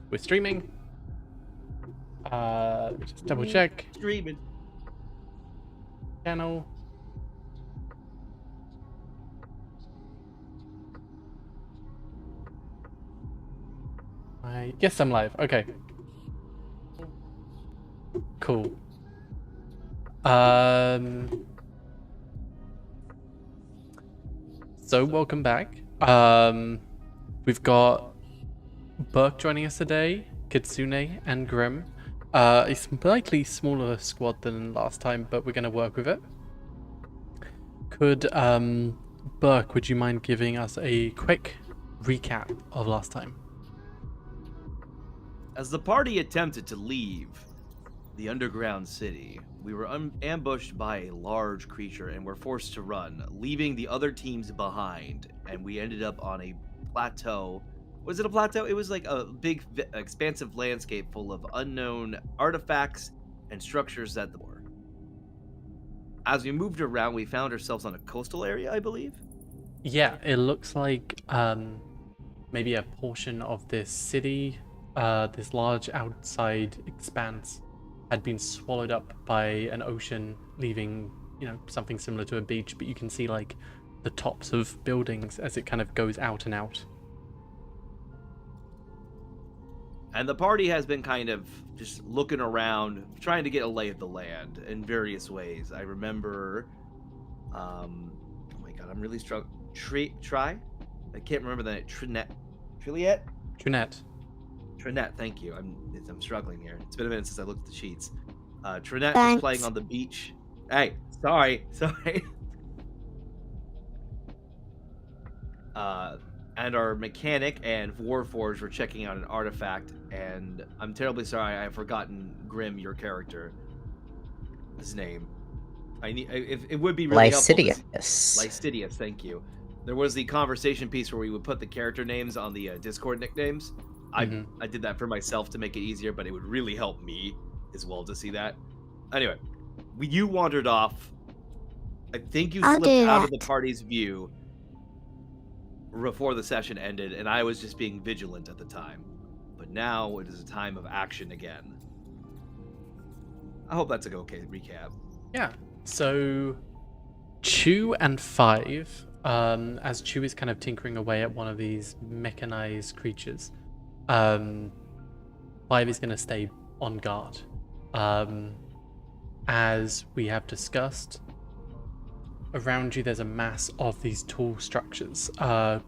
We're streaming. Just double check. Streaming. Channel. Yes, I'm live. Okay. Cool. So welcome back. We've got Burke joining us today, Kitsune and Grim. A slightly smaller squad than last time, but we're going to work with it. Could Burke, would you mind giving us a quick recap of last time? As the party attempted to leave the underground city, we were ambushed by a large creature and were forced to run, leaving the other teams behind. And we ended up on a plateau. Was it a plateau? It was like a big, expansive landscape full of unknown artifacts and structures that were. As we moved around, we found ourselves on a coastal area, I believe. Yeah, it looks like maybe a portion of this city, this large outside expanse, had been swallowed up by an ocean, leaving, something similar to a beach, but you can see like the tops of buildings as it kind of goes out and out. And the party has been kind of just looking around, trying to get a lay of the land in various ways. I remember, oh my god, I'm really struggling. I can't remember the name. Trinette, thank you. I'm struggling here. It's been a minute since I looked at the sheets. Trinette was playing on the beach. Hey, sorry. And our mechanic and Warforged were checking out an artifact, and I'm terribly sorry I've forgotten Grim, your character. His name. If it would be really Lycidius. Lycidius, thank you. There was the conversation piece where we would put the character names on the Discord nicknames. I did that for myself to make it easier, but it would really help me as well to see that. Anyway, you wandered off. I think you slipped out of the party's view before the session ended, and I was just being vigilant at the time. But now it is a time of action again. I hope that's an okay recap. Yeah. So Chew and Five, as Chew is kind of tinkering away at one of these mechanized creatures, Five is going to stay on guard. As we have discussed, around you there's a mass of these tall structures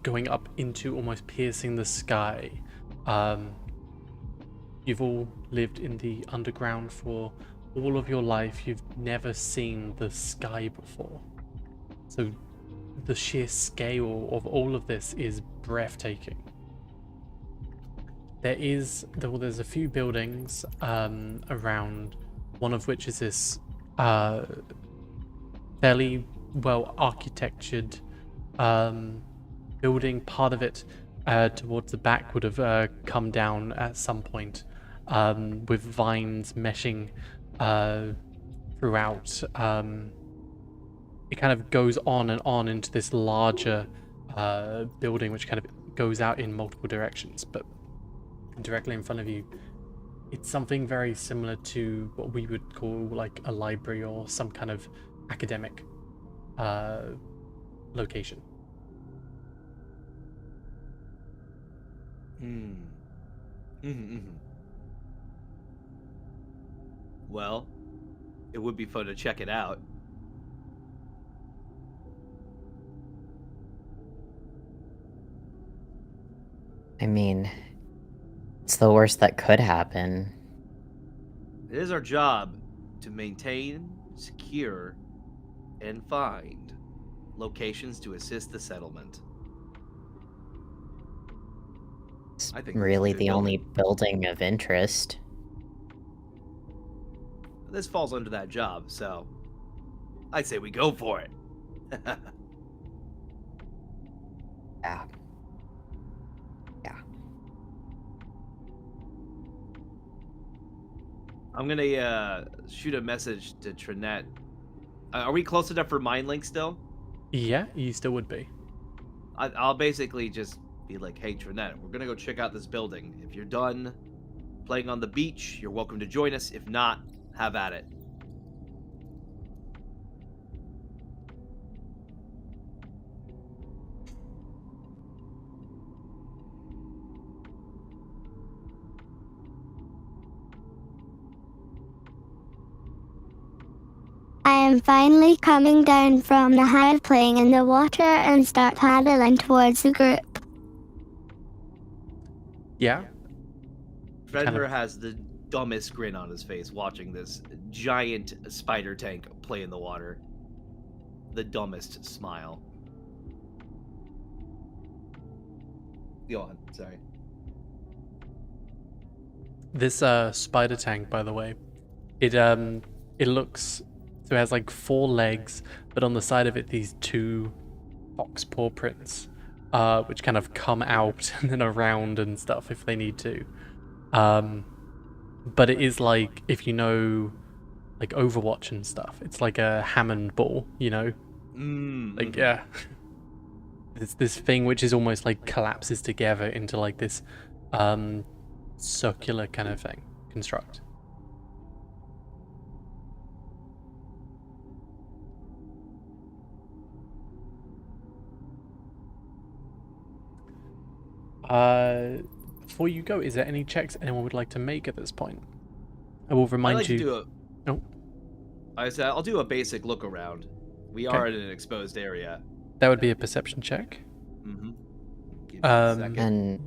going up into almost piercing the sky. You've all lived in the underground for all of your life. You've never seen the sky before. So the sheer scale of all of this is breathtaking. There's a few buildings around, one of which is this fairly well architectured building. Part of it towards the back would have come down at some point, with vines meshing throughout. It kind of goes on and on into this larger building, which kind of goes out in multiple directions, but directly in front of you, it's something very similar to what we would call like a library or some kind of academic location. Well, it would be fun to check it out. I mean, it's the worst that could happen. It is our job to maintain, secure, and find locations to assist the settlement. It's I think really the only building of interest. This falls under that job, so I'd say we go for it. Yeah. I'm gonna shoot a message to Trinette. Are we close enough for mind link still? Yeah, you still would be. I'll basically just be like, hey, Trinette, we're gonna go check out this building. If you're done playing on the beach, you're welcome to join us. If not, have at it. I am finally coming down from the hive playing in the water and start paddling towards the group. Yeah. Fredner has the dumbest grin on his face watching this giant spider tank play in the water. The dumbest smile. Go on, sorry. This spider tank, by the way, it looks, so it has like 4 legs, but on the side of it these 2 fox paw prints, which kind of come out and then around and stuff if they need to. But it is like, if you know, like Overwatch and stuff, it's like a Hammond ball, you know? Like, yeah. It's this thing which is almost like collapses together into like this circular kind of thing, construct. Before you go, is there any checks anyone would like to make at this point? I will remind you. I'll do a basic look around. We are in an exposed area. That would be a perception check. Mm-hmm. Give me a second.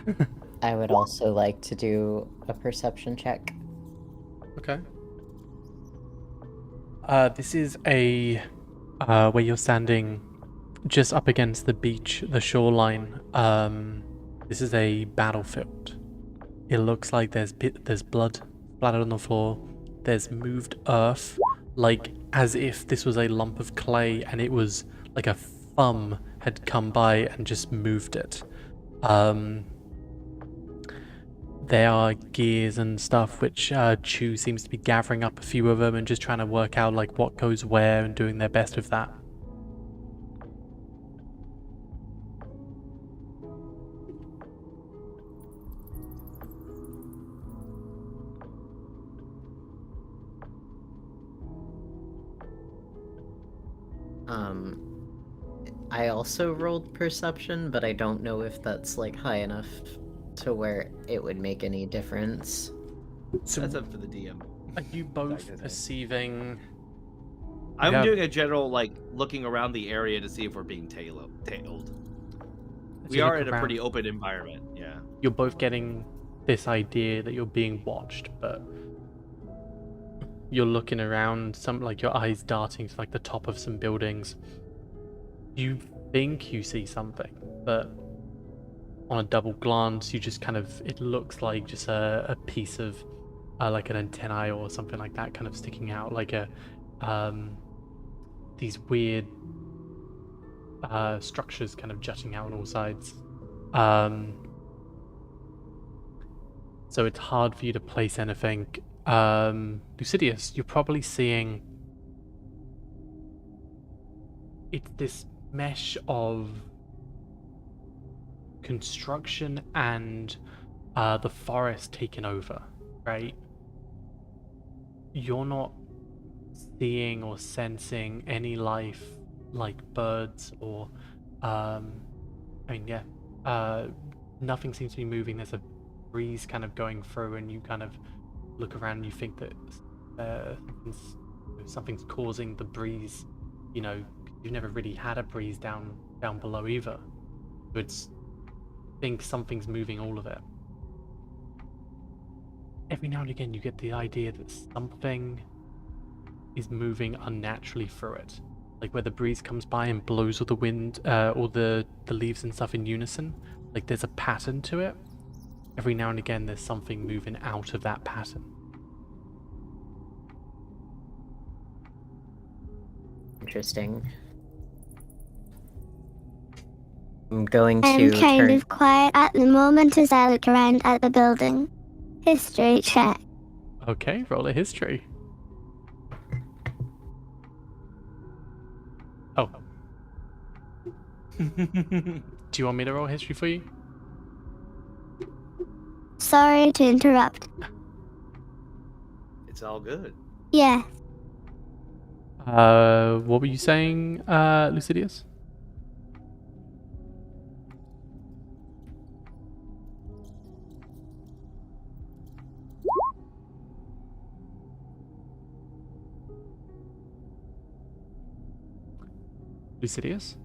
And I would also like to do a perception check. Okay. This is a where you're standing just up against the beach, the shoreline. This is a battlefield. It looks like there's blood splattered on the floor. There's moved earth, like as if this was a lump of clay and it was like a thumb had come by and just moved it. There are gears and stuff which Chu seems to be gathering up a few of them and just trying to work out like what goes where and doing their best with that. I also rolled perception, but I don't know if that's like high enough to where it would make any difference. So that's up for the DM. Are you both perceiving? I'm doing a general like looking around the area to see if we're being tailed. We are in a pretty open environment, yeah. You're both getting this idea that you're being watched, but you're looking around, some like your eyes darting to like the top of some buildings. You think you see something, but on a double glance, you just kind of, it looks like just a piece of like an antennae or something like that kind of sticking out, like a these weird structures kind of jutting out on all sides. So it's hard for you to place anything. Lucidius, you're probably seeing it's this mesh of construction and the forest taken over, right? You're not seeing or sensing any life like birds or nothing seems to be moving. There's a breeze kind of going through and you kind of look around and you think that something's causing the breeze. You know, you've never really had a breeze down below either. So think something's moving all of it. Every now and again you get the idea that something is moving unnaturally through it. Like where the breeze comes by and blows all the wind, all the leaves and stuff in unison. Like there's a pattern to it. Every now and again there's something moving out of that pattern. Interesting. I'm going to I'm kind of quiet at the moment as I look around at the building. History check. Okay, roll a history. Oh. Do you want me to roll history for you? Sorry to interrupt. It's all good. Yeah. What were you saying, Lucidius? Lucidius?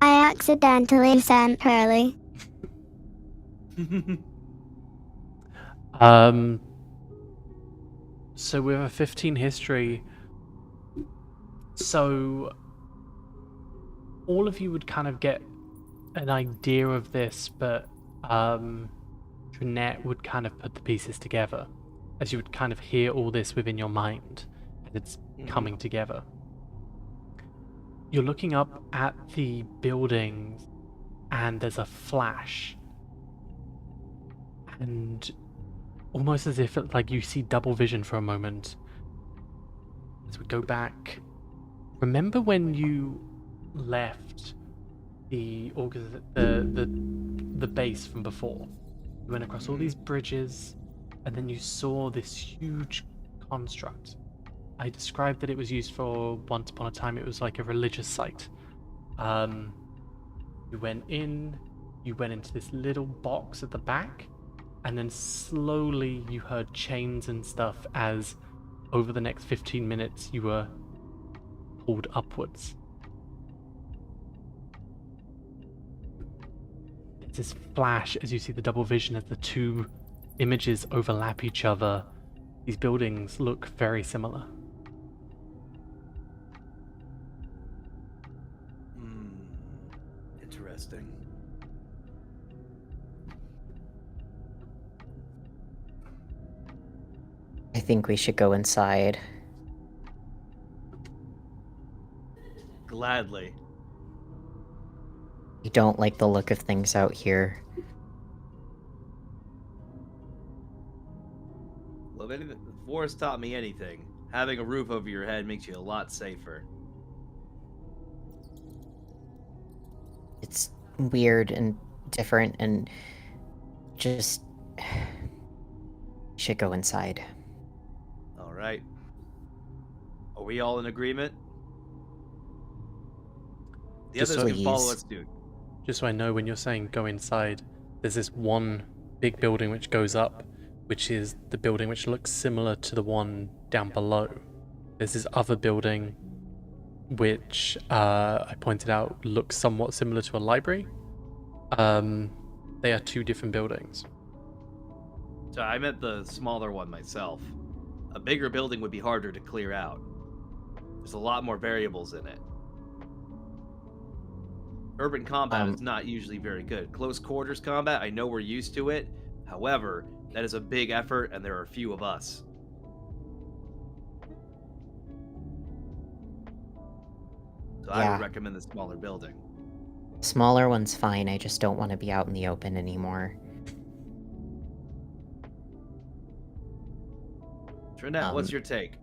I accidentally sent Pearly. So we have a 15 history. So all of you would kind of get an idea of this, but Trinette would kind of put the pieces together, as you would kind of hear all this within your mind, and it's coming together. You're looking up at the buildings, and there's a flash, and almost as if like you see double vision for a moment. As we go back, remember when you left the base from before? You went across all these bridges, and then you saw this huge construct. I described that it was used for, once upon a time, it was like a religious site. You went into this little box at the back, and then slowly you heard chains and stuff as over the next 15 minutes you were pulled upwards. There's this flash as you see the double vision as the two images overlap each other. These buildings look very similar. Interesting. I think we should go inside. Gladly. We don't like the look of things out here. Well, if anything, the forest taught me anything. Having a roof over your head makes you a lot safer. It's weird and different and just should go inside. All right. Are we all in agreement? The Just others so can follow he's- us, dude. Just so I know, when you're saying go inside, there's this one big building which goes up, which is the building which looks similar to the one down below. There's this other building which I pointed out looks somewhat similar to a library. They are two different buildings. So I meant the smaller one myself. A bigger building would be harder to clear out. There's a lot more variables in it. Urban combat is not usually very good. Close quarters combat, I know we're used to it. However, that is a big effort and there are few of us. So I Yeah. would recommend the smaller building. Smaller one's fine, I just don't want to be out in the open anymore. Trinette, what's your take?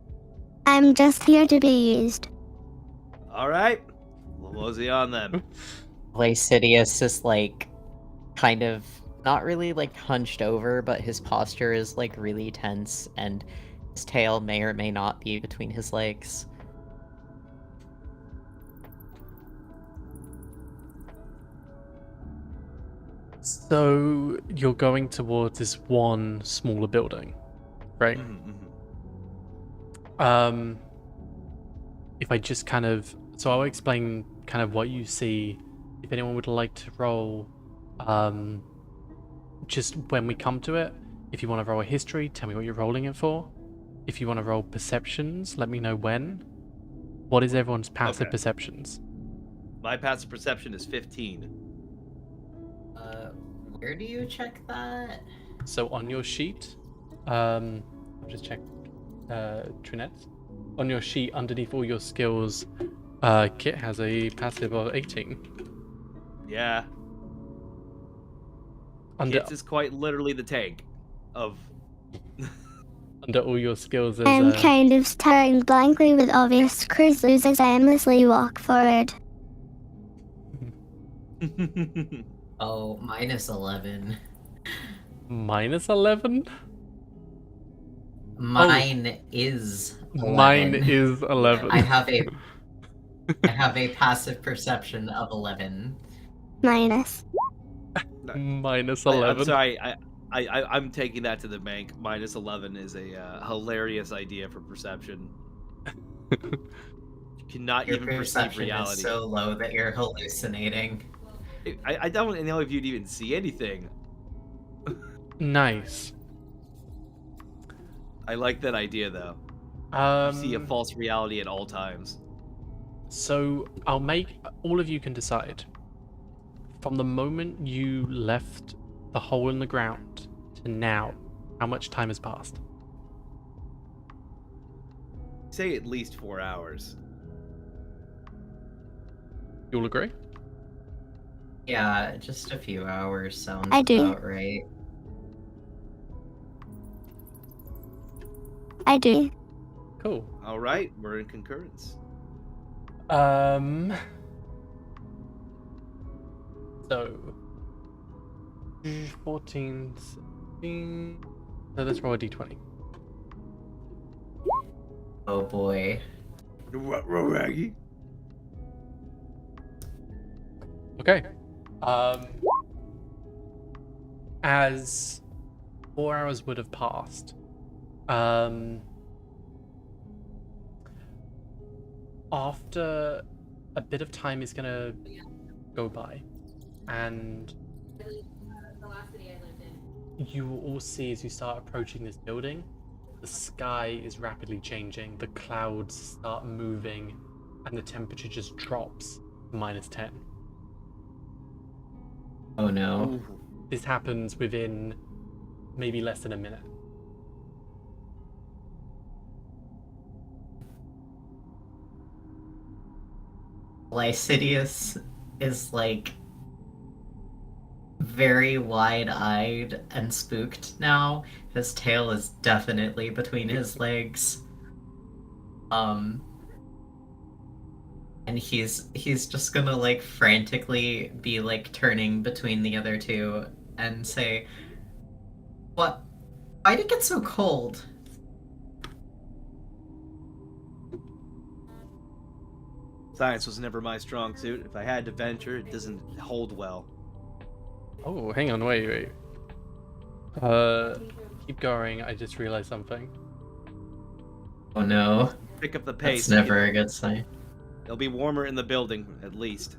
I'm just here to be used. All right, we'll mosey on then. Sidious is like kind of not really like hunched over, but his posture is like really tense and his tail may or may not be between his legs. So you're going towards this one smaller building, right? If I just kind of, so I'll explain kind of what you see. If anyone would like to roll, just when we come to it, if you want to roll a history, tell me what you're rolling it for. If you want to roll perceptions, let me know when. What is everyone's passive perceptions? My passive perception is 15. Where do you check that? So on your sheet, I'll just check Trinette. On your sheet, underneath all your skills, Kit has a passive of 18. Yeah. Kits is quite literally the tank of... Under all your skills, there's I'm kind of staring blankly with obvious clues as I aimlessly walk forward. Oh, -11. Minus 11? Mine is 11. Mine is 11. I have a passive perception of 11. Minus. Minus I'm 11. sorry. I'm taking that to the bank. Minus 11 is a hilarious idea for perception. You cannot Your even perceive perception reality. is so low that you're hallucinating. I don't know if you'd even see anything. Nice. I like that idea though. You see a false reality at all times. So I'll make all of you can decide. From the moment you left the hole in the ground to now, how much time has passed? Say at least 4 hours. You'll agree? Yeah, just a few hours sounds I do. about right. I do. Cool. All right, we're in concurrence. So 14, 16. So let's roll a d20. Oh boy. Raggy. Okay. As 4 hours would have passed, after a bit of time is gonna go by, and you will all see as you start approaching this building, the sky is rapidly changing, the clouds start moving, and the temperature just drops to -10. Oh no. This happens within maybe less than a minute. Lycidius is like very wide-eyed and spooked now. His tail is definitely between his legs. And he's just gonna like frantically be like turning between the other two and say, "What? Why'd it get so cold?" Science was never my strong suit. If I had to venture, it doesn't hold well. Oh, hang on, wait. Keep going. I just realized something. Oh no. Pick up the pace. That's never a good sign. It'll be warmer in the building, at least.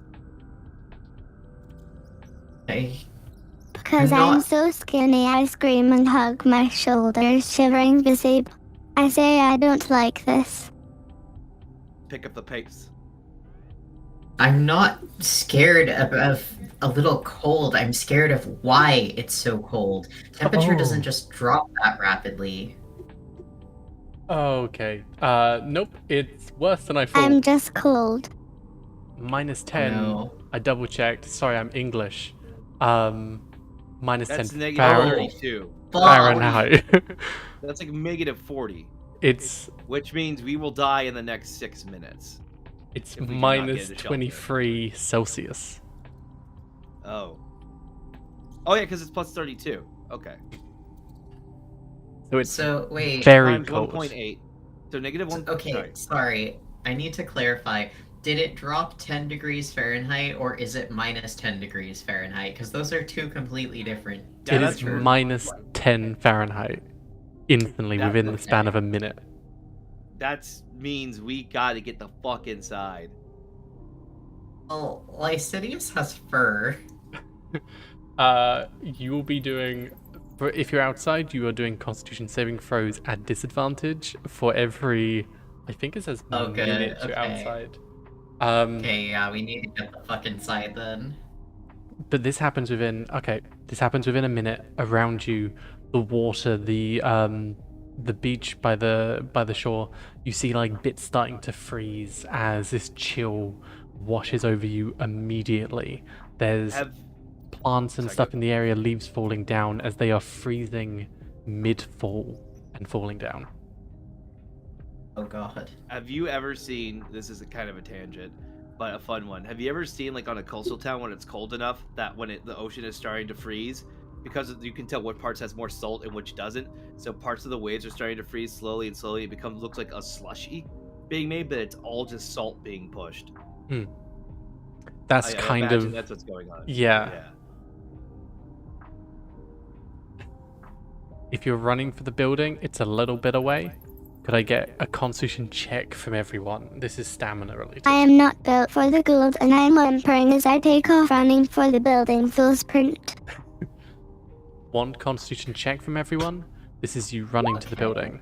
Because I'm I'm not- so skinny, I scream and hug my shoulders, shivering visibly. I say I don't like this. Pick up the pace. I'm not scared of a little cold. I'm scared of why it's so cold. Temperature Oh. doesn't just drop that rapidly. Okay. Nope. It's worse than I thought. I'm just cold. -10. No. I double checked. Sorry, I'm English. Minus That's 10 negative Fahrenheit. 32. Fahrenheit. That's like negative 40. It's Which means we will die in the next 6 minutes. it's If we do not get minus into shelter. 23 Celsius. Oh. Oh yeah, because it's plus 32. Okay. So it's So wait. very Times cold. 1.8. So negative 1. Okay, sorry. I need to clarify. Did it drop 10 degrees Fahrenheit or is it minus 10 degrees Fahrenheit? Because those are two completely different. Yeah, It that's is true. minus 10 Fahrenheit instantly That- within the okay. span of a minute. That means we gotta get the fuck inside. Well, Lycidius has fur. You will be doing, if you're outside, you are doing Constitution saving throws at disadvantage for every, I think it says Okay, minute you're okay. outside. Okay, yeah, we need to get the fuck inside then. But this happens within a minute. Around you, the water, the beach by the shore, you see like bits starting to freeze as this chill washes over you immediately. There's Have plants and Sorry, stuff go. in the area, leaves falling down as they are freezing mid-fall and falling down. Oh god. Have you ever seen, this is a kind of a tangent, but a fun one. Have you ever seen like on a coastal town when it's cold enough that when the ocean is starting to freeze, because you can tell what parts has more salt and which doesn't. So parts of the waves are starting to freeze slowly and slowly. It looks like a slushy being made, but it's all just salt being pushed. That's I kind imagine of that's what's going on. yeah. If you're running for the building, it's a little bit away. Could I get a constitution check from everyone? This is stamina related. I am not built for the gold, and I'm whimpering as I take off running for the building full sprint. One constitution check from everyone. This is you running to the building.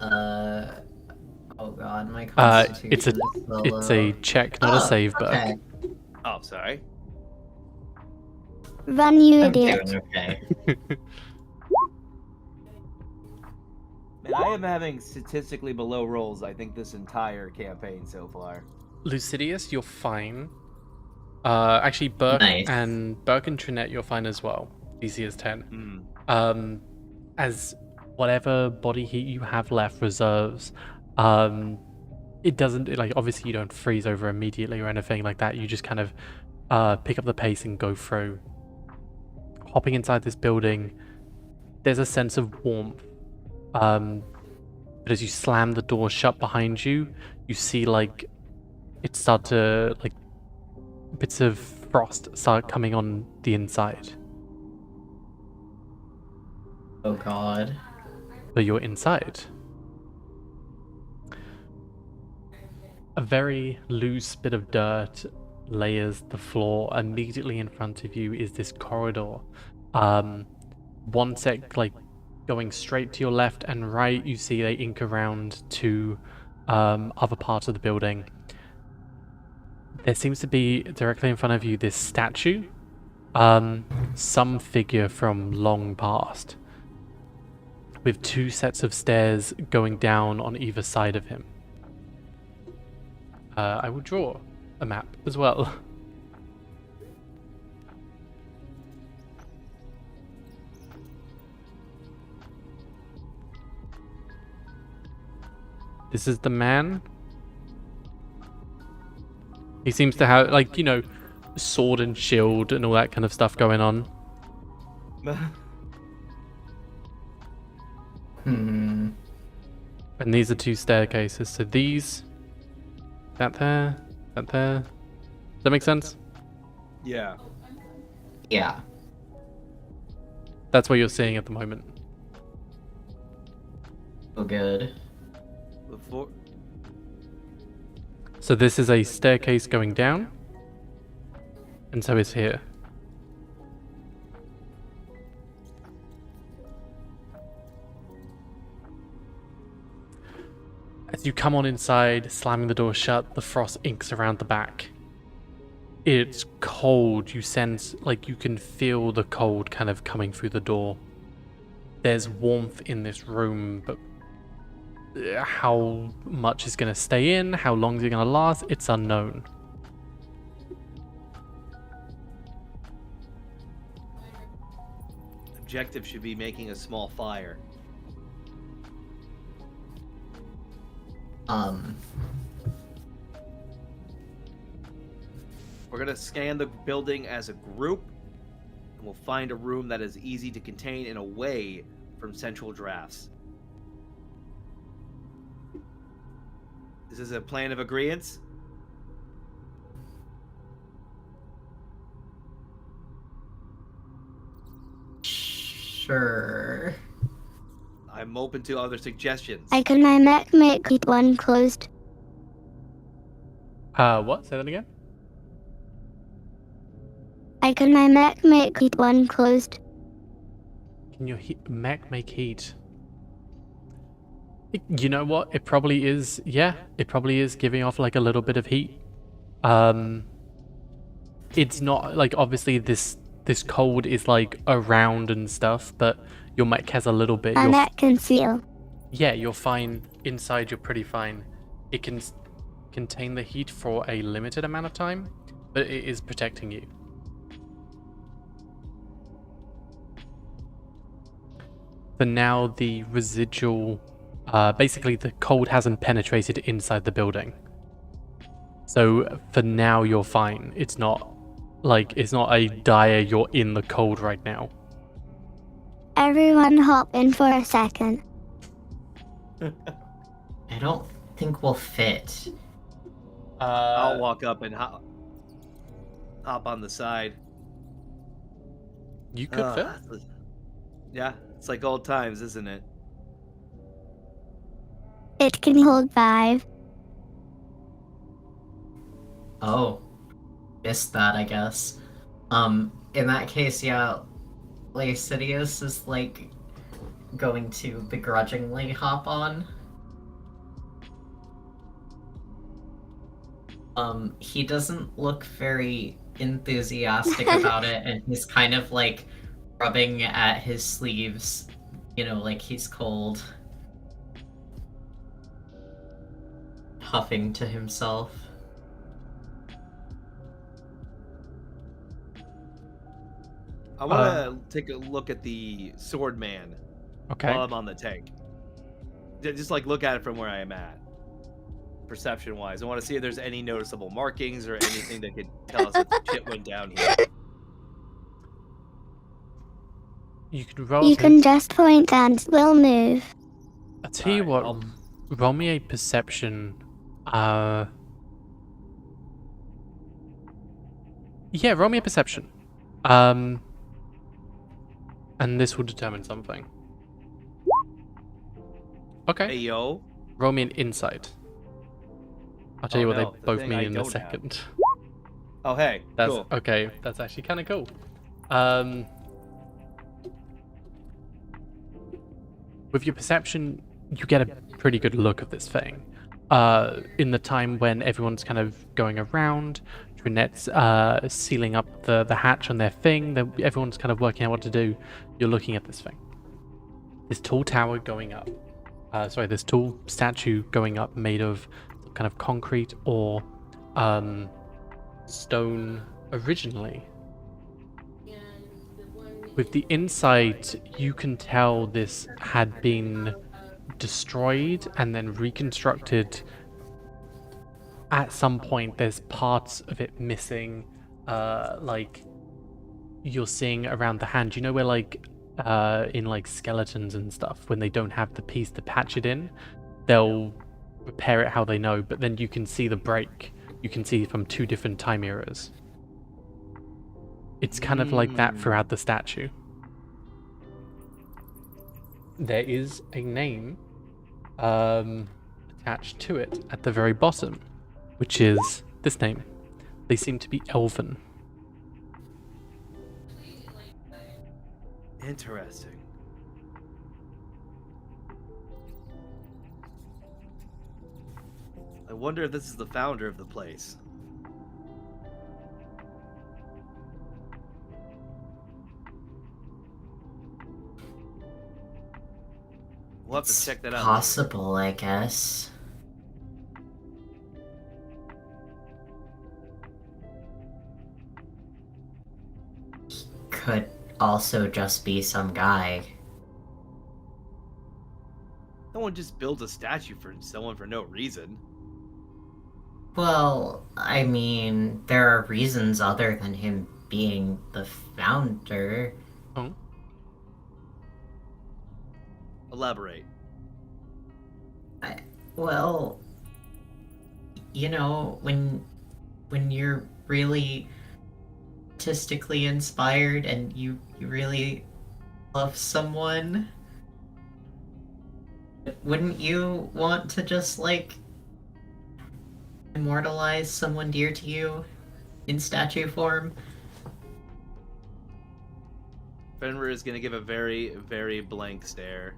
Oh god, my constitution it's a check, not a save, okay. Burke. Oh, sorry. Run, you I'm idiot. doing okay. Man, I am having statistically below rolls, I think, this entire campaign so far. Lucidius, you're fine. Actually, Burke Nice. and Trinette, you're fine as well. DC is 10. As whatever body heat you have left reserves, it doesn't, like, obviously you don't freeze over immediately or anything like that. You just kind of pick up the pace and go through. Hopping inside this building, there's a sense of warmth. But as you slam the door shut behind you, you see like it start to, like, bits of frost start coming on the inside. Oh god. But you're inside. A very loose bit of dirt layers the floor. Immediately in front of you is this corridor. One sec, like, going straight to your left and right, you see they ink around to other parts of the building. There seems to be directly in front of you this statue, some figure from long past, with two sets of stairs going down on either side of him. I will draw a map as well. This is the man. He seems to have, like, you know, sword and shield and all that kind of stuff going on. And these are two staircases. So these, that there. Does that make sense? Yeah. Yeah. That's what you're seeing at the moment. Oh good. Before... So this is a staircase going down, and so is here. As you come on inside, slamming the door shut, the frost inks around the back. It's cold. You sense, like, you can feel the cold kind of coming through the door. There's warmth in this room, but how much is going to stay in, how long is it going to last, it's unknown. Objective should be making a small fire. We're gonna scan the building as a group, and we'll find a room that is easy to contain and away from central drafts. This is a plan of agreeance. Sure. I'm open to other suggestions. Can my mech make keep one closed? What? Say that again? Can my mech make keep one closed? Can your mech make heat? You know what? It probably is. Yeah, it probably is giving off like a little bit of heat. It's not like, obviously this cold is like around and stuff, but your mech has a little bit. My mech can seal. Yeah, you're fine. Inside, you're pretty fine. It can contain the heat for a limited amount of time, but it is protecting you. For now, the residual, basically the cold hasn't penetrated inside the building. So for now, you're fine. It's not Like, it's not a dire, you're in the cold right now. Everyone hop in for a second. I don't think we'll fit. I'll walk up and hop on the side. You could fit. Yeah, it's like old times, isn't it? It can hold 5. Oh, missed that, I guess. In that case, yeah, Lacidius is like going to begrudgingly hop on. He doesn't look very enthusiastic about it, and he's kind of like rubbing at his sleeves, you know, like he's cold. Huffing to himself. I want to take a look at the sword man Okay. while I'm on the tank. Just like look at it from where I am at, perception wise. I want to see if there's any noticeable markings or anything that could tell us if shit went down here. You can roll. You can just point and we'll move. I'll tell you what. I'll- Roll me a perception. Yeah, roll me a perception. And this will determine something. Okay. Hey yo. Roll me an insight. I'll tell you what no, they the both thing mean I in a don't have. second. Oh hey, That's cool. okay. That's actually kind of cool. With your perception, you get a pretty good look of this thing. In the time when everyone's kind of going around, Trinette's sealing up the hatch on their thing, everyone's kind of working out what to do. You're looking at this thing. This tall tower going up. This tall statue going up made of kind of concrete or stone originally. With the inside, you can tell this had been destroyed and then reconstructed. At some point, there's parts of it missing, like you're seeing around the hand. You know where, like, in like skeletons and stuff, when they don't have the piece to patch it in, they'll repair it how they know. But then you can see the break. You can see from 2 different time eras. It's kind of like that throughout the statue. There is a name attached to it at the very bottom, which is this name. They seem to be elven. Interesting. I wonder if this is the founder of the place. We'll have to check that out. later. Possible, I guess. Could also just be some guy. No one just builds a statue for someone for no reason. Well, I mean, there are reasons other than him being the founder. Oh, Elaborate. Well, you know, when you're really artistically inspired and you really love someone, wouldn't you want to just, like, immortalize someone dear to you in statue form? Fenrir is going to give a very, very blank stare.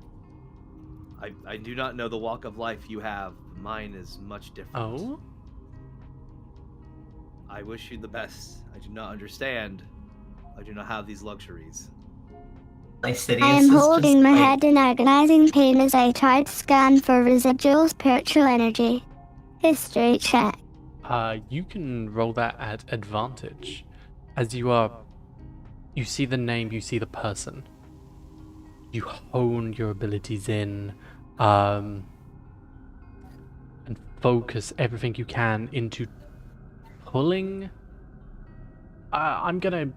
I do not know the walk of life you have. Mine is much different. oh, I wish you the best. I do not understand. I do not have these luxuries. Lycidius I am is holding just, my like, head in agonizing pain as I try to scan for residual spiritual energy. History check. you can roll that at advantage, as you see the name, you see the person. You hone your abilities in, and focus everything you can into pulling I'm gonna,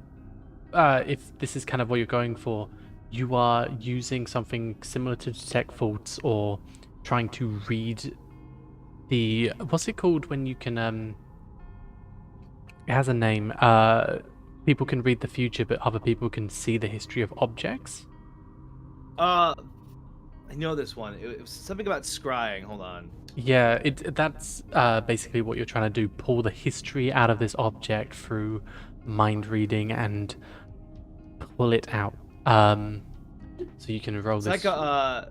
if this is kind of what you're going for, you are using something similar to detect faults or trying to read the, what's it called when you can, it has a name. People can read the future, but other people can see the history of objects. I know this one. It was something about scrying. Hold on. Yeah, that's basically what you're trying to do. Pull the history out of this object through mind reading and pull it out. So you can roll this.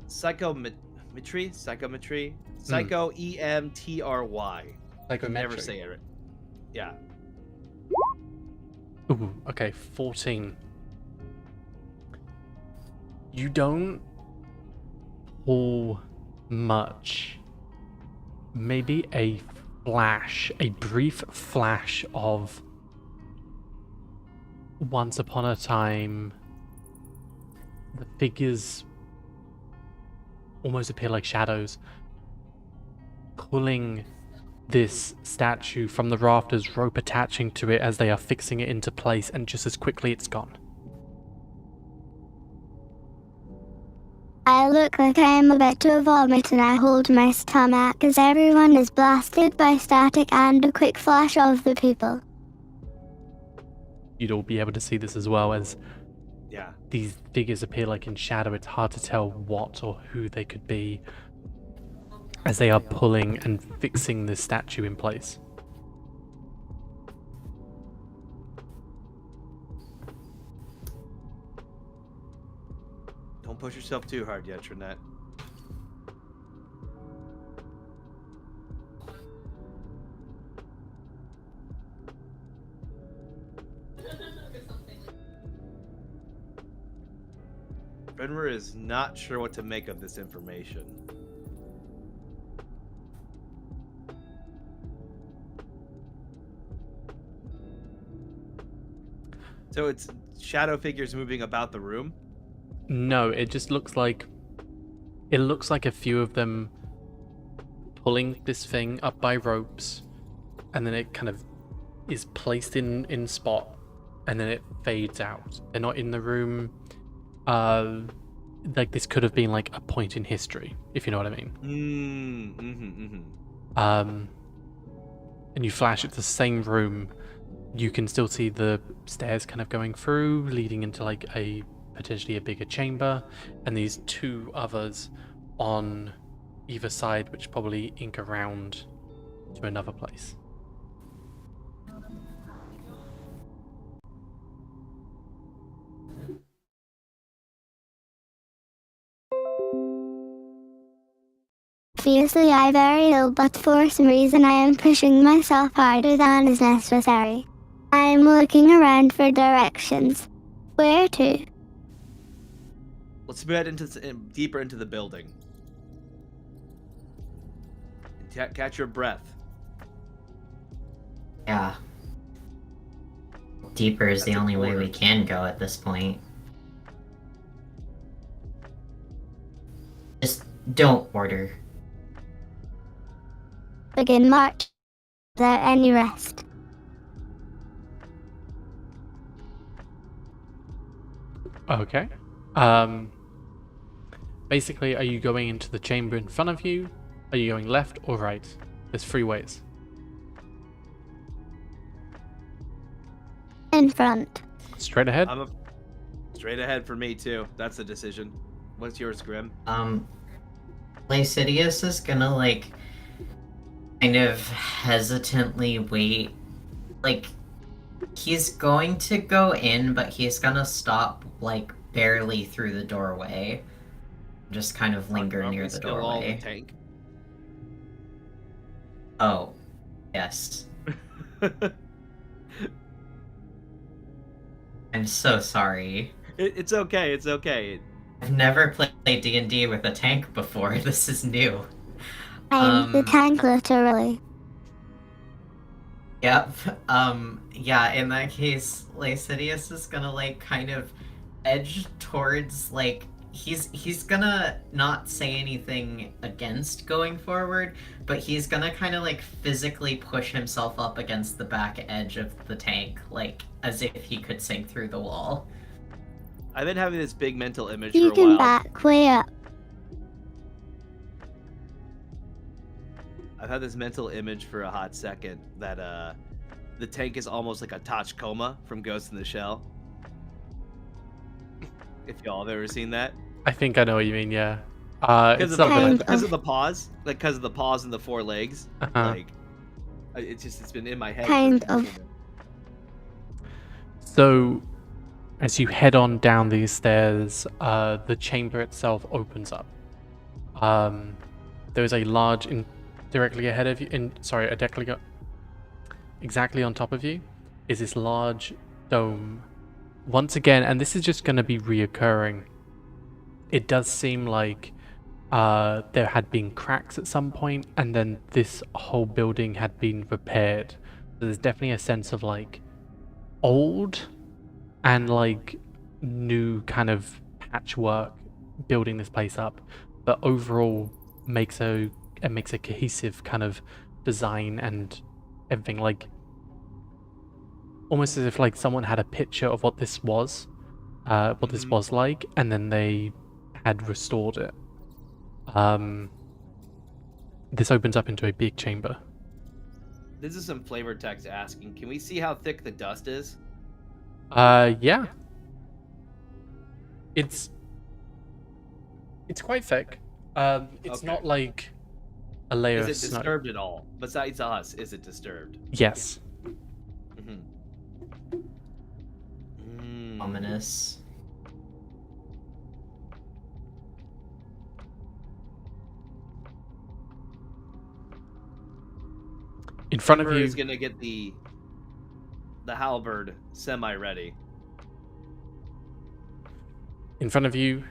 Psychometry. Psychometry. Psycho EMTRY. Psychometry. Never say it. Yeah. Ooh, okay, 14. You don't pull much. Maybe a flash, a brief flash of once upon a time. The figures almost appear like shadows, pulling this statue from the rafters, rope attaching to it as they are fixing it into place, and just as quickly it's gone. I look like I am about to vomit and I hold my stomach as everyone is blasted by static and a quick flash of the people. You'd all be able to see this as well, as Yeah. these figures appear like in shadow. It's hard to tell what or who they could be as they are pulling and fixing the statue in place. Don't push yourself too hard yet, Trinette. Fenrir is not sure what to make of this information. So it's shadow figures moving about the room? No, it just looks like a few of them pulling this thing up by ropes, and then it kind of is placed in spot, and then it fades out. They're not in the room. Like this could have been like a point in history, if you know what I mean. And you flash it to the same room. You can still see the stairs kind of going through, leading into like a potentially a bigger chamber, and these two others on either side, which probably ink around to another place. Obviously I'm very ill, but for some reason I am pushing myself harder than is necessary. I am looking around for directions. Where to? Let's head deeper into the building. Catch your breath. Yeah. Deeper is That's the only way order. we can go at this point. Just don't order. Begin march without any rest. Okay. Basically, are you going into the chamber in front of you? Are you going left or right? There's 3 ways. In front. Straight ahead? Straight ahead for me too. That's the decision. What's yours, Grim? Placidius is gonna like kind of hesitantly wait. Like he's going to go in, but he's gonna stop like barely through the doorway. Just kind of linger Aren't near we the still all in doorway. the tank? Oh, yes. I'm so sorry. It's okay. It's okay. I've never played D&D with a tank before. This is new. I am the tank, literally. Yep. Yeah, in that case, Placidius is gonna like kind of edge towards like he's gonna not say anything against going forward, but he's gonna kind of like physically push himself up against the back edge of the tank, like as if he could sink through the wall. I've been having this big mental image You for a can while. back way up. I've had this mental image for a hot second that the tank is almost like a Tachikoma from Ghost in the Shell. If y'all have ever seen that. I think I know what you mean. Yeah. Because It's of, something like Kind of the paws, like because of the paws and the four legs, Uh-huh. like it's been in my head. Kind for- of. So, as you head on down these stairs, the chamber itself opens up. There is a large, directly ahead of you, exactly on top of you, is this large dome. Once again, and this is just going to be reoccurring. It does seem like there had been cracks at some point, and then this whole building had been repaired. So there's definitely a sense of like old and like new kind of patchwork building this place up, but overall makes a cohesive kind of design and everything, like almost as if like someone had a picture of what this was like, and then they had restored it. This opens up into a big chamber. This is some flavor text asking, can we see how thick the dust is? Yeah. It's quite thick. It's Okay. not like a layer Is of it snow. disturbed at all? Besides us, is it disturbed? Yes. Ominous. In front of Emperor you, is gonna get the halberd semi-ready. in front of you,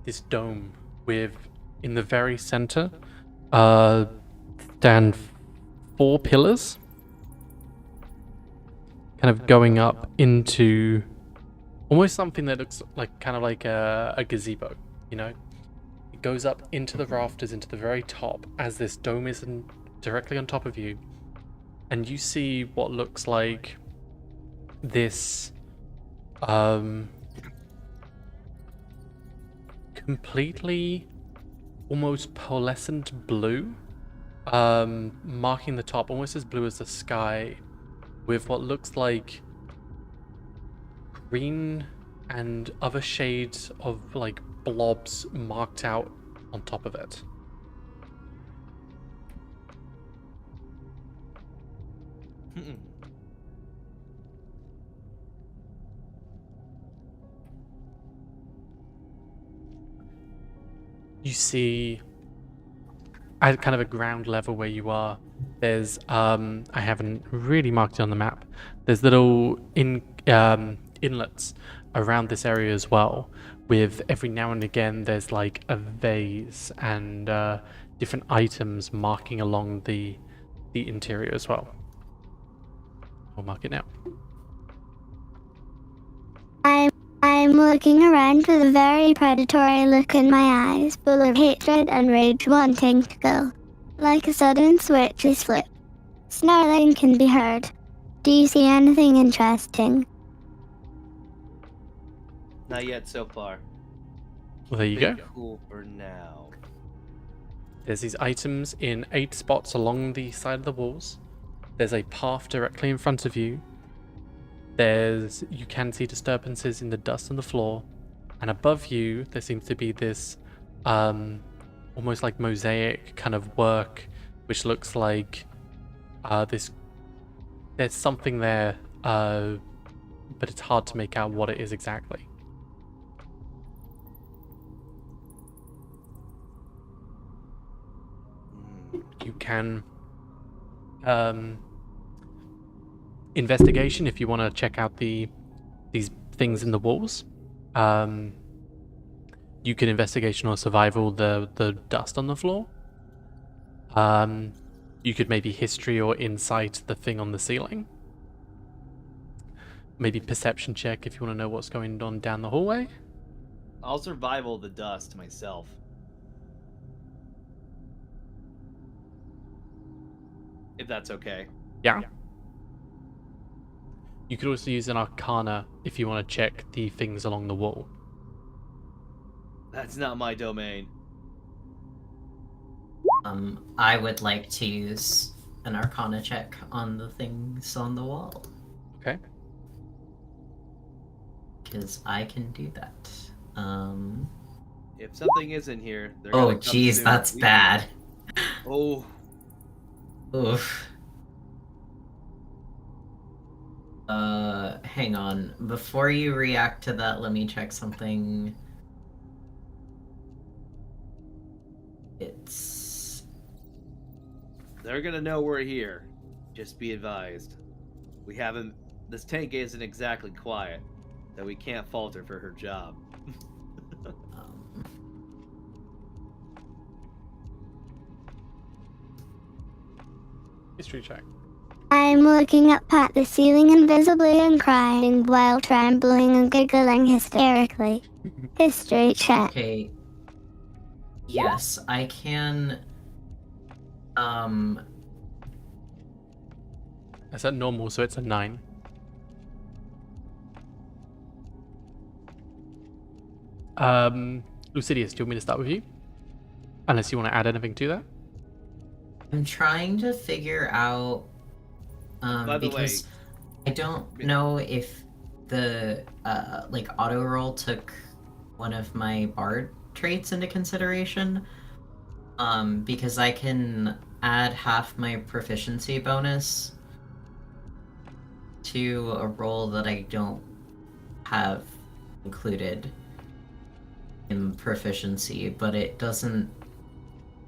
this dome with, in the very center, stand 4 pillars, kind of going up into almost something that looks like kind of like a gazebo, you know? It goes up into the rafters, into the very top, as this dome is directly on top of you, and you see what looks like this completely almost pearlescent blue, marking the top, almost as blue as the sky, with what looks like green and other shades of like blobs marked out on top of it. You see, at kind of a ground level where you are, there's I haven't really marked it on the map. There's little inlets around this area as well, with every now and again there's like a vase and different items marking along the interior as well. I'll mark it now. I'm looking around with a very predatory look in my eyes, full of hatred and rage wanting to go. Like a sudden switch is flipped. Snarling can be heard. Do you see anything interesting? Not yet so far. Well, there you go. Pretty cool for now. There's these items in 8 spots along the side of the walls. There's a path directly in front of you. You can see disturbances in the dust on the floor, and above you there seems to be this almost like mosaic kind of work, which looks like there's something there, but it's hard to make out what it is exactly. You can investigation if you want to check out these things in the walls. You can investigation or survival the dust on the floor. You could maybe history or insight the thing on the ceiling. Maybe perception check if you want to know what's going on down the hallway. I'll survival the dust myself. If that's okay. Yeah. You could also use an Arcana if you want to check the things along the wall. That's not my domain. I would like to use an Arcana check on the things on the wall. Okay. Because I can do that. If something isn't here, they're Oh, gonna come jeez, soon. that's bad. Oh, Oof. Hang on. Before you react to that, let me check something. It's... they're gonna know we're here. Just be advised. We haven't. This tank isn't exactly quiet, that we can't fault her for her job. um, History check. I'm looking up at the ceiling invisibly and crying while trembling and giggling hysterically. History check. okay. Yes, I can... That's at normal, so it's a 9. Lucidius, do you want me to start with you? Unless you want to add anything to that? I'm trying to figure out... By the way, because I don't know if the, like, auto roll took one of my bard traits into consideration. Because I can add half my proficiency bonus to a roll that I don't have included in proficiency, but it doesn't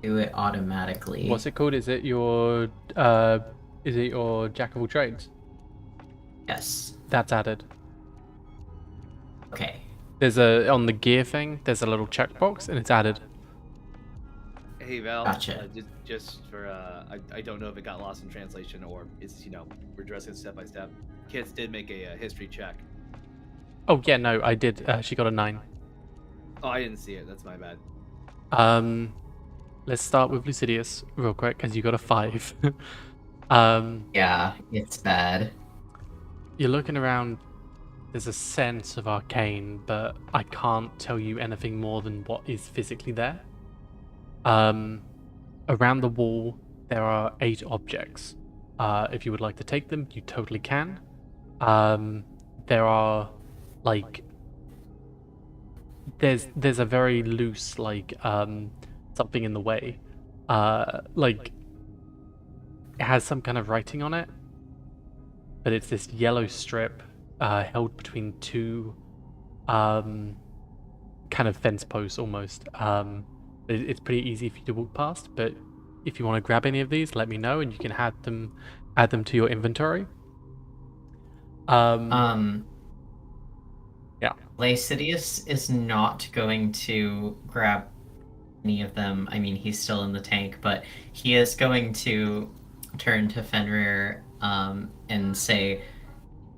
do it automatically. What's it called? Is it your Jack of all trades? Yes. That's added. Okay. There's on the gear thing, there's a little checkbox and it's added. hey Val. Gotcha. Just for I don't know if it got lost in translation or it's we're addressing it step by step. Kids did make a history check. Oh yeah, no, I did. She got a 9. Oh, I didn't see it. That's my bad. Let's start with Lucidius real quick, as you got a 5. Yeah, it's bad. You're looking around. There's a sense of arcane, but I can't tell you anything more than what is physically there. Around the wall, there are 8 objects. If you would like to take them, you totally can. There are, like, there's a very loose, like, something in the way. Like, it has some kind of writing on it, but it's this yellow strip held between 2 kind of fence posts almost. It's pretty easy for you to walk past, but if you want to grab any of these, let me know and you can add them to your inventory. Yeah. Lacidius is not going to grab any of them. I mean, he's still in the tank, but he is going to turn to Fenrir and say,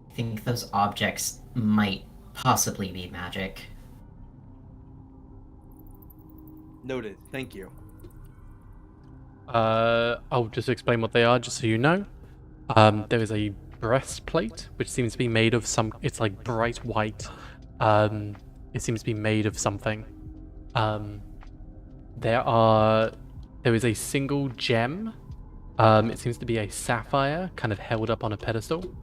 I think those objects might possibly be magic. Noted. Thank you. I'll just explain what they are, just so you know. There is a breastplate, which seems to be made of it's like bright white. It seems to be made of something. There is a single gem. It seems to be a sapphire, kind of held up on a pedestal.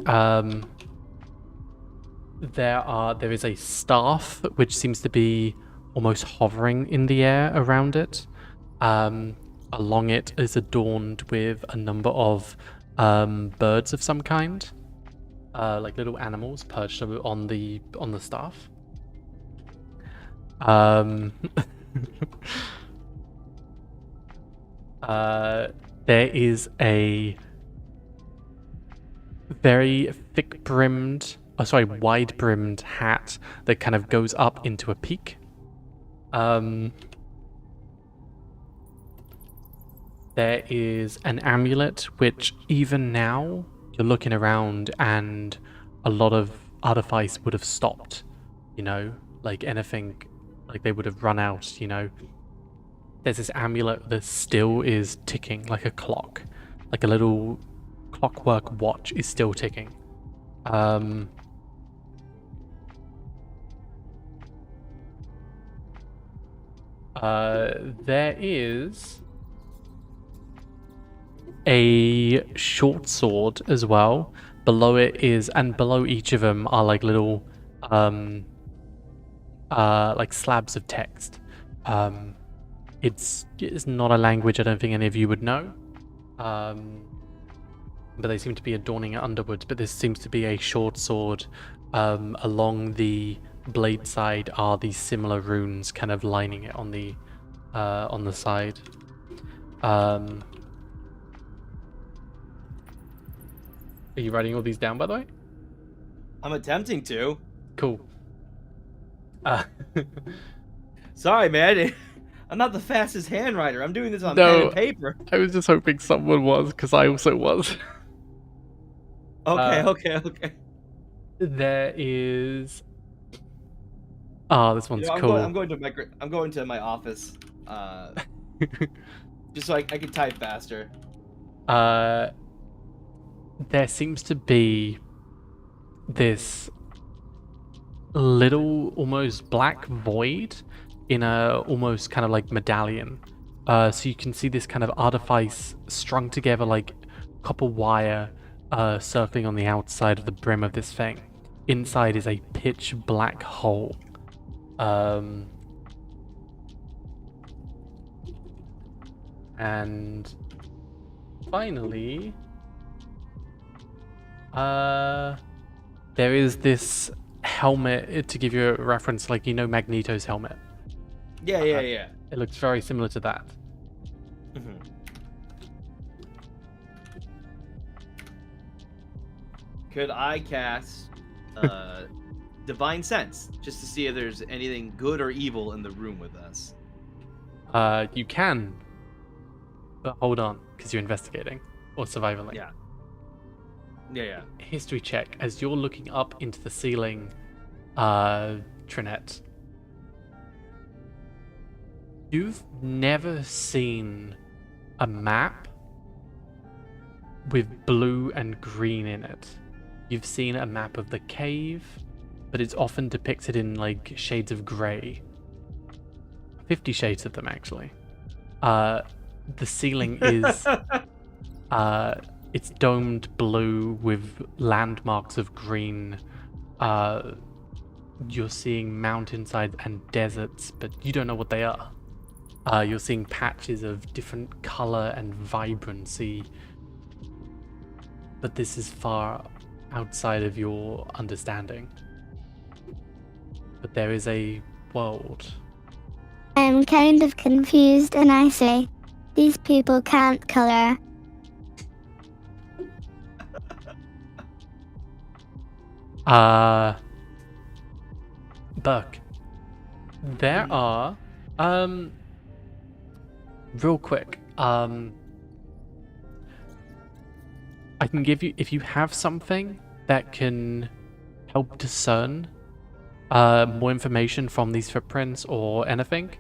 There is a staff, which seems to be almost hovering in the air around it. Along it is adorned with a number of birds of some kind, like little animals perched on the staff. There is a very wide-brimmed hat that kind of goes up into a peak. There is an amulet, which even now, you're looking around and a lot of artifice would have stopped you know, like anything, like they would have run out, you know. There's this amulet that still is ticking like a clock, like a little clockwork watch is still ticking. There is a short sword as well. Below it is, and below each of them are like little, like slabs of text. It's not a language I don't think any of you would know. But they seem to be adorning it underwards. But this seems to be a short sword. Along the blade side are these similar runes, kind of lining it on the side. Are you writing all these down, by the way? I'm attempting to. Cool. Sorry, man. I'm not the fastest handwriter. I'm doing this on No. pen and paper. I was just hoping someone was, because I also was. Okay. There is. Oh, this one's cool. I'm going to my office, just so I can type faster. There seems to be this little, almost black void in a almost kind of like medallion. So you can see this kind of artifice strung together like copper wire, circling on the outside of the brim of this thing. Inside is a pitch black hole. And finally, there is this helmet, to give you a reference, like, you know, Magneto's helmet. Yeah. It looks very similar to that. Mm-hmm. Could I cast Divine Sense just to see if there's anything good or evil in the room with us? You can, but hold on, because you're investigating or surviving. Yeah. History check as you're looking up into the ceiling, Trinette. You've never seen a map with blue and green in it. You've seen a map of the cave, but it's often depicted in like shades of grey. 50 shades of them, actually. The ceiling is it's domed blue with landmarks of green. You're seeing mountainsides and deserts, but you don't know what they are. You're seeing patches of different color and vibrancy, but this is far outside of your understanding. But there is a world. I am kind of confused, and I say, these people can't color. Buck, there are, real quick, I can give you, if you have something that can help discern more information from these footprints or anything,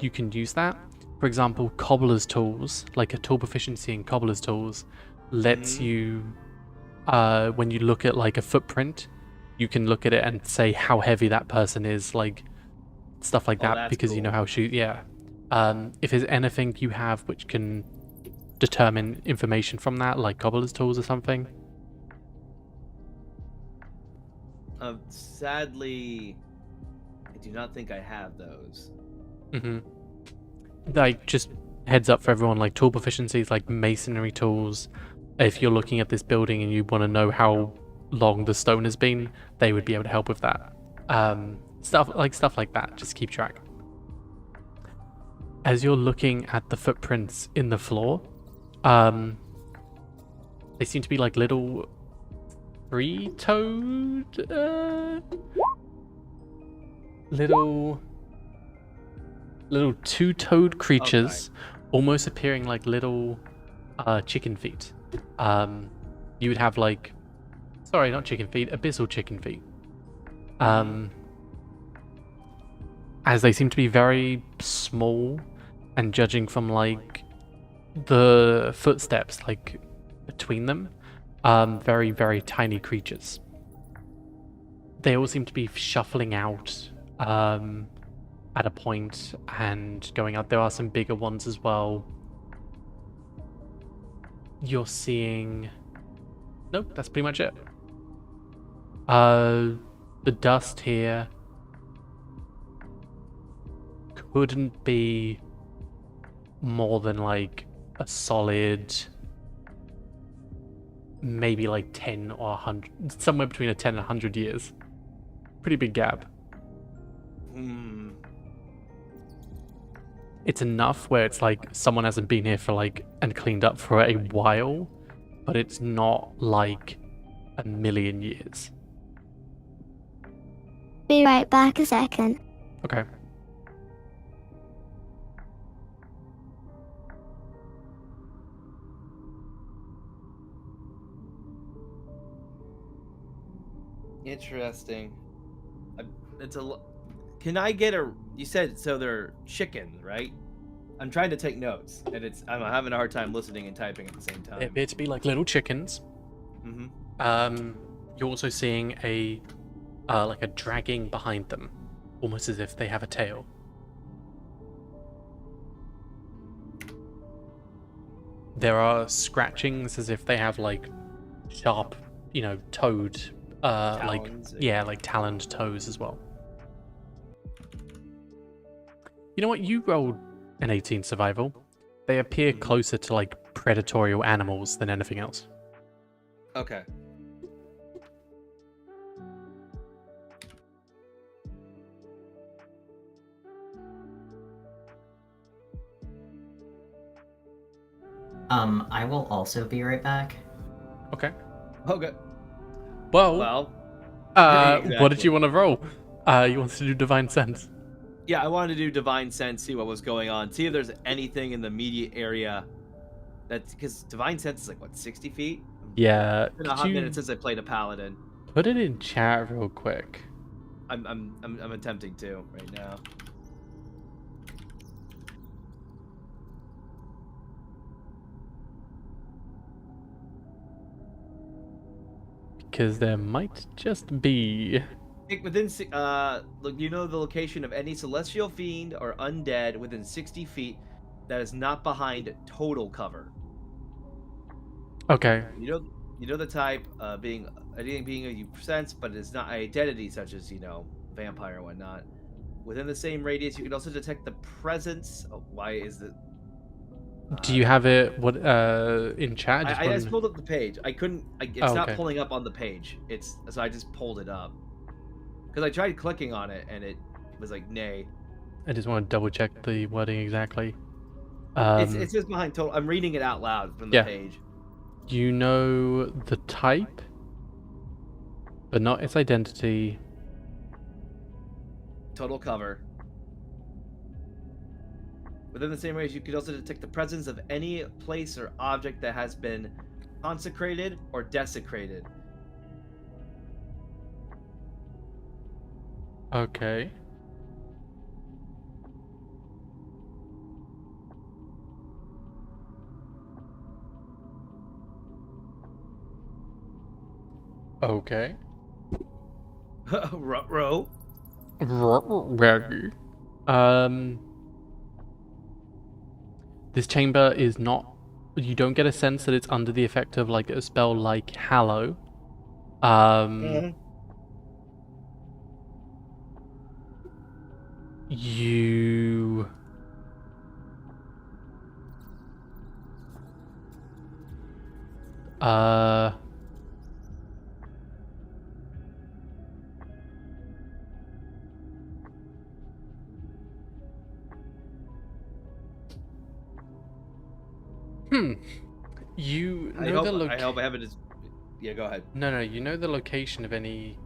you can use that. For example, cobbler's tools, like a tool proficiency in cobbler's tools, lets you, when you look at like a footprint, you can look at it and say how heavy that person is, like stuff like that, because cool. You know how if there's anything you have which can determine information from that, like cobbler's tools or something. Sadly, I do not think I have those. Like, just heads up for everyone, like tool proficiencies, like masonry tools. If you're looking at this building and you want to know how long the stone has been, they would be able to help with that. Stuff like that. Just keep track. As you're looking at the footprints in the floor, they seem to be like little three-toed, little two-toed creatures, almost appearing like little chicken feet. You would have like, sorry, not chicken feet, abyssal chicken feet. as they seem to be very small, and judging from like the footsteps like between them, very, very tiny creatures. They all seem to be shuffling out at a point and going out. There are some bigger ones as well. You're seeing... Nope, that's pretty much it. The dust here couldn't be more than like a solid, maybe like 10 or 100, somewhere between a 10 and 100 years. Pretty big gap. It's enough where it's like someone hasn't been here for like and cleaned up for a while, but it's not like a million years. Be right back a second. Okay. Interesting. Can I get a? You said so they're chickens, right? I'm trying to take notes, and I'm having a hard time listening and typing at the same time. They appear to be like little chickens. You're also seeing a like a dragging behind them, almost as if they have a tail. There are scratchings as if they have like sharp, toed, Talons. like taloned toes as well. You know what? You rolled an 18 survival. They appear closer to like predatory animals than anything else. Okay. I will also be right back. Okay. Okay. Well, Well. What did you want to roll? You wanted to do Divine Sense. Yeah, I wanted to do Divine Sense, see what was going on, see if there's anything in the immediate area. That's because Divine Sense is like what, 60 feet? Yeah. It's been a hot minute since I played a paladin. Put it in chat real quick. I'm attempting to right now. Because there might just be... Within, look, you know the location of any celestial fiend or undead within 60 feet that is not behind total cover. Okay. You know the type, being anything being you sense, but it's not identity such as vampire or whatnot. Within the same radius, you can also detect the presence. Oh, why is the? Do you have it in chat? I just pulled up the page. I couldn't. It's not okay. pulling up on the page. So I just pulled it up because I tried clicking on it and it was like nay. I just want to double check the wording exactly. It's just behind total. I'm reading it out loud from the page. You know the type, but not its identity. Total cover. Within the same range, you could also detect the presence of any place or object that has been consecrated or desecrated. Okay. Okay. Row. This chamber is not... You don't get a sense that it's under the effect of like a spell like Hallow. You... You know I hope I have it as... Yeah, go ahead. No, you know the location of any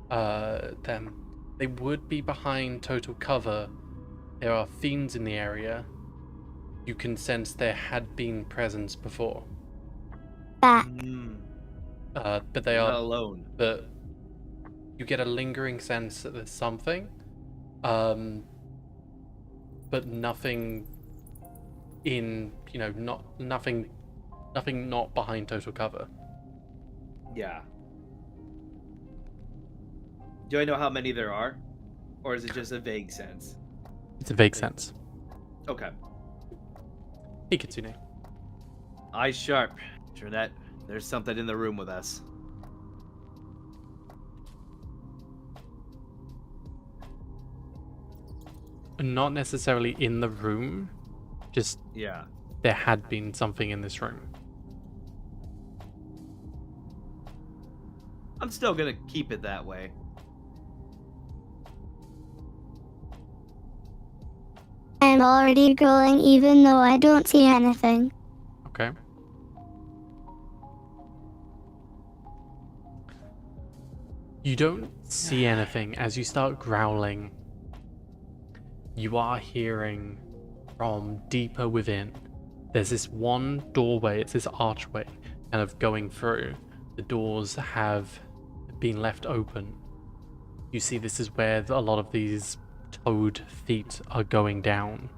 them. They would be behind total cover. There are fiends in the area. You can sense there had been presence before. Back. But they Not are alone. But you get a lingering sense that there's something. but nothing in, nothing not behind total cover. Yeah. Do I know how many there are? Or is it just a vague sense? It's a vague sense. Okay. Hey, Kitsune. Eyes sharp. Trinette, there's something in the room with us. Not necessarily in the room, just Yeah. there had been something in this room. I'm still gonna keep it that way. I'm already growing even though I don't see anything. Okay. You don't see anything. As you start growling, you are hearing from deeper within. There's this one doorway, it's this archway kind of going through. The doors have been left open. You see this is where a lot of these toad feet are going down.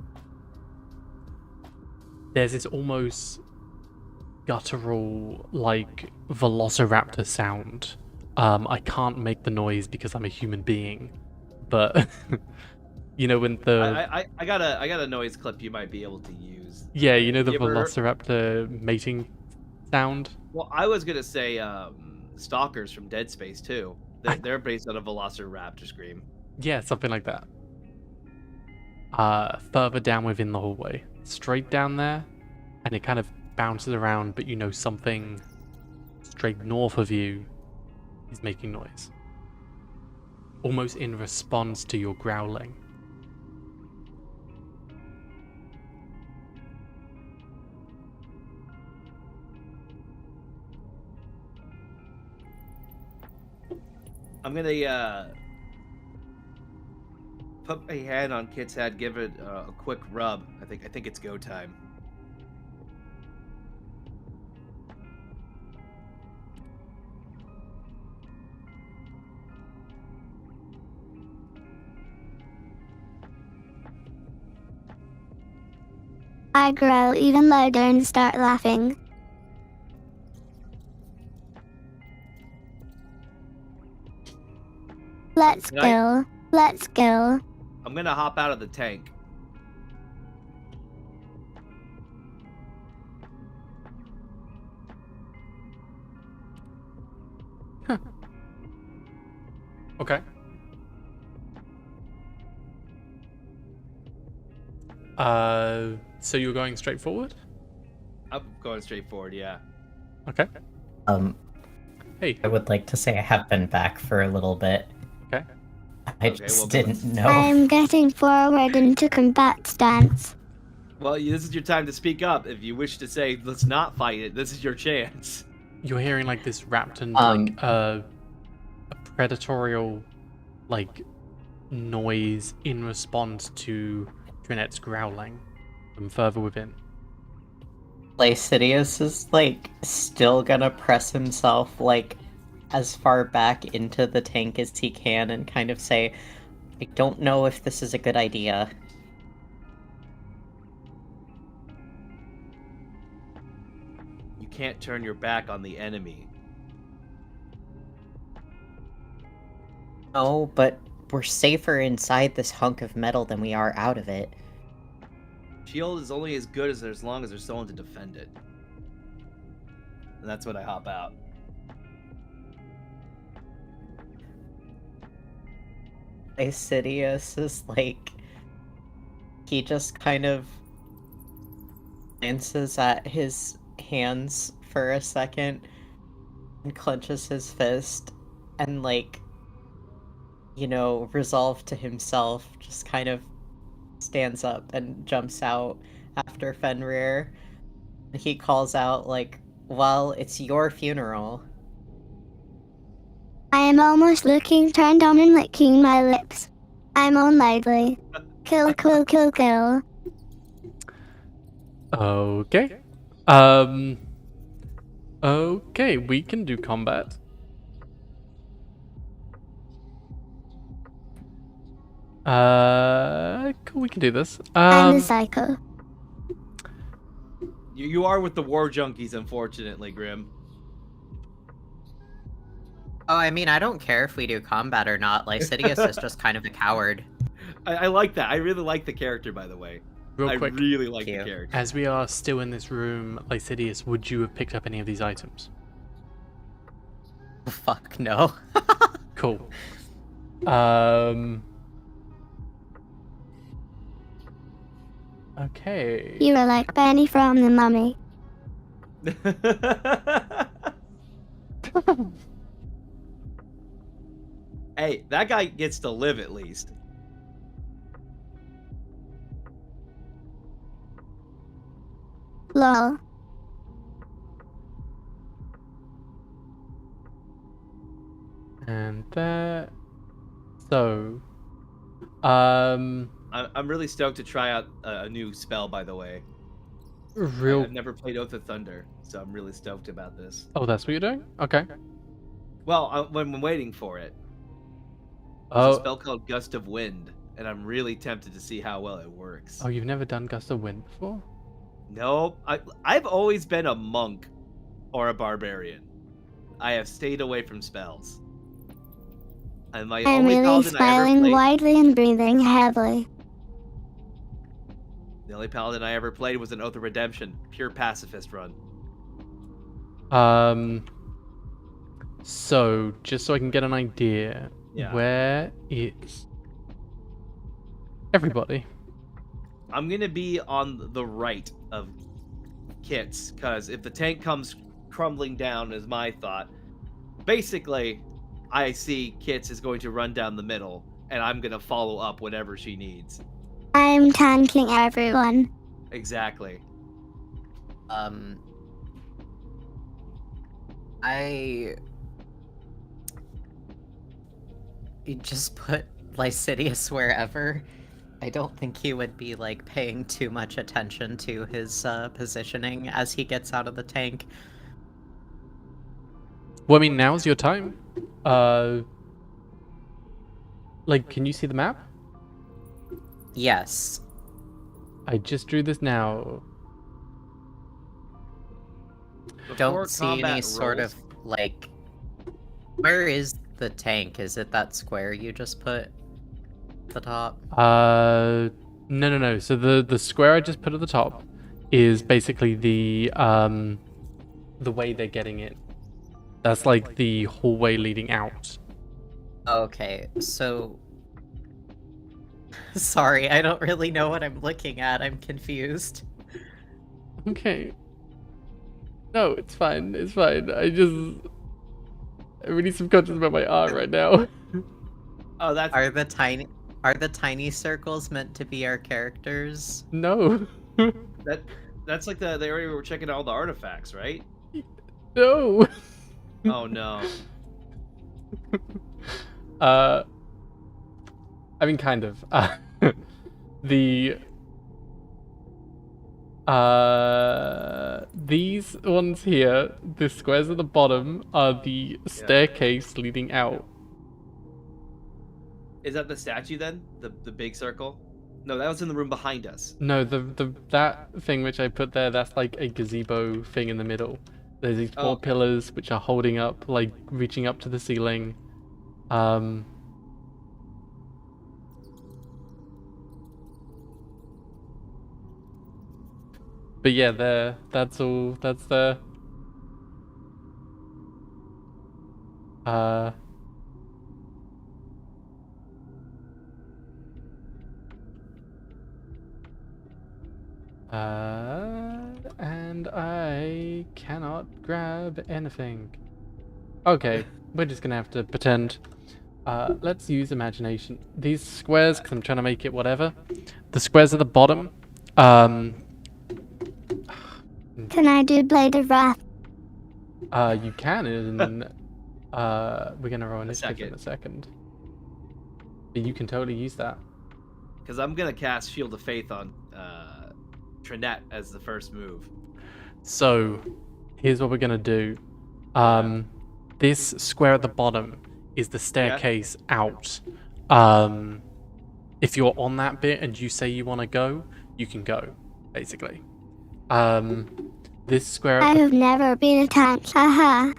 There's this almost guttural, like, velociraptor sound. I can't make the noise because I'm a human being, but when the I got a noise clip you might be able to use. the You ever- velociraptor mating sound. Well, I was gonna say Stalkers from Dead Space too. They're based on a Velociraptor scream. Yeah, something like that. Further down within the hallway, straight down there, and it kind of bounces around, but something straight north of you is making noise, almost in response to your growling. I'm gonna put my hand on Kit's head, give it a quick rub. I think it's go time. I growl even louder and start laughing. Let's Can I- go. Let's go. I'm gonna hop out of the tank. Okay. So you're going straight forward? I'm going straight forward. Yeah. Okay. Hey. I would like to say I have been back for a little bit. Okay. I Okay, just well, didn't know. I'm getting forward into combat stance. Well, this is your time to speak up. If you wish to say, let's not fight it, this is your chance. You're hearing like this raptor, a predatorial, like, noise in response to Trinette's growling from further within. Sidious is still gonna press himself as far back into the tank as he can and kind of say, I don't know if this is a good idea. You can't turn your back on the enemy. No, but we're safer inside this hunk of metal than we are out of it. Shield is only as good as long as there's someone to defend it. And that's when I hop out. Sidious is he just kind of glances at his hands for a second and clenches his fist and resolved to himself, just kind of stands up and jumps out after Fenrir. He calls out well, it's your funeral. I am almost looking turned on and licking my lips. I'm on lively. Kill, kill, kill, kill. Okay. Okay, we can do combat. cool. We can do this. I'm a psycho. You are with the war junkies, unfortunately, Grim. Oh, I mean, I don't care if we do combat or not. Lycidius is just kind of a coward. I like that. I really like the character, by the way. Real quick, I really like the Cute. character. as we are still in this room, Lycidius, would you have picked up any of these items? Fuck no. Cool. Okay. You are like Benny from the Mummy. Hey, that guy gets to live at least. Lol. And there. So, I'm really stoked to try out a new spell, by the way. real. I've never played Oath of Thunder, so I'm really stoked about this. Oh, that's what you're doing? Okay. Well, I'm waiting for it. There's Oh, a spell called Gust of Wind, and I'm really tempted to see how well it works. oh, you've never done Gust of Wind before? Nope. I've always been a monk or a barbarian. I have stayed away from spells. And my I'm only really paladin I ever smiling played, widely and breathing heavily. the only paladin I ever played was an Oath of Redemption, pure pacifist run. So, just so I can get an idea, Yeah. where is everybody? I'm gonna be on the right of Kits, because if the tank comes crumbling down, is my thought. Basically, I see Kits is going to run down the middle, and I'm gonna follow up whatever she needs. I'm tanking everyone. Exactly. You just put Lycidius wherever. I don't think he would be, like, paying too much attention to his positioning as he gets out of the tank. Well, I mean, now's your time. Like, can you see the map? Yes. I just drew this now. Before Don't see any combat sort rolls- of, like... Where is the tank? Is it that square you just put at the top? No. So the square I just put at the top is basically the way they're getting in. That's like the hallway leading out. Okay, so... Sorry, I don't really know what I'm looking at. I'm confused. Okay. No, it's fine. It's fine. I'm really subconscious about my art right now. Oh, that's Are the tiny circles meant to be our characters? No. that's like the area where we're checking all the artifacts, right? No. Oh no. I mean, kind of. These ones here, the squares at the bottom, are the staircase leading out. Is that the statue then? The big circle? No, that was in the room behind us. No, that thing which I put there, that's like a gazebo thing in the middle. There's these four okay. pillars which are holding up, like reaching up to the ceiling. But yeah, that's all. That's the. And I cannot grab anything. Okay, we're just gonna have to pretend. Let's use imagination. These squares, because I'm trying to make it whatever. The squares at the bottom. Can I do Blade of Wrath? You can, and we're gonna roll initiative in a second. But you can totally use that. Because I'm gonna cast Shield of Faith on Trinette as the first move. So, here's what we're gonna do. This square at the bottom is the staircase out. if you're on that bit and you say you want to go, you can go, basically. This square I have never been attacked. Haha.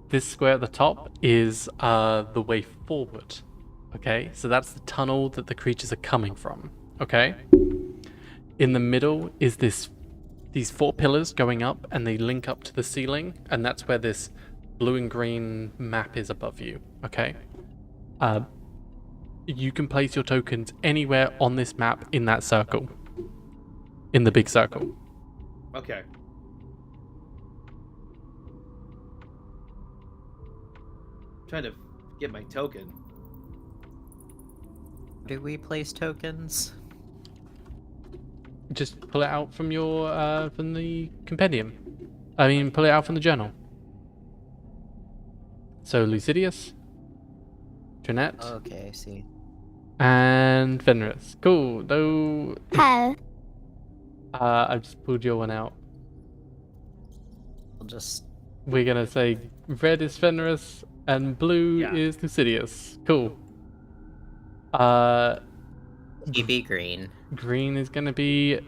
This square at the top is the way forward. Okay, so that's the tunnel that the creatures are coming from. Okay. In the middle is these 4 pillars going up, and they link up to the ceiling, and that's where this blue and green map is above you. Okay. You can place your tokens anywhere on this map in that circle, in the big circle. Okay. Trying to get my token. Do we place tokens? Just pull it out from your from the compendium. I mean, pull it out from the journal. So Lucidius, Trinette, Okay, I see. and Fenris. Cool. Though How? I've just pulled your one out. We'll just We're gonna say red is Fenris and blue Yeah. is Lucidius. Cool. TB green. Green is gonna be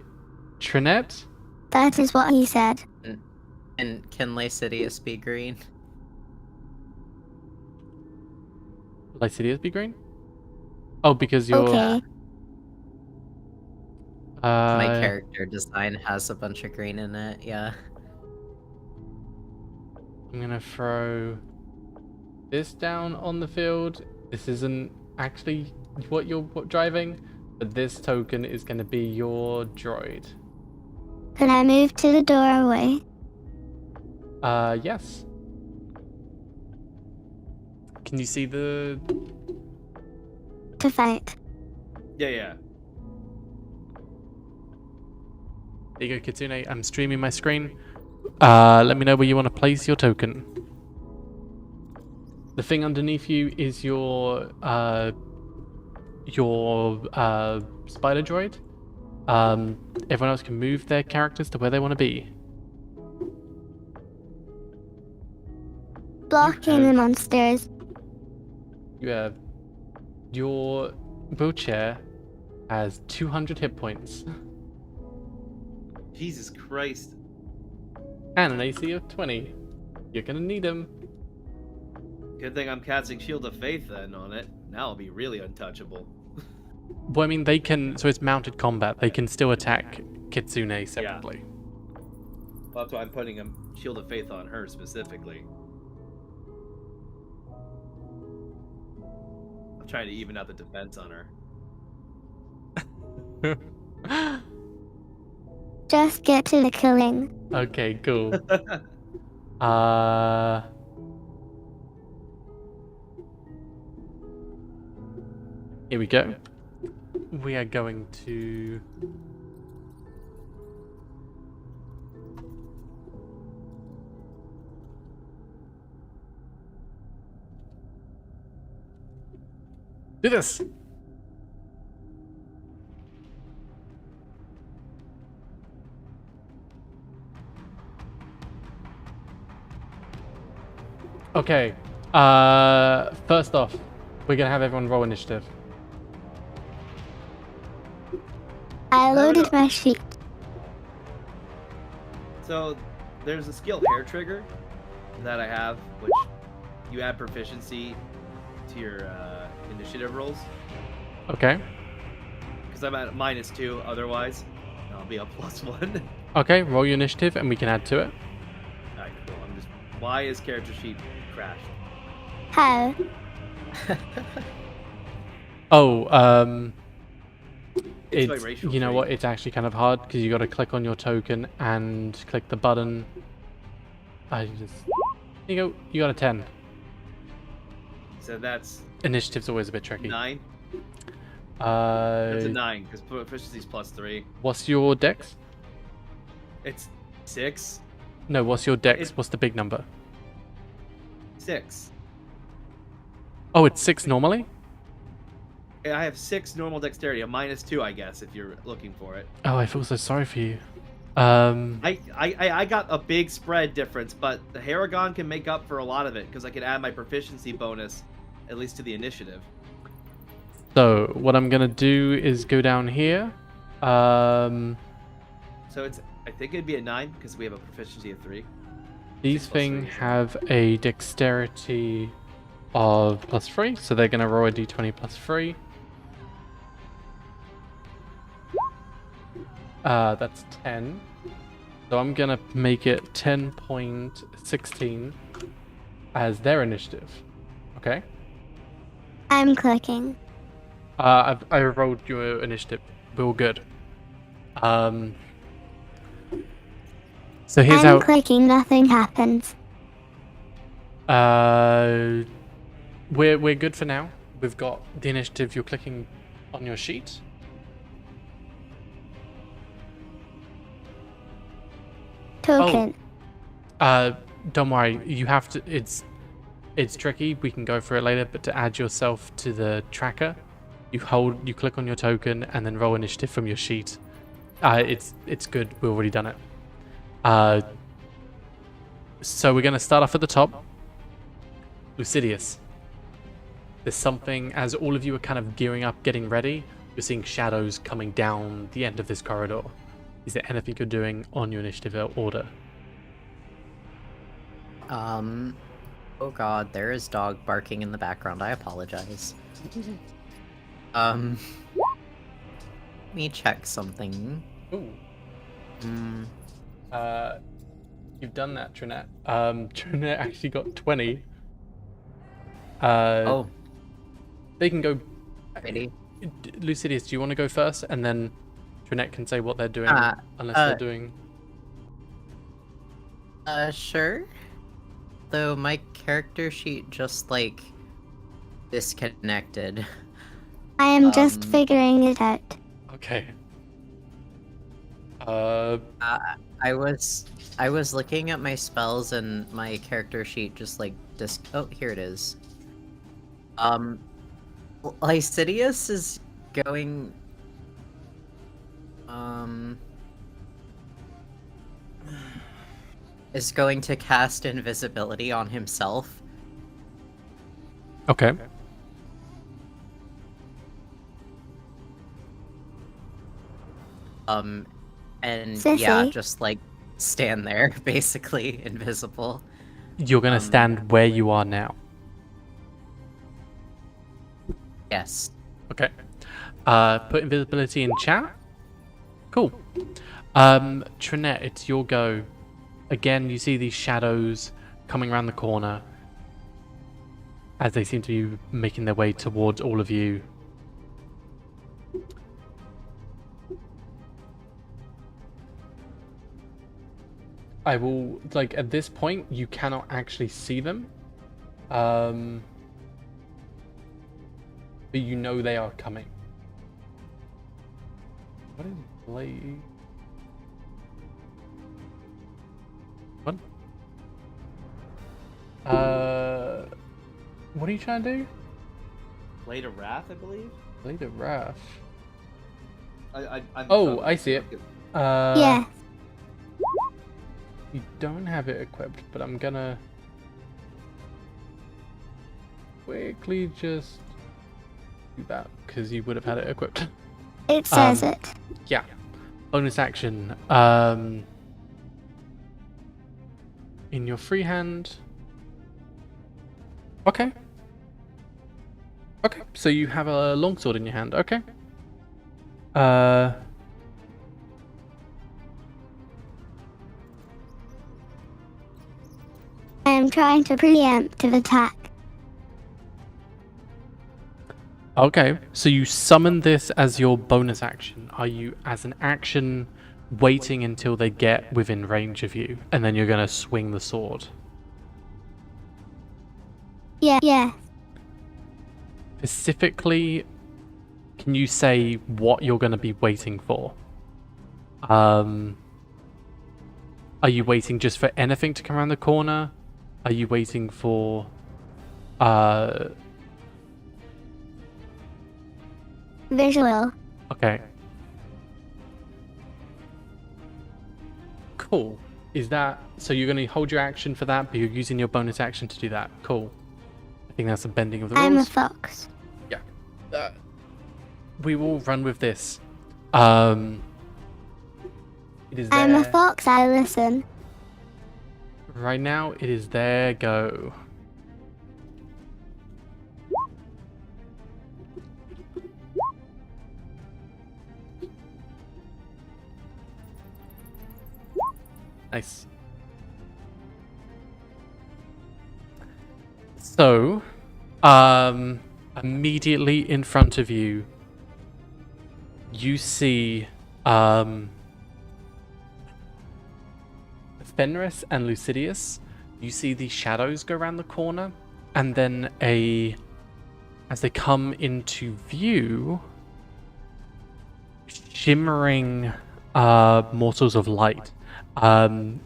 Trinette. That is what he said. And can Lycidius be green? Lucidius be green. Oh, because you're. Okay. My character design has a bunch of green in it, yeah. I'm gonna throw this down on the field. This isn't actually what you're driving, but this token is gonna be your droid. Can I move to the doorway? Yes. Can you see the? To fight. Yeah. There you go, Kitsune. I'm streaming my screen. Let me know where you want to place your token. The thing underneath you is your spider droid. Everyone else can move their characters to where they want to be. Blocking the monsters. You have your wheelchair has 200 hit points Jesus Christ. and an AC of 20. You're gonna need them. Good thing I'm casting Shield of Faith then on it. Now I'll be really untouchable. Well, I mean, they can. So it's mounted combat. They can still attack Kitsune separately. Well, that's why I'm putting a Shield of Faith on her specifically. I'm trying to even out the defense on her. Just get to the killing. Okay, cool. Here we go. We are going to do this. Okay. First off, we're gonna have everyone roll initiative. I loaded my sheet. So there's a skill hair trigger that I have, which you add proficiency to your initiative rolls. Okay. Because I'm at -2 otherwise. I'll be a +1. Okay, roll your initiative and we can add to it. Alright, cool. Why is character sheet crashed? How? Oh, It's my it's, racial you know trait. what? It's actually kind of hard because you got to click on your token and click the button. Here you go. You got a 10. So that's Initiative's always a bit tricky. 9. That's a Uh, 9 because proficiency's +3. what's your dex? It's 6. No, what's your dex? It- What's the big number? 6. Oh, it's 6 normally? I have 6 normal dexterity, a -2, I guess, if you're looking for it. Oh, I feel so sorry for you. I got a big spread difference, but the Haragon can make up for a lot of it because I can add my proficiency bonus, at least to the initiative. So what I'm gonna do is go down here. So it's. I think it'd be a 9 because we have a proficiency of 3. These 6 plus things 3 is have a dexterity of +3, so they're gonna roll a d20 +3. That's 10. So I'm gonna make it 10.16 as their initiative. Okay. I'm clicking. I rolled your initiative. We're all good. So here's I'm how. clicking, nothing happens. We're good for now. We've got the initiative. You're clicking on your sheet. Token. Don't worry. You have to. It's tricky. We can go through it later. But to add yourself to the tracker, you click on your token, and then roll initiative from your sheet. It's good. We've already done it. So we're gonna start off at the top. Lucidius. There's something, as all of you are kind of gearing up, getting ready, you're seeing shadows coming down the end of this corridor. Is there anything you're doing on your initiative order? Oh god, there is dog barking in the background. I apologize. Let me check something. Ooh. You've done that, Trinette. Trinette actually got 20. Oh. They can go. Ready? Lucidius, do you want to go first, and then Trinette can say what they're doing, unless they're doing. Sure. Though my character sheet just like disconnected. I am just figuring it out. Okay. I was looking at my spells and my character sheet just like oh, here it is. Lycidius is going to cast invisibility on himself. Okay. And Sissy. yeah, just like stand there, basically invisible. You're gonna stand where you are now. Yes. Okay. Put invisibility in chat. Cool. Trinette, it's your go. Again, you see these shadows coming around the corner as they seem to be making their way towards all of you. I will, like, at this point, you cannot actually see them. But you know they are coming. What is Blade? What? What are you trying to do? Blade of Wrath, I believe. Blade of Wrath. I'm I see it. Yeah. You don't have it equipped, but I'm gonna quickly just do that because you would have had it equipped. It says it. Yeah. Bonus action. In your free hand. Okay. Okay, so you have a longsword in your hand. Okay. I am trying to preemptive attack. Okay, so you summon this as your bonus action. Are you, as an action, waiting until they get within range of you, and then you're going to swing the sword? Yeah. Specifically, can you say what you're going to be waiting for? Are you waiting just for anything to come around the corner? Are you waiting for... Visual. Okay. Cool. Is that... So you're going to hold your action for that, but you're using your bonus action to do that. Cool. I think that's a bending of the rules. I'm a fox. Yeah. we will run with this. It is I'm a there. fox, I listen. Right now, it is their go. Nice. So, immediately in front of you, you see, Fenris and Lucidius. You see the shadows go around the corner, and then as they come into view, shimmering morsels of light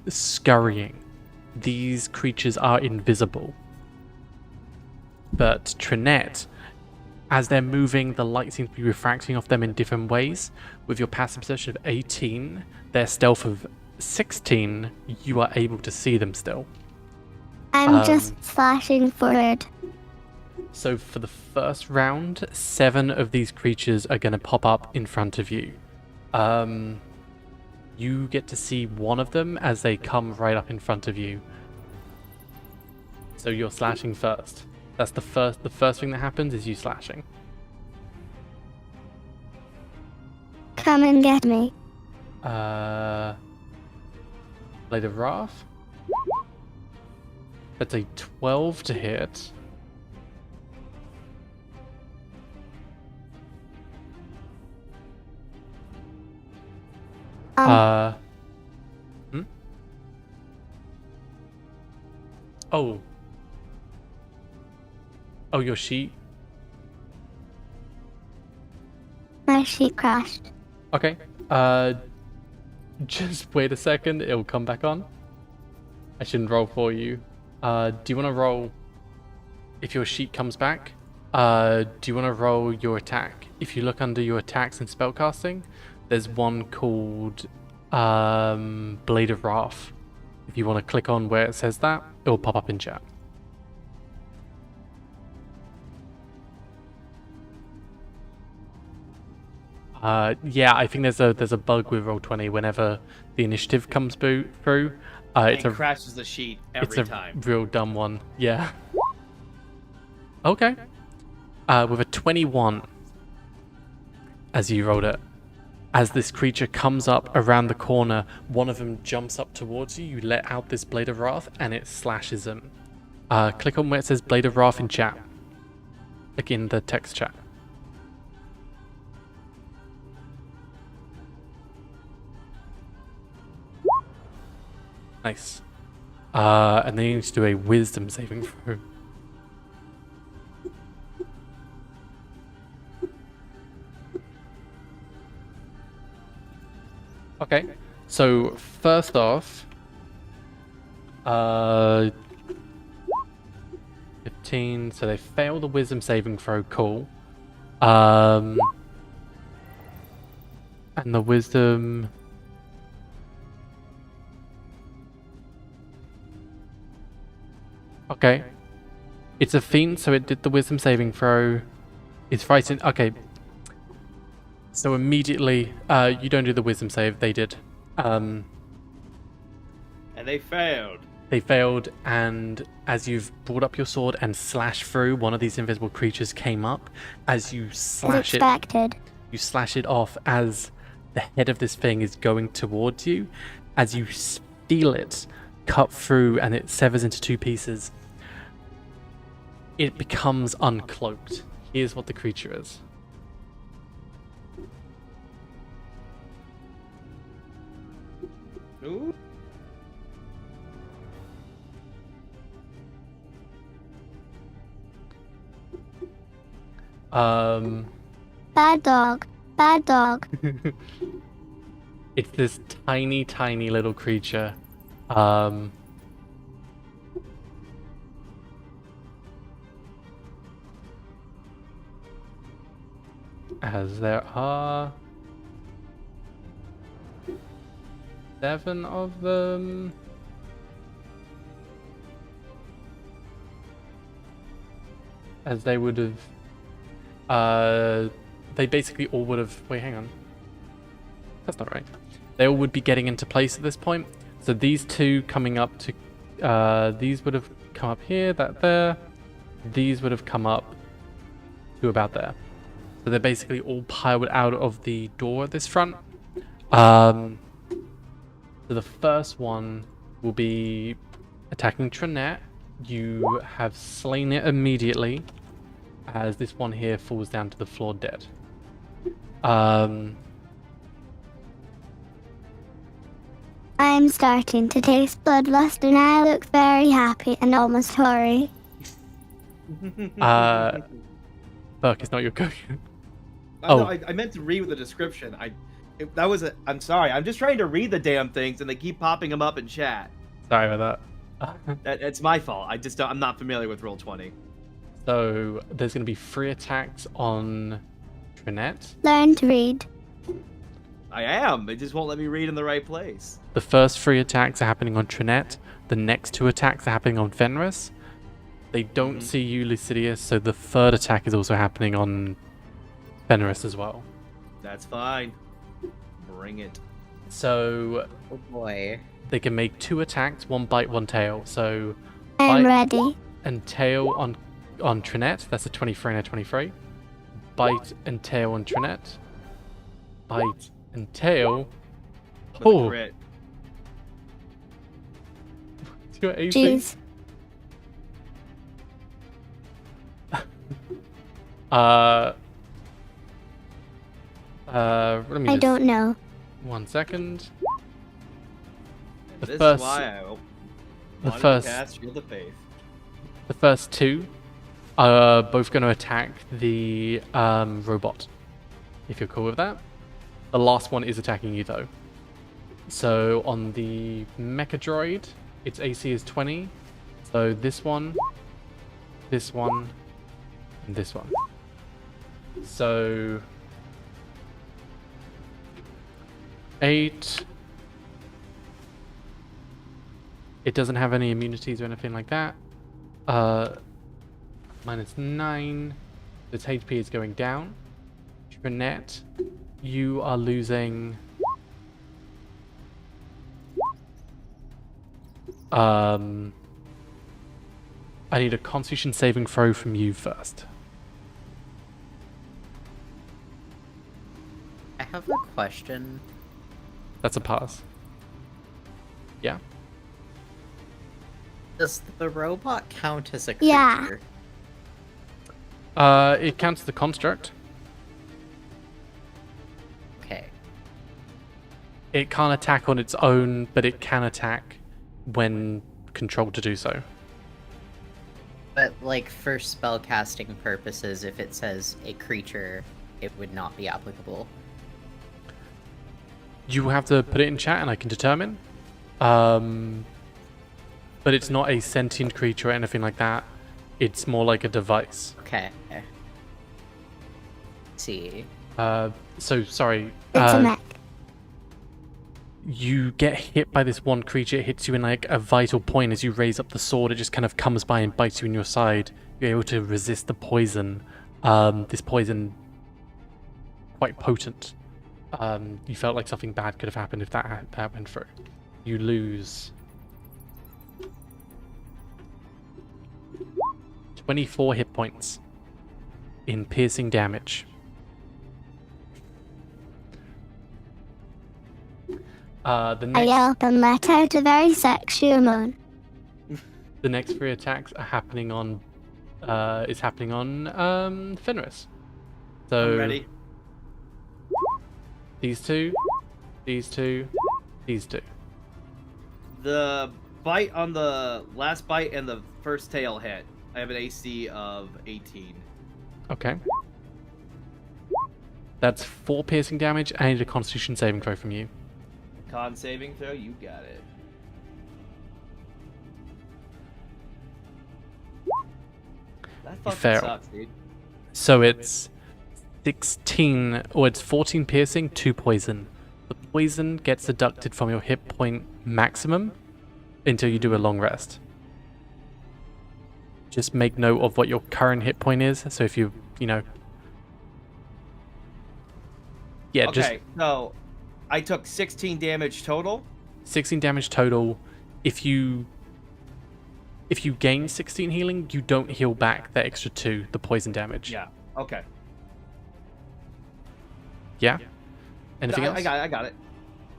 scurrying. These creatures are invisible. But Trinette, as they're moving, the light seems to be refracting off them in different ways. With your passive perception of 18, their stealth of 16, you are able to see them still. I'm just slashing forward. So for the first round, 7 of these creatures are going to pop up in front of you. You get to see one of them as they come right up in front of you. So you're slashing first. That's the first thing that happens is you slashing. Come and get me. Blade of Wrath. That's a 12 to hit. Oh, your sheet. My sheet crashed. Okay. Just wait a second. It'll come back on. I shouldn't roll for you. Do you want to roll? If your sheet comes back, do you want to roll your attack? If you look under your attacks and spellcasting, there's one called Blade of Wrath. If you want to click on where it says that, it will pop up in chat. Yeah, I think there's a bug with Roll20 whenever the initiative comes through. It crashes the sheet every time. It's a real dumb one. Yeah. Okay. With a 21, as you rolled it, as this creature comes up around the corner, one of them jumps up towards you. You let out this Blade of Wrath, and it slashes them. Click on where it says Blade of Wrath in chat, like in the text chat. Nice. And then you need to do a wisdom saving throw. Okay. So first off, 15. So they fail the wisdom saving throw. Cool. And the wisdom. Okay. It's a fiend, so it did the wisdom saving throw. It's frightened. Okay. So immediately, you don't do the wisdom save. They did. And they failed. They failed, and as you've brought up your sword and slashed through, one of these invisible creatures came up. As you slash it, you slash it off as the head of this thing is going towards you. As you feel it cut through and it severs into 2 pieces, it becomes uncloaked. Here's what the creature is. Ooh. Bad dog. Bad dog. It's this tiny, tiny little creature. As there are 7 of them. As they would have they basically all would have... Wait, hang on. That's not right. They all would be getting into place at this point. So these two coming up to... these would have come up here, that there. These would have come up to about there. So they're basically all piled out of the door at this front. So the first one will be attacking Trinette. You have slain it immediately, as this one here falls down to the floor dead. I'm starting to taste bloodlust and I look very happy and almost hoary. Burke, it's not your go. No, I meant to read the description. I'm sorry. I'm just trying to read the damn things, and they keep popping them up in chat. Sorry about that. It's my fault. I'm not familiar with Roll20. So there's going to be 3 attacks on Trinette. Learn to read. I am. It just won't let me read in the right place. The first 3 attacks are happening on Trinette. The next 2 attacks are happening on Fenris. They don't see you, Lucidius, so the 3rd attack is also happening on Fenris as well. That's fine. Bring it. So Oh boy. they can make 2 attacks, 1 bite, 1 tail. So I'm bite ready. and tail on Trinette. That's a 23 and a 23. Bite and tail on Trinette. Bite and tail. With a crit. Your AC. Jeez. Let me I just... don't know. 1 second. This first- is why I wanted first- to cast Shield of Faith. The first 2 are both going to attack the robot, if you're cool with that. The last one is attacking you, though. So on the Mecha Droid, its AC is 20. So this one, and this one. So 8. It doesn't have any immunities or anything like that. -9. Its HP is going down. Trinette, you are losing... I need a Constitution saving throw from you first. I have a question. That's a pass. Yeah. Does the robot count as a creature? Yeah. It counts as the construct. Okay. It can't attack on its own, but it can attack when controlled to do so. But, like, for spellcasting purposes, if it says a creature, it would not be applicable. You will have to put it in chat and I can determine. But it's not a sentient creature or anything like that. It's more like a device. Okay. See. So, sorry. It's a mech. You get hit by this one creature. It hits you in like a vital point as you raise up the sword. It just kind of comes by and bites you in your side. You're able to resist the poison. This poison, quite potent. You felt like something bad could have happened if that went through. You lose 24 hit points in piercing damage. The I next, yelp and let out a very sexual moan. the next 3 attacks are happening on, Fenris. So I'm ready. these 2, these 2, these 2. The bite on the last bite and the first tail hit. I have an AC of 18. Okay. That's 4 piercing damage. I need a Constitution saving throw from you. Con saving throw, you got it. That fucking fail. sucks, dude. So it's 16, or it's 14 piercing, 2 poison. The poison gets deducted from your hit point maximum until you do a long rest. Just make note of what your current hit point is. So if you Yeah, Okay, just so I took 16 damage total. 16 damage total. If you gain 16 healing, you don't heal back the extra 2, the poison damage. Yeah. Okay. Yeah? Anything I else? got it.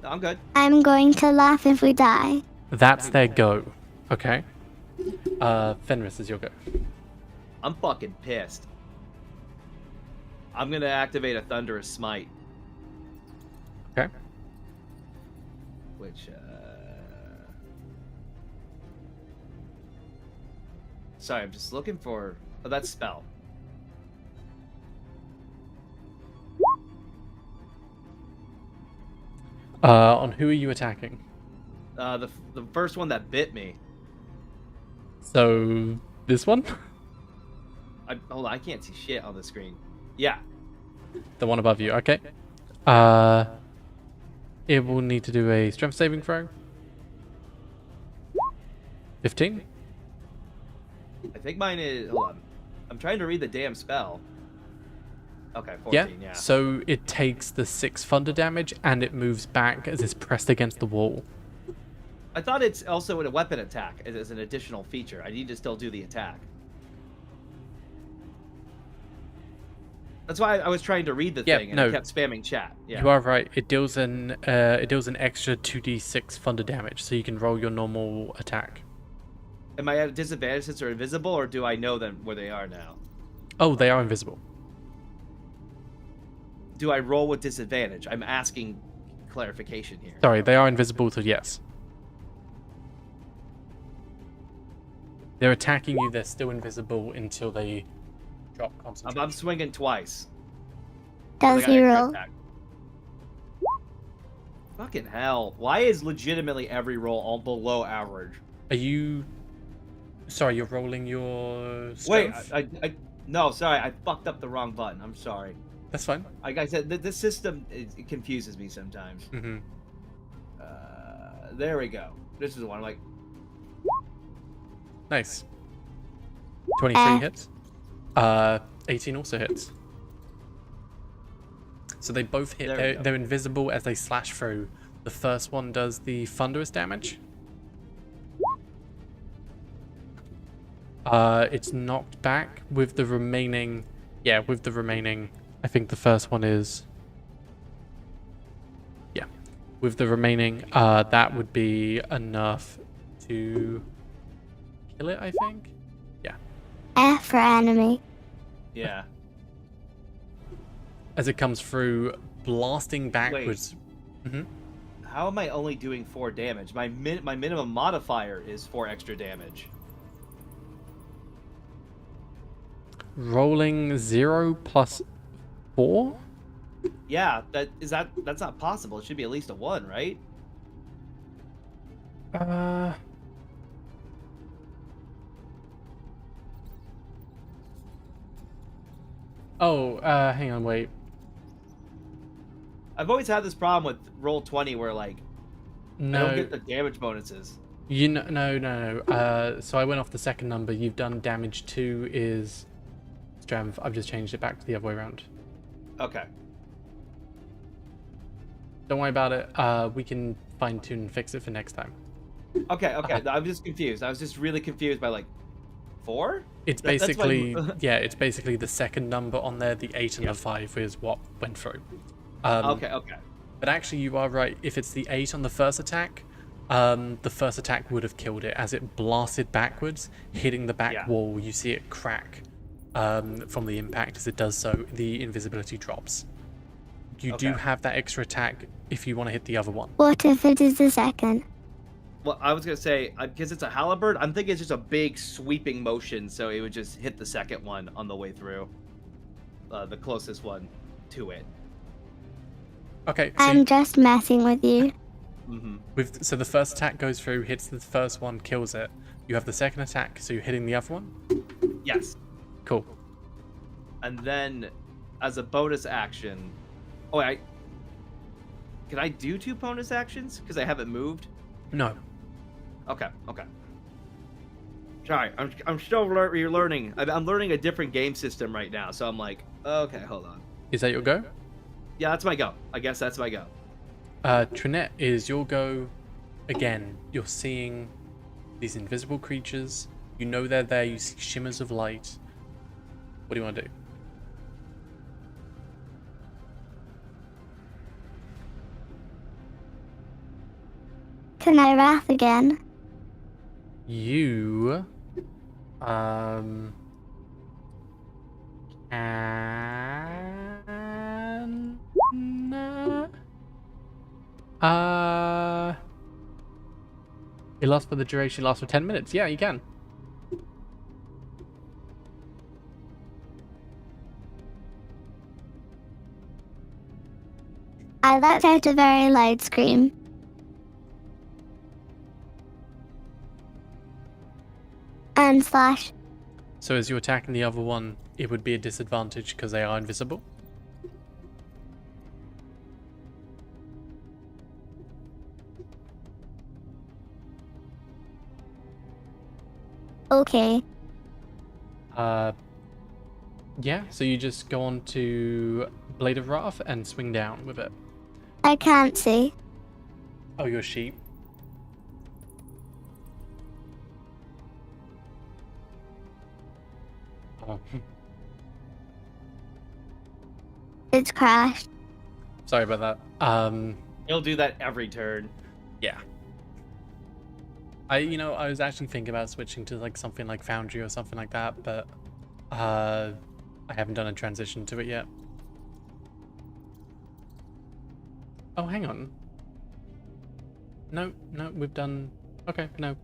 No, I'm good. I'm going to laugh if we die. That's their go. Okay. Fenris is your go. I'm fucking pissed. I'm gonna activate a Thunderous Smite, Okay. which sorry, I'm just looking for that spell. On who are you attacking? The first one that bit me. So, this one? Hold on, I can't see shit on the screen. Yeah. The one above you, okay. It will need to do a strength saving throw. 15? I think mine is. Hold on. I'm trying to read the damn spell. Okay, 14, yeah. So it takes the 6 thunder damage and it moves back as it's pressed against the wall. I thought it's also a weapon attack as an additional feature. I need to still do the attack. That's why I was trying to read the thing and I kept spamming chat. Yeah. You are right. It deals an extra 2d6 thunder damage, so you can roll your normal attack. Am I at a disadvantage since they're invisible, or do I know them where they are now? Oh, they are invisible. Do I roll with disadvantage? I'm asking clarification here. Sorry, they are invisible, so yes. They're attacking you, they're still invisible until they drop concentration. I'm swinging twice. Does he roll? Fucking hell. Why is legitimately every roll all below average? Are you... Sorry, you're rolling your Wait, strength? no, sorry, I fucked up the wrong button. I'm sorry. That's fine. Like I said, this system, it confuses me sometimes. Mm-hmm. There we go. This is the one. I'm like, Nice. 23 hits. 18 also hits. So they both hit. They're invisible as they slash through. The first one does the thunderous damage. It's knocked back with the remaining. Yeah, with the remaining. I think the first one is. Yeah, with the remaining, that would be enough to kill it. I think. Yeah. F for enemy. yeah. As it comes through, blasting backwards. How am I only doing 4 damage? My minimum modifier is 4 extra damage. Rolling 0 plus 4? Yeah, that's not possible. It should be at least a 1, right? Hang on, wait. I've always had this problem with roll 20 where like I No, don't get the damage bonuses. no. So I went off the second number. You've done damage 2 is strength. I've just changed it back to the other way around. Okay. Don't worry about it. We can fine tune and fix it for next time. Okay. I'm just confused. I was just really confused by like 4? It's That's basically why- yeah. It's basically the second number on there. The 8 and the 5 is what went through. Okay. But actually, you are right. If it's the 8 on the first attack, the first attack would have killed it as it blasted backwards, hitting the back wall. You see it crack from the impact. As it does so, the invisibility drops. You do have that extra attack if you want to hit the other one. What if it is the second? Well, I was gonna say because it's a halberd, I'm thinking it's just a big sweeping motion, so it would just hit the second one on the way through, the closest one to it. Okay. So I'm just messing with you. so the first attack goes through, hits the first one, kills it. You have the second attack, so you're hitting the other one. Yes. Cool. And then, as a bonus action, can I do 2 bonus actions because I haven't moved? No. Okay. Sorry, I'm still learning. I'm learning a different game system right now, so I'm like, okay, hold on. Is that your go? Yeah, that's my go. I guess that's my go. Trinette, is your go. Again, you're seeing these invisible creatures. You know they're there. You see shimmers of light. What do you want to do? Can I wrath again? You can it lasts for the duration, lasts for 10 minutes. Yeah, you can. I let out a very loud scream. And slash. So as you attacking the other one, it would be a disadvantage because they are invisible. Okay. Yeah, so you just go on to Blade of Wrath and swing down with it. I can't see. Oh, your sheep. Oh. It's crashed. Sorry about that. He'll do that every turn. Yeah. I was actually thinking about switching to like something like Foundry or something like that, but I haven't done a transition to it yet. Oh, hang on. No, we've done... Okay, no.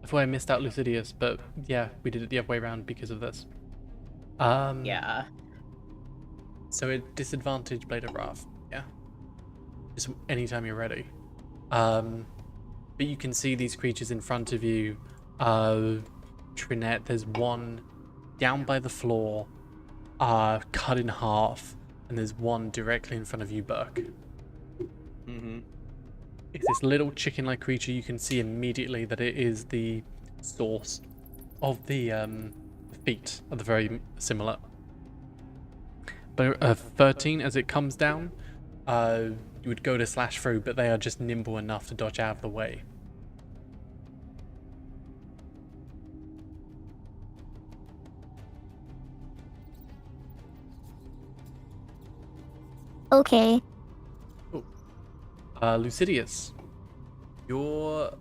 I thought I missed out Lucidius, but yeah, we did it the other way around because of this. Yeah. So it disadvantage Blade of Wrath, yeah. Just anytime you're ready. But you can see these creatures in front of you. Trinette, there's one down by the floor, cut in half, and there's one directly in front of you, Burke. Mm-hmm. It's this little chicken-like creature. You can see immediately that it is the source of the feet are the very similar. But 13, as it comes down, you would go to slash through, but they are just nimble enough to dodge out of the way. Okay. Lucidius, your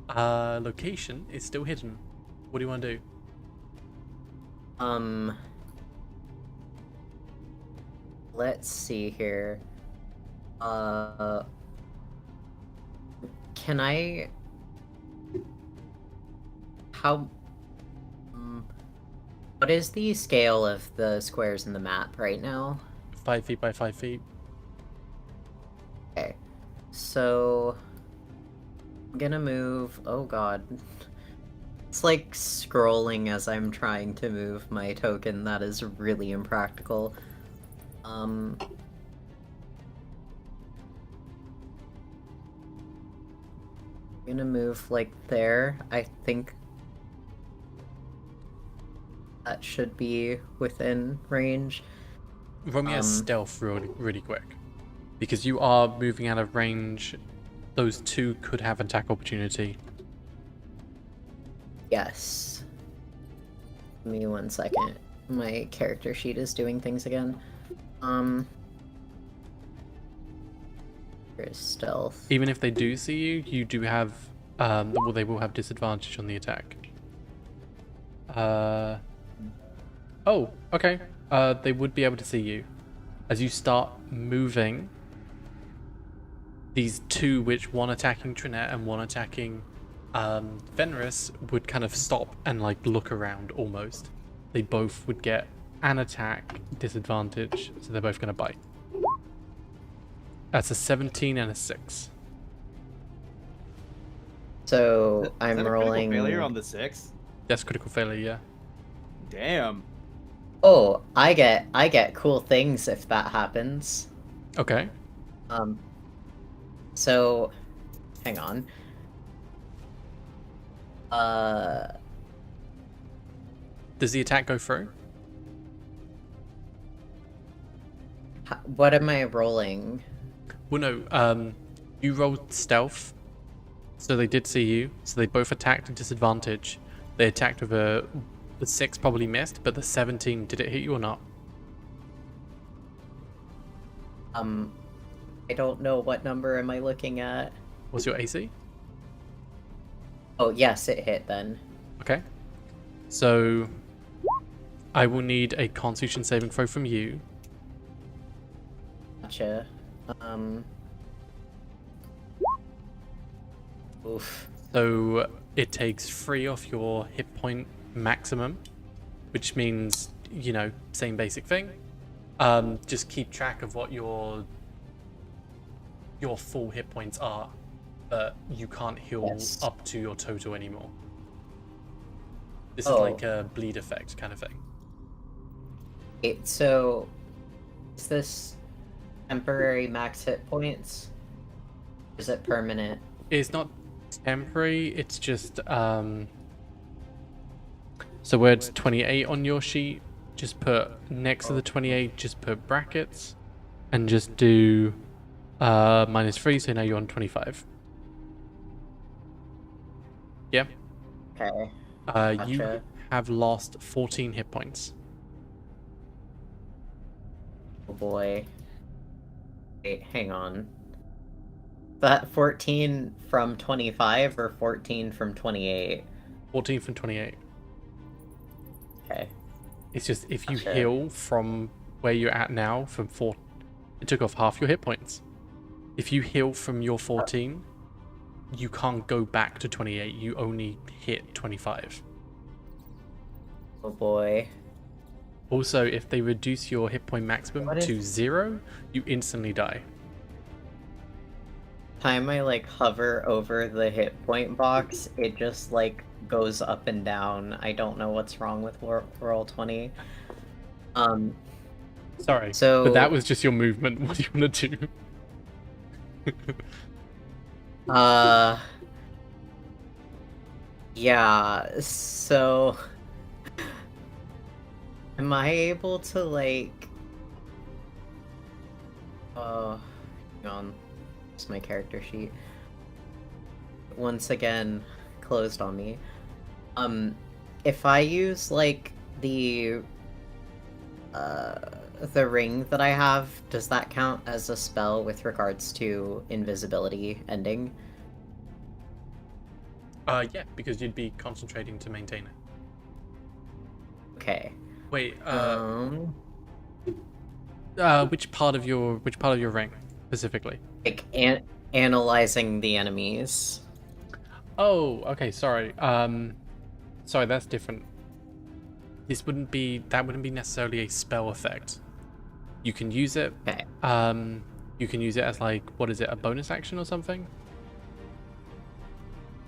location is still hidden. What do you want to do? Let's see here. Can I... How... What is the scale of the squares in the map right now? 5 feet by 5 feet. Okay. So... I'm gonna move... Oh god. It's like scrolling as I'm trying to move my token. That is really impractical. I'm gonna move like there. I think that should be within range. Roll me a stealth really quick. Because you are moving out of range. Those two could have attack opportunity. Yes. Give me 1 second. My character sheet is doing things again. Here's stealth. Even if they do see you, you do have, well, they will have disadvantage on the attack. Oh, okay. They would be able to see you. As you start moving, these two, which one attacking Trinette and one attacking Fenris, would kind of stop and like look around almost. They both would get an attack disadvantage, so they're both going to bite. That's a 17 and a 6. So Is I'm that a rolling. critical failure on the 6? That's critical failure, yeah. Damn. Oh, I get cool things if that happens. Okay. So hang on. Does the attack go through? What am I rolling? Well, no, you rolled stealth, so they did see you. So they both attacked at disadvantage. They attacked with the 6 probably missed, but the 17, did it hit you or not? I don't know, what number am I looking at? What's your AC? Oh, yes, it hit then. Okay. So I will need a Constitution saving throw from you. Gotcha. Oof. So it takes 3 off your hit point maximum, which means, you know, same basic thing. Just keep track of what your full hit points are, but you can't heal up to your total anymore. This is like a bleed effect kind of thing. So, is this temporary max hit points? Or is it permanent? It's not temporary, it's just so where it's 28 on your sheet, just put next to the 28, just put brackets and just do -3, so now you're on 25. Yeah. Okay. You Gotcha. have lost 14 hit points. Oh boy. Wait, hang on. That 14 from 25 or 14 from 28? 14 from 28. Okay. It's just if you Gotcha. heal from where you're at now from 4, it took off half your hit points. If you heal from your 14, you can't go back to 28. You only hit 25. Oh boy. Also, if they reduce your hit point maximum to 0, you instantly die. Time I like hover over the hit point box, it just like goes up and down. I don't know what's wrong with Roll20. Sorry, So but that was just your movement. What do you want to do? Yeah, so am I able to like hang on. It's my character sheet. Once again, closed on me. If I use like the ring that I have, does that count as a spell with regards to invisibility ending? Yeah, because you'd be concentrating to maintain it. Okay. Wait, which part of your ring specifically? Like analyzing the enemies. Oh, okay, sorry. Sorry, that's different. That wouldn't be necessarily a spell effect. You can use it. Okay. You can use it as like, what is it, a bonus action or something?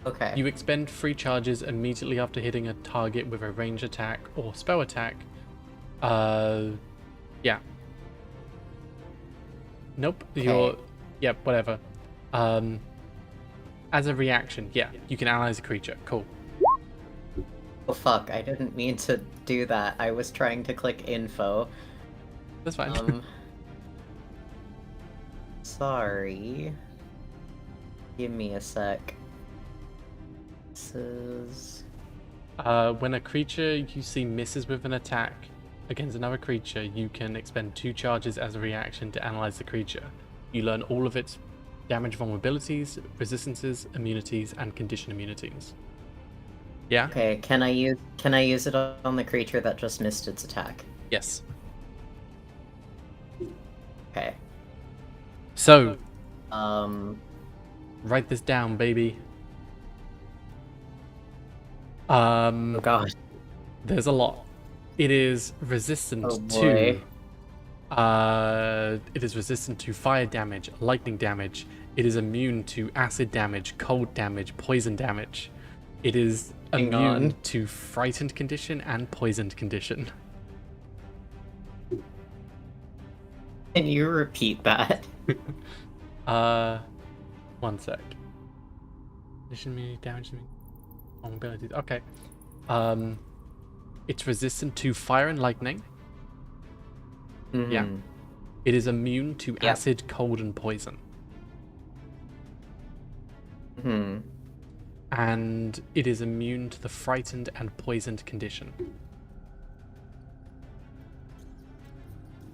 Okay. You expend 3 charges immediately after hitting a target with a range attack or spell attack. Yeah. Nope. Okay. Yeah, whatever. As a reaction, yeah, you can analyze a creature. Cool. Oh fuck, I didn't mean to do that. I was trying to click info. That's fine. Sorry. Give me a sec. This is... When a creature you see misses with an attack against another creature, you can expend 2 charges as a reaction to analyze the creature. You learn all of its damage vulnerabilities, resistances, immunities, and condition immunities. Yeah? Okay, can I use it on the creature that just missed its attack? Yes. Okay. So, write write this down, baby. Oh gosh. There's a lot. It is resistant Oh boy. it is resistant to fire damage, lightning damage. It is immune to acid damage, cold damage, poison damage. It is immune to frightened condition and poisoned condition. Can you repeat that? 1 sec. Condition immunity, damage vulnerabilities. Okay. It's resistant to fire and lightning. Mm-hmm. Yeah. It is immune to Yep. acid, cold, and poison. And it is immune to the frightened and poisoned condition.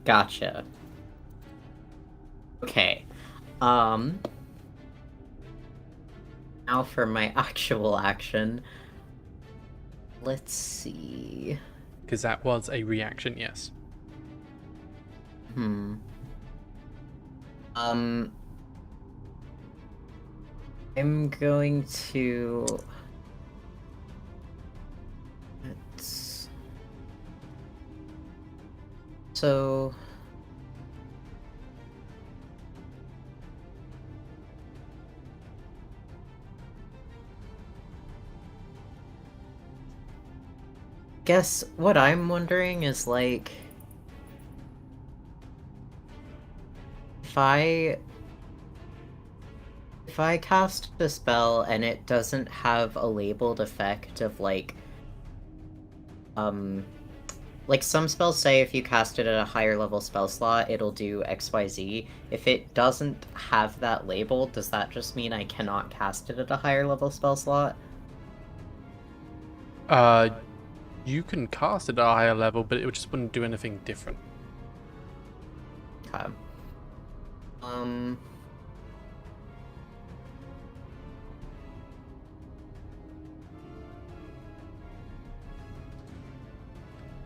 Gotcha. Okay. Now for my actual action. Let's see. Because that was a reaction, yes. I'm going to... Let's... So... Guess what I'm wondering is, like... If I cast a spell and it doesn't have a labeled effect of, like some spells say if you cast it at a higher level spell slot, it'll do XYZ. If it doesn't have that label, does that just mean I cannot cast it at a higher level spell slot? You can cast it at a higher level, but it just wouldn't do anything different. Okay.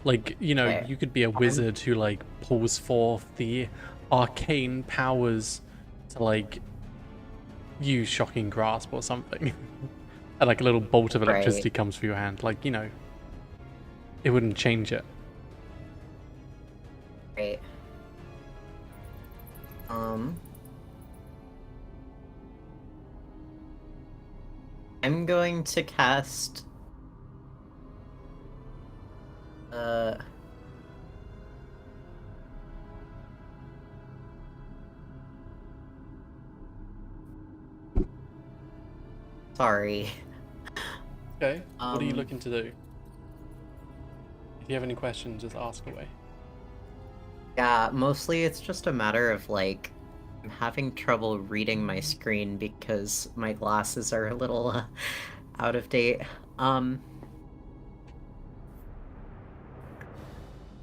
Like, you know, Okay. you could be a wizard who, like, pulls forth the arcane powers to, like, use Shocking Grasp or something. And, like, a little bolt of electricity comes through your hand. Like, you know, it wouldn't change it. Right. I'm going to cast... Sorry. Okay, what are you Um, looking to do? If you have any questions, just ask away. Yeah, mostly it's just a matter of, like, I'm having trouble reading my screen because my glasses are a little out of date.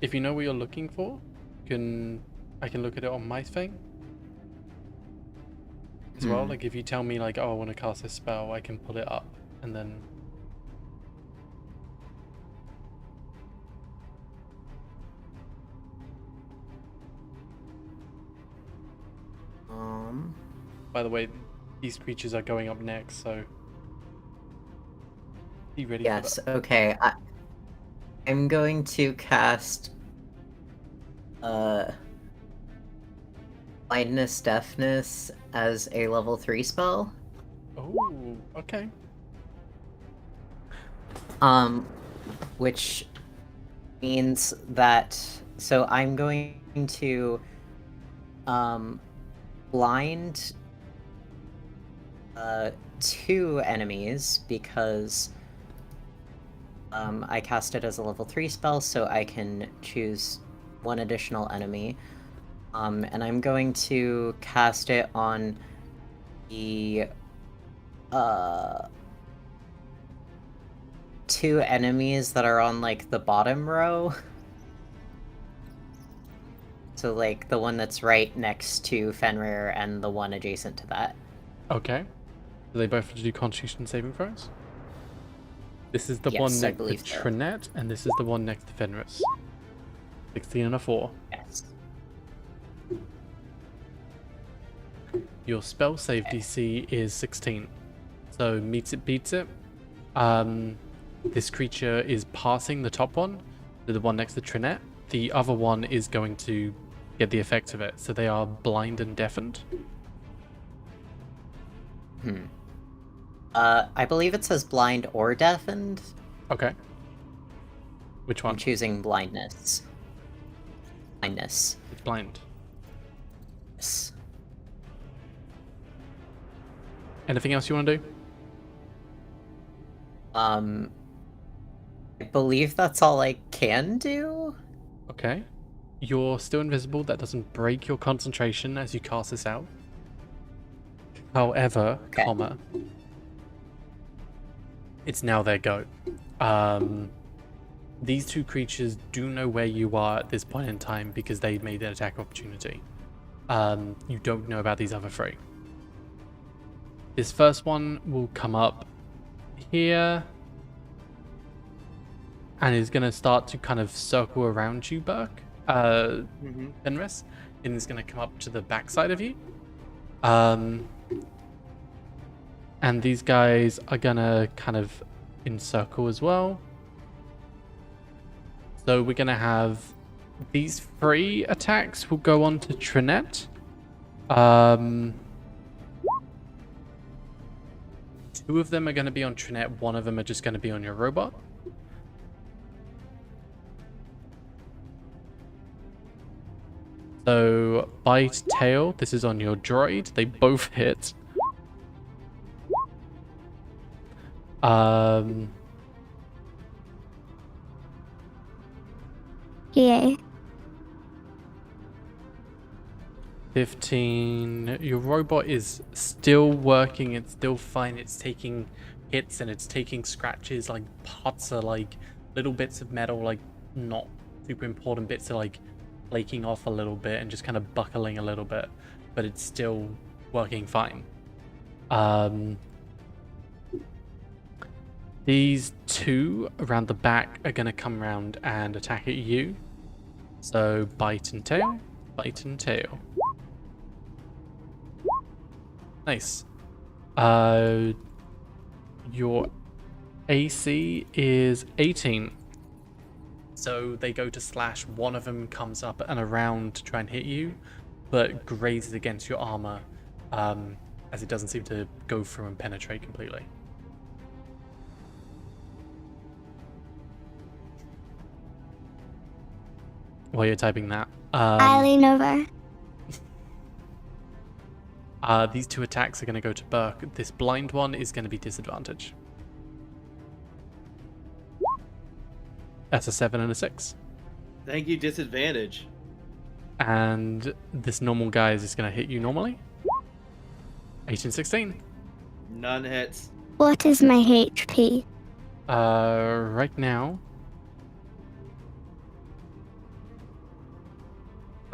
If you know what you're looking for, I can look at it on my thing as well. Like, if you tell me, like, oh, I want to cast this spell, I can pull it up and then... By the way, these creatures are going up next, so be ready for Yes, that. okay. I'm going to cast Blindness Deafness as a level 3 spell. Oh, okay. Which means that so I'm going to blind 2 enemies because I cast it as a level 3 spell, so I can choose 1 additional enemy. And I'm going to cast it on the 2 enemies that are on, like, the bottom row. So, like, the one that's right next to Fenrir and the one adjacent to that. Okay. Do they both have to do Constitution saving throws? This is the one Yes, I next to believe so. Trinette, and this is the one next to Fenris. 16 and a 4. Yes. Your spell save DC is 16. So meets it, beats it. This creature is passing the top one, the one next to Trinette. The other one is going to get the effect of it. So they are blind and deafened. I believe it says blind or deafened. Okay. Which I'm one? choosing blindness. Blindness. It's blind. Yes. Anything else you want to do? I believe that's all I can do. Okay. you're still invisible. That doesn't break your concentration as you cast this out. However, Okay. comma, it's now their go. These two creatures do know where you are at this point in time because they made an attack opportunity. You don't know about these other three. This first one will come up here and is going to start to kind of circle around you, Burke, Fenris, and is going to come up to the backside of you. And these guys are going to kind of encircle as well. So we're going to have these 3 attacks will go on to Trinette. 2 of them are going to be on Trinette. 1 of them are just going to be on your robot. So bite, tail. This is on your droid. They both hit. Yay. 15. Your robot is still working. It's still fine. It's taking hits and it's taking scratches. Like parts are like little bits of metal, like not super important bits are like flaking off a little bit and just kind of buckling a little bit, but it's still working fine. These 2 around the back are going to come around and attack at you. So bite and tail, bite and tail. Nice. Your AC is 18. So they go to slash. 1 of them comes up and around to try and hit you, but grazes against your armor, as it doesn't seem to go through and penetrate completely. While you're typing that, I lean over. these 2 attacks are going to go to Burke. This blind one is going to be disadvantage. That's a 7 and a 6. Thank you, disadvantage. And this normal guy is just going to hit you normally. 18, 16. None hits. What is my HP? Right now.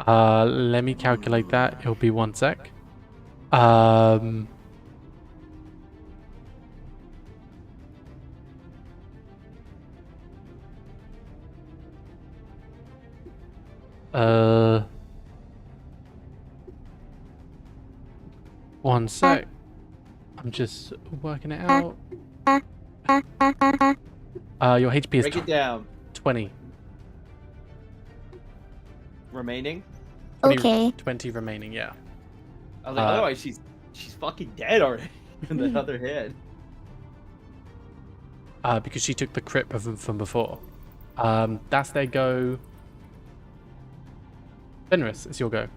Let me calculate that. It'll be 1 sec. One sec. I'm just working it out. Your HP is Break it down. 20. Remaining? 20 Okay. 20 remaining, yeah. I was like, otherwise she's fucking dead already in the other head. Because she took the crit from before. That's their go. Fenris, it's your go.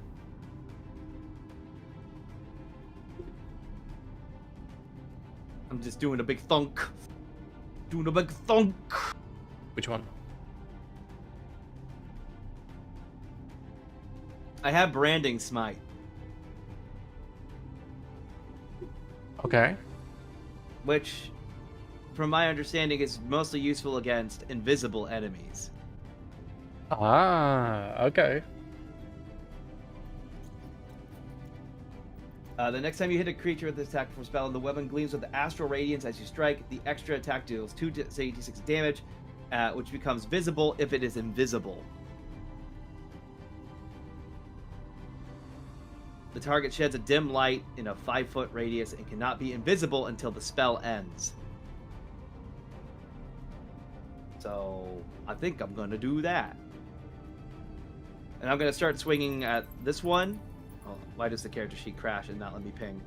I'm just doing a big thunk. Doing a big thunk. Which one? I have branding smite. Okay. Which, from my understanding, is mostly useful against invisible enemies. Okay. The next time you hit a creature with this attack from spell and the weapon gleams with the astral radiance as you strike, the extra attack deals 2d6 damage, which becomes visible if it is invisible. The target sheds a dim light in a 5-foot radius and cannot be invisible until the spell ends. So, I think I'm going to do that. And I'm going to start swinging at this one. Oh, why does the character sheet crash and not let me ping?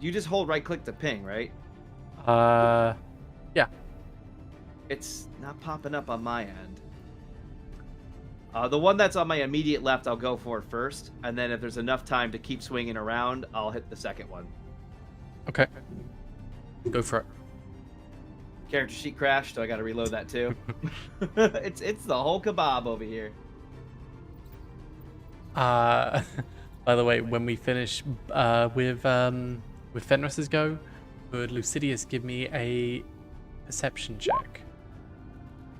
You just hold right click to ping, right? Yeah. It's not popping up on my end. The one that's on my immediate left, I'll go for first. And then if there's enough time to keep swinging around, I'll hit the second one. Okay. Go for it. Character sheet crashed, so I gotta reload that too. It's the whole kebab over here. Uh, by the way, when we finish with Fenris's go, would Lucidius give me a perception check?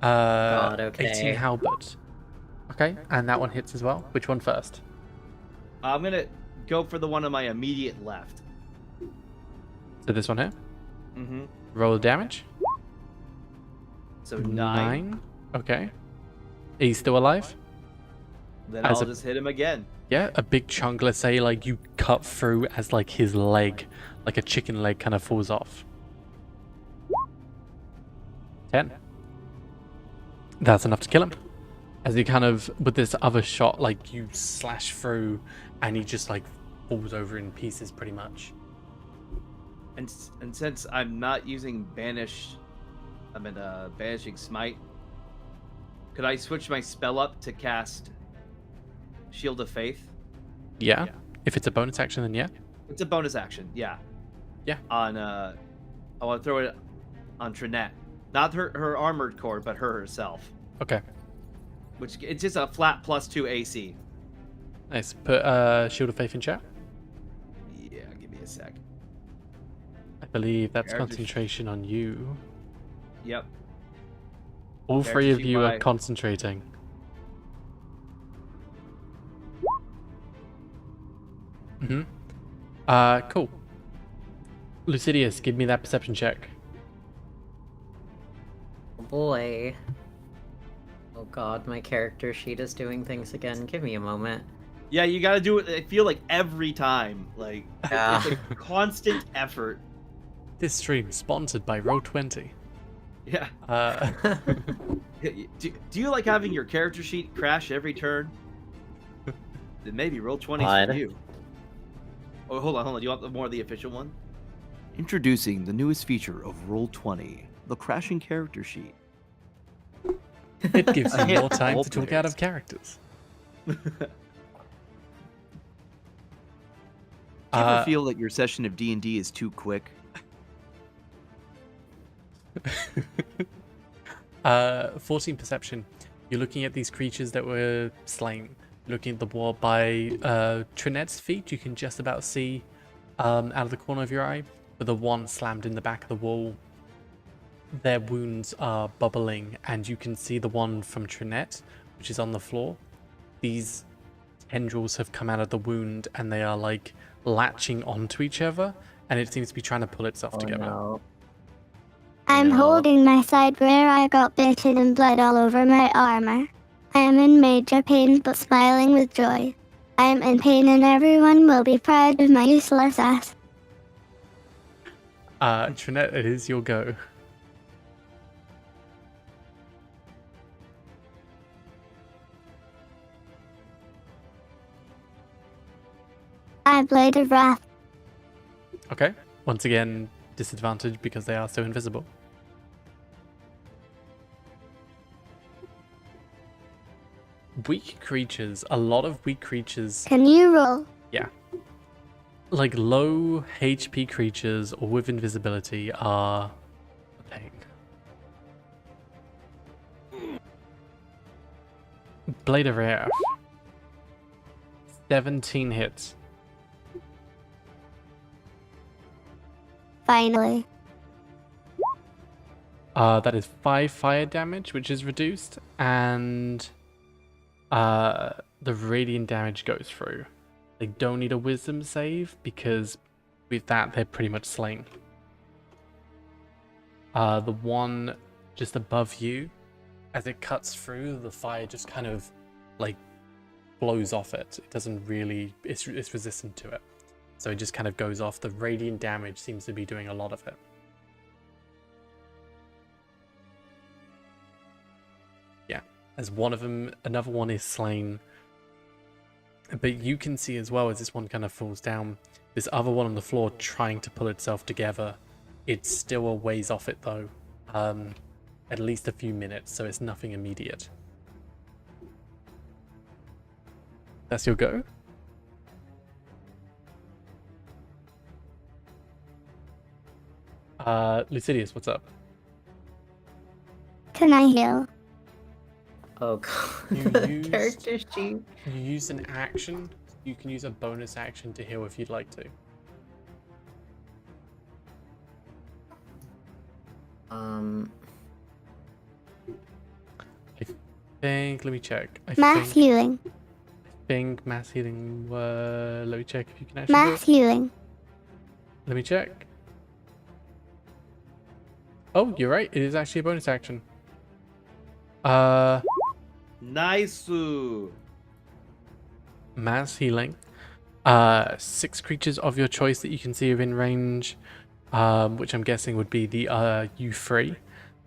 God, 18 okay. halberd. Okay, and that one hits as well. Which one first? I'm gonna go for the one on my immediate left. So this one here. Mm-hmm. Roll the damage. So 9. Okay. He's still alive? Then As I'll a- just hit him again. Yeah, a big chunk, let's say, like, you cut through as, like, his leg, like a chicken leg kind of falls off. 10. That's enough to kill him. As he kind of, with this other shot, like, you slash through, and he just, like, falls over in pieces, pretty much. And since I'm not using banish, I'm in banishing smite. Could I switch my spell up to cast Shield of Faith? Yeah. If it's a bonus action, then yeah. It's a bonus action, yeah. Yeah. On I want to throw it on Trinette, not her armored core, but her herself. Okay. Which it's just a flat +2 AC. Nice. Put Shield of Faith in chat. Yeah, give me a sec. I believe that's Character concentration on you. Yep. All Character three of sheet you are Y. concentrating. Cool. Lucidius, give me that perception check. Oh boy. Oh god, my character sheet is doing things again. Give me a moment. Yeah, you got to do it. I feel like every time, like Yeah. it's a constant effort. This stream sponsored by Roll20. Yeah. Uh, Do you like having your character sheet crash every turn? Then maybe Roll20 Odd. for you. Oh, hold on. Do you want more of the official one? Introducing the newest feature of Roll20, the crashing character sheet. it gives you hit more time all to talk out players. of characters. Do you ever Uh, feel that your session of D&D is too quick? 14 perception. You're looking at these creatures that were slain. Looking at the wall by Trinette's feet, you can just about see out of the corner of your eye, with the one slammed in the back of the wall. Their wounds are bubbling, and you can see the one from Trinette, which is on the floor. These tendrils have come out of the wound, and they are like latching onto each other, and it seems to be trying to pull itself Oh together. no. I'm No. holding my side where I got bitten and blood all over my armor. I am in major pain but smiling with joy. I am in pain and everyone will be proud of my useless ass. Trinette, it is your go. I Blade of Wrath. Okay. Once again, disadvantage because they are so invisible. Weak creatures, a lot of weak creatures, Can you roll? like low HP creatures or with invisibility, are a pain. Blade of Wrath. 17 hits. Finally. That is 5 fire damage, which is reduced, and the radiant damage goes through. They don't need a wisdom save because with that they're pretty much slain. The one just above you, as it cuts through, the fire just kind of like blows off it. It doesn't really, it's resistant to it. So it just kind of goes off. The radiant damage seems to be doing a lot of it. As one of them, another one is slain. But you can see as well as this one kind of falls down, this other one on the floor trying to pull itself together. It's still a ways off it though. At least a few minutes, so it's nothing immediate. That's your go? Lucidius, what's up? Can I heal? Oh god. You The used- character sheet. You use an action. You can use a bonus action to heal if you'd like to. I think. Let me check. Mass healing. I think mass healing. Let me check if you can actually. Mass do it. healing. Let me check. Oh, you're right. It is actually a bonus action. Nice. Mass healing. 6 creatures of your choice that you can see within range, which I'm guessing would be the you free.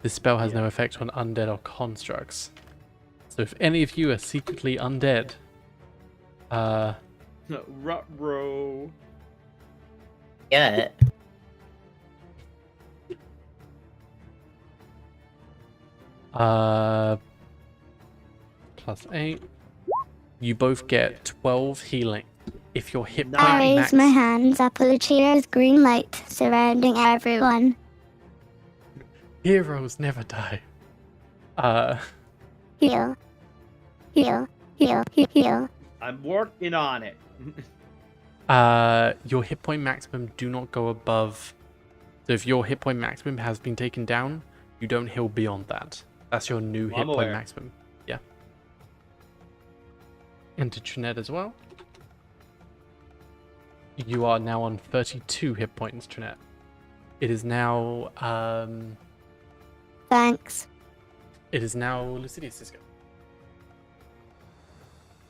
This spell has no effect on undead or constructs. So if any of you are secretly undead, Ruh-roh. Yeah. +8, you both get 12 healing. If your hit point I raise max, my hands up with a cheer's green light surrounding everyone. heroes never die. Heal. Heal. Heal. Heal. I'm working on it. Your hit point maximum do not go above. So if your hit point maximum has been taken down, you don't heal beyond that. That's your new Well, hit I'm point aware. maximum. Yeah. And to Trinette as well. You are now on 32 hit points, Trinette. It is now Thanks. Lucidius' go.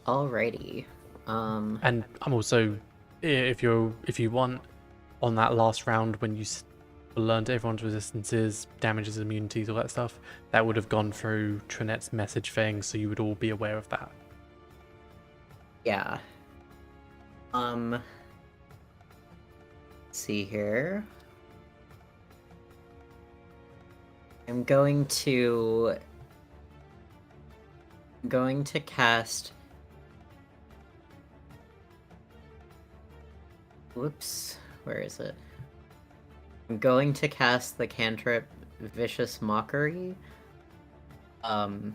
Alrighty. And I'm also, if you want, on that last round when you learned everyone's resistances, damages, immunities, all that stuff, that would have gone through Trinette's message thing, so you would all be aware of that. Yeah. Let's see here. I'm going to cast. Whoops, where is it? I'm going to cast the cantrip Vicious Mockery on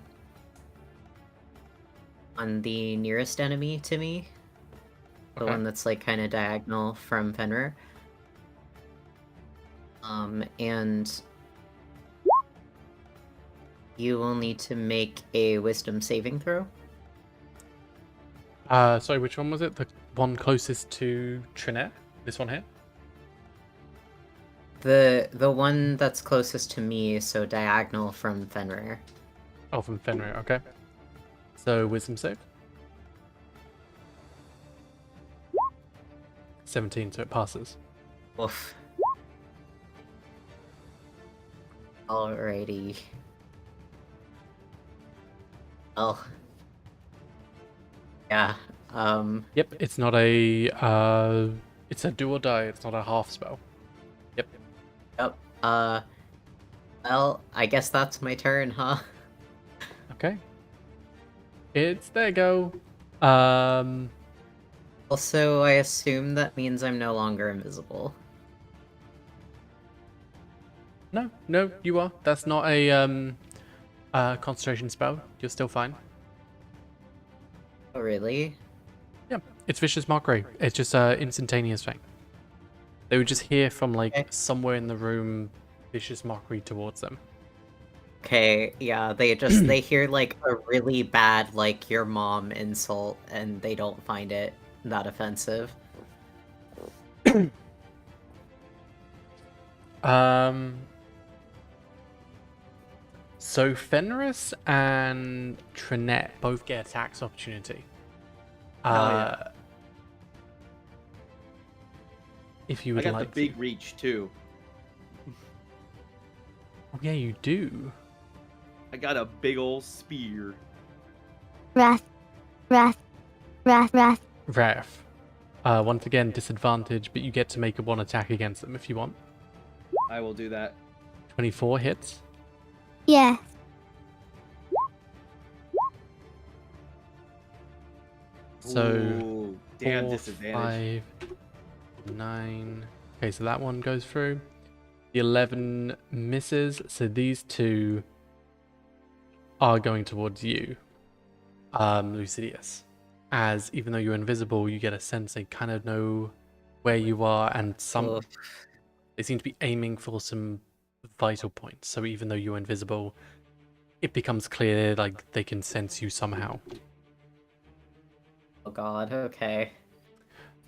the nearest enemy to me. The Okay. one that's like kind of diagonal from Fenrir. And you will need to make a wisdom saving throw. Sorry, which one was it? The one closest to Trinette? This one here? The one that's closest to me, so diagonal from Fenrir. Oh, from Fenrir, okay. So, wisdom save. 17, so it passes. Woof. Alrighty. Oh. Yeah, Yep, it's not a, it's a do or die, it's not a half spell. Yep. Yep. Well, I guess that's my turn, huh? Okay. It's there go. Also, I assume that means I'm no longer invisible. No, you are. That's not a, concentration spell. You're still fine. Oh, really? Yeah, it's Vicious Mockery. It's just a instantaneous thing. They would just hear from, like, Okay. somewhere in the room, Vicious Mockery towards them. Okay, yeah, they hear like a really bad, like, your mom insult, and they don't find it that offensive. So Fenris and Trinette both get attacks opportunity. yeah. If you I would got like the big reach too. Oh, yeah, you do. I got a big ol' spear. Wrath. Wrath. Wrath. Wrath. Wrath. Once again, disadvantage, but you get to make a 1 attack against them if you want. I will do that. 24 hits. Yes. So, Ooh, damn 4, disadvantage. 5, 9. Okay, so that one goes through. The 11 misses, so these two are going towards you, Lucidius. As even though you're invisible, you get a sense they kind of know where you are, and Oof. they seem to be aiming for some vital points. So even though you're invisible, it becomes clear like they can sense you somehow. Oh god, okay.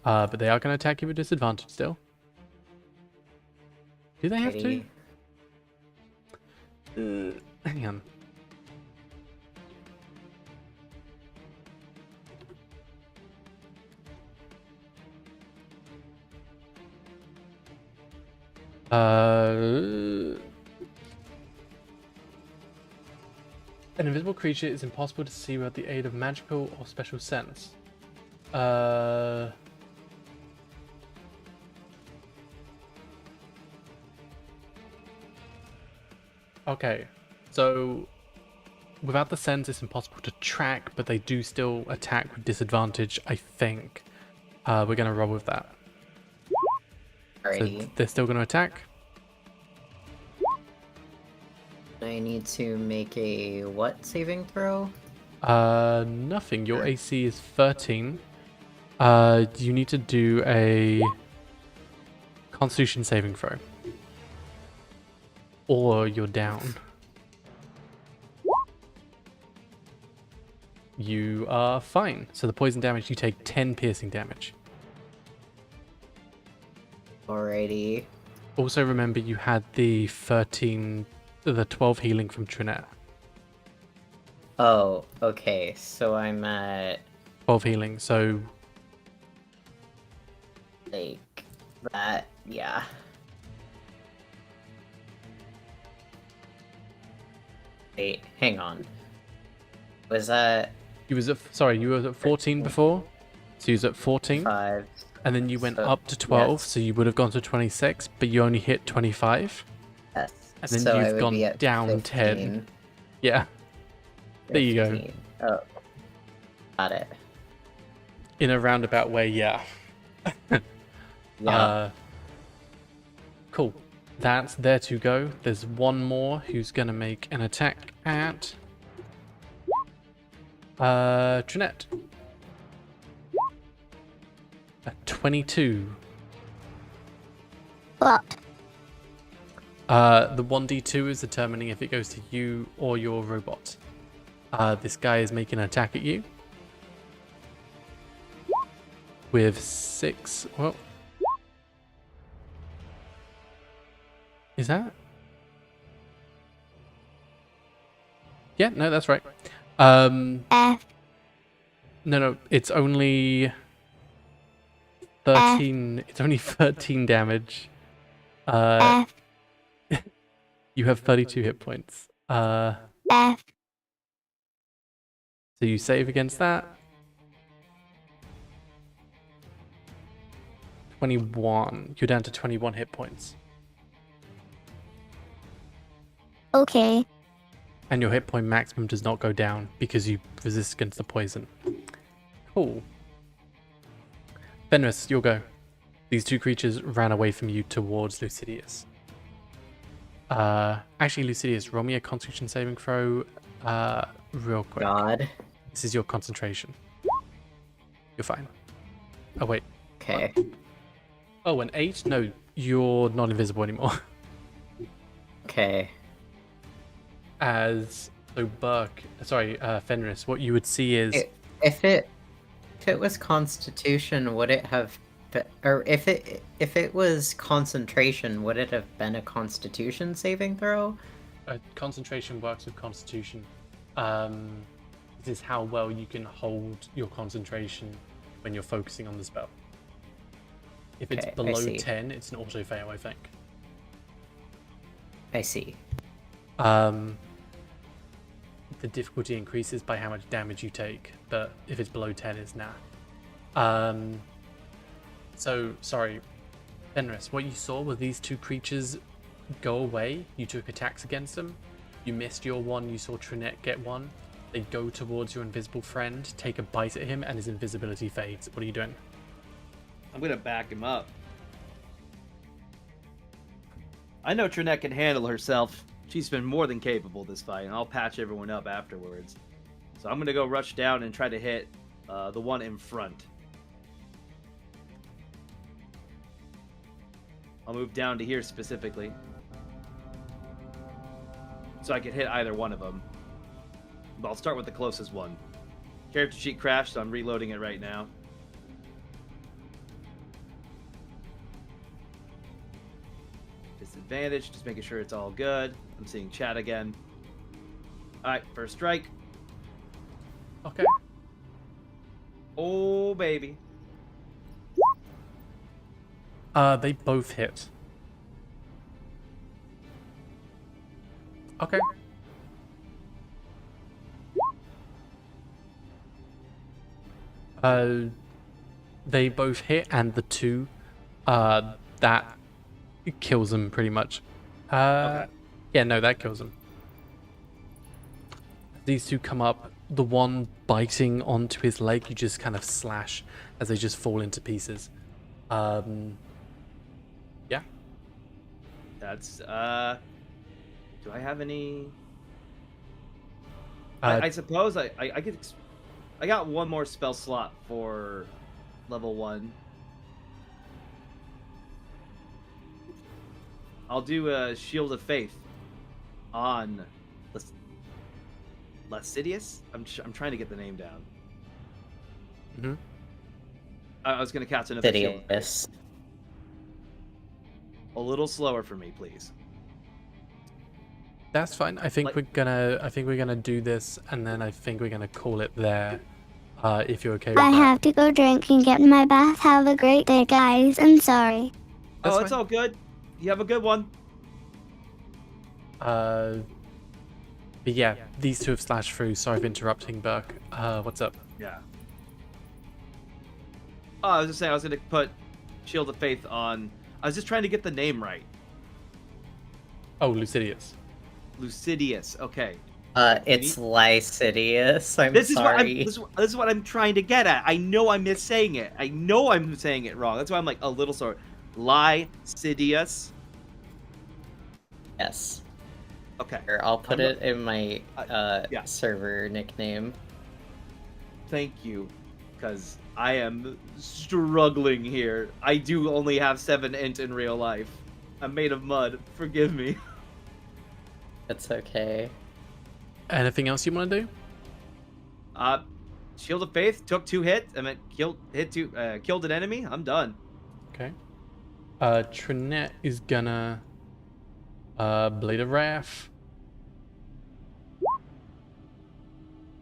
But they are going to attack you with disadvantage still. Do they have to? Hang on. An invisible creature is impossible to see without the aid of magical or special sense. Okay, so without the sense, it's impossible to track, but they do still attack with disadvantage, I think. We're going to roll with that. Alrighty. So they're still going to attack. I need to make a what saving throw? Nothing. Your AC is 13. You need to do a Constitution saving throw. Or you're down. You are fine. So the poison damage, you take 10 piercing damage. Alrighty. Also remember you had the 12 healing from Trinette. Oh, okay. So I'm at 12 healing, so like that, yeah. Wait, hang on. Was that you was at 14 before? So you was at 14? 5? And then you went So, up to 12, yes. so you would have gone to 26, but you only hit 25. Yes. And then so I you've would gone be at down 15. 10. Yeah. There you go. 15. Oh. Got it. In a roundabout way, yeah. Yeah. Cool. That's there to go. There's one more who's going to make an attack at Trinette. A 22. Blocked. The 1d2 is determining if it goes to you or your robot. This guy is making an attack at you. With 6... Well... Is that? Yeah, no, that's right. F. No, it's only 13. It's only 13 damage. F. You have 32 hit points. F. So you save against that. 21. You're down to 21 hit points. Okay. And your hit point maximum does not go down because you resist against the poison. Cool. Fenris, you'll go. These two creatures ran away from you towards Lucidius. Actually, Lucidius, roll me a Constitution saving throw real quick. God. This is your concentration. You're fine. Oh, wait. Okay. Oh, an 8? No, you're not invisible anymore. Okay. Fenris, what you would see is... If it was Constitution, would it have... Or if it was Concentration, would it have been a Constitution saving throw? Concentration works with Constitution. This is how well you can hold your concentration when you're focusing on the spell. If it's Okay, I below see. 10, it's an auto fail, I think. I see. The difficulty increases by how much damage you take, but if it's below 10, it's nah. So, sorry, Fenris, what you saw were these two creatures go away. You took attacks against them. You missed your one. You saw Trinette get one. They go towards your invisible friend, take a bite at him, and his invisibility fades. What are you doing? I'm gonna back him up. I know Trinette can handle herself. She's been more than capable this fight, and I'll patch everyone up afterwards. So I'm gonna go rush down and try to hit the one in front. I'll move down to here specifically, so I can hit either one of them. But I'll start with the closest one. Character sheet crashed, so I'm reloading it right now. Disadvantage, just making sure it's all good. I'm seeing chat again. Alright, first strike. Okay. Oh, baby. They both hit. Okay. They both hit, and the two, that kills them pretty much. Okay. Yeah, no, that kills them. These two come up. The one biting onto his leg, you just kind of slash as they just fall into pieces. Yeah. That's, do I have any... I suppose I could... I got one more spell slot for level 1. I'll do a Shield of Faith on Lascivious? I'm trying to get the name down. Mm-hmm. I was going to cast another Shield of Faith. Sidious. A little slower for me, please. That's fine. I think we're gonna do this, and then I think we're gonna call it there. If you're okay with I that. have to go drink and get in my bath. Have a great day, guys. I'm sorry. That's It's fine. all good. You have a good one. But yeah, these two have slashed through. Sorry for interrupting, Burke. What's up? Yeah. Oh, I was just saying I was going to put Shield of Faith on... I was just trying to get the name right. Oh, Lucidius. Lucidious. Okay. It's Lycidius. I'm This is sorry. this is what I'm trying to get at. I know I'm missaying it. I know I'm saying it wrong. That's why I'm like a little sorry. Lycidious. Yes. Okay. Here, I'll put I'm- it in my yeah. server nickname. Thank you, because I am struggling here. I do only have 7 int in real life. I'm made of mud. Forgive me. It's okay. Anything else you want to do? Shield of Faith took 2 hits. I meant killed an enemy. I'm done. Okay. Trinette is gonna Blade of Wrath.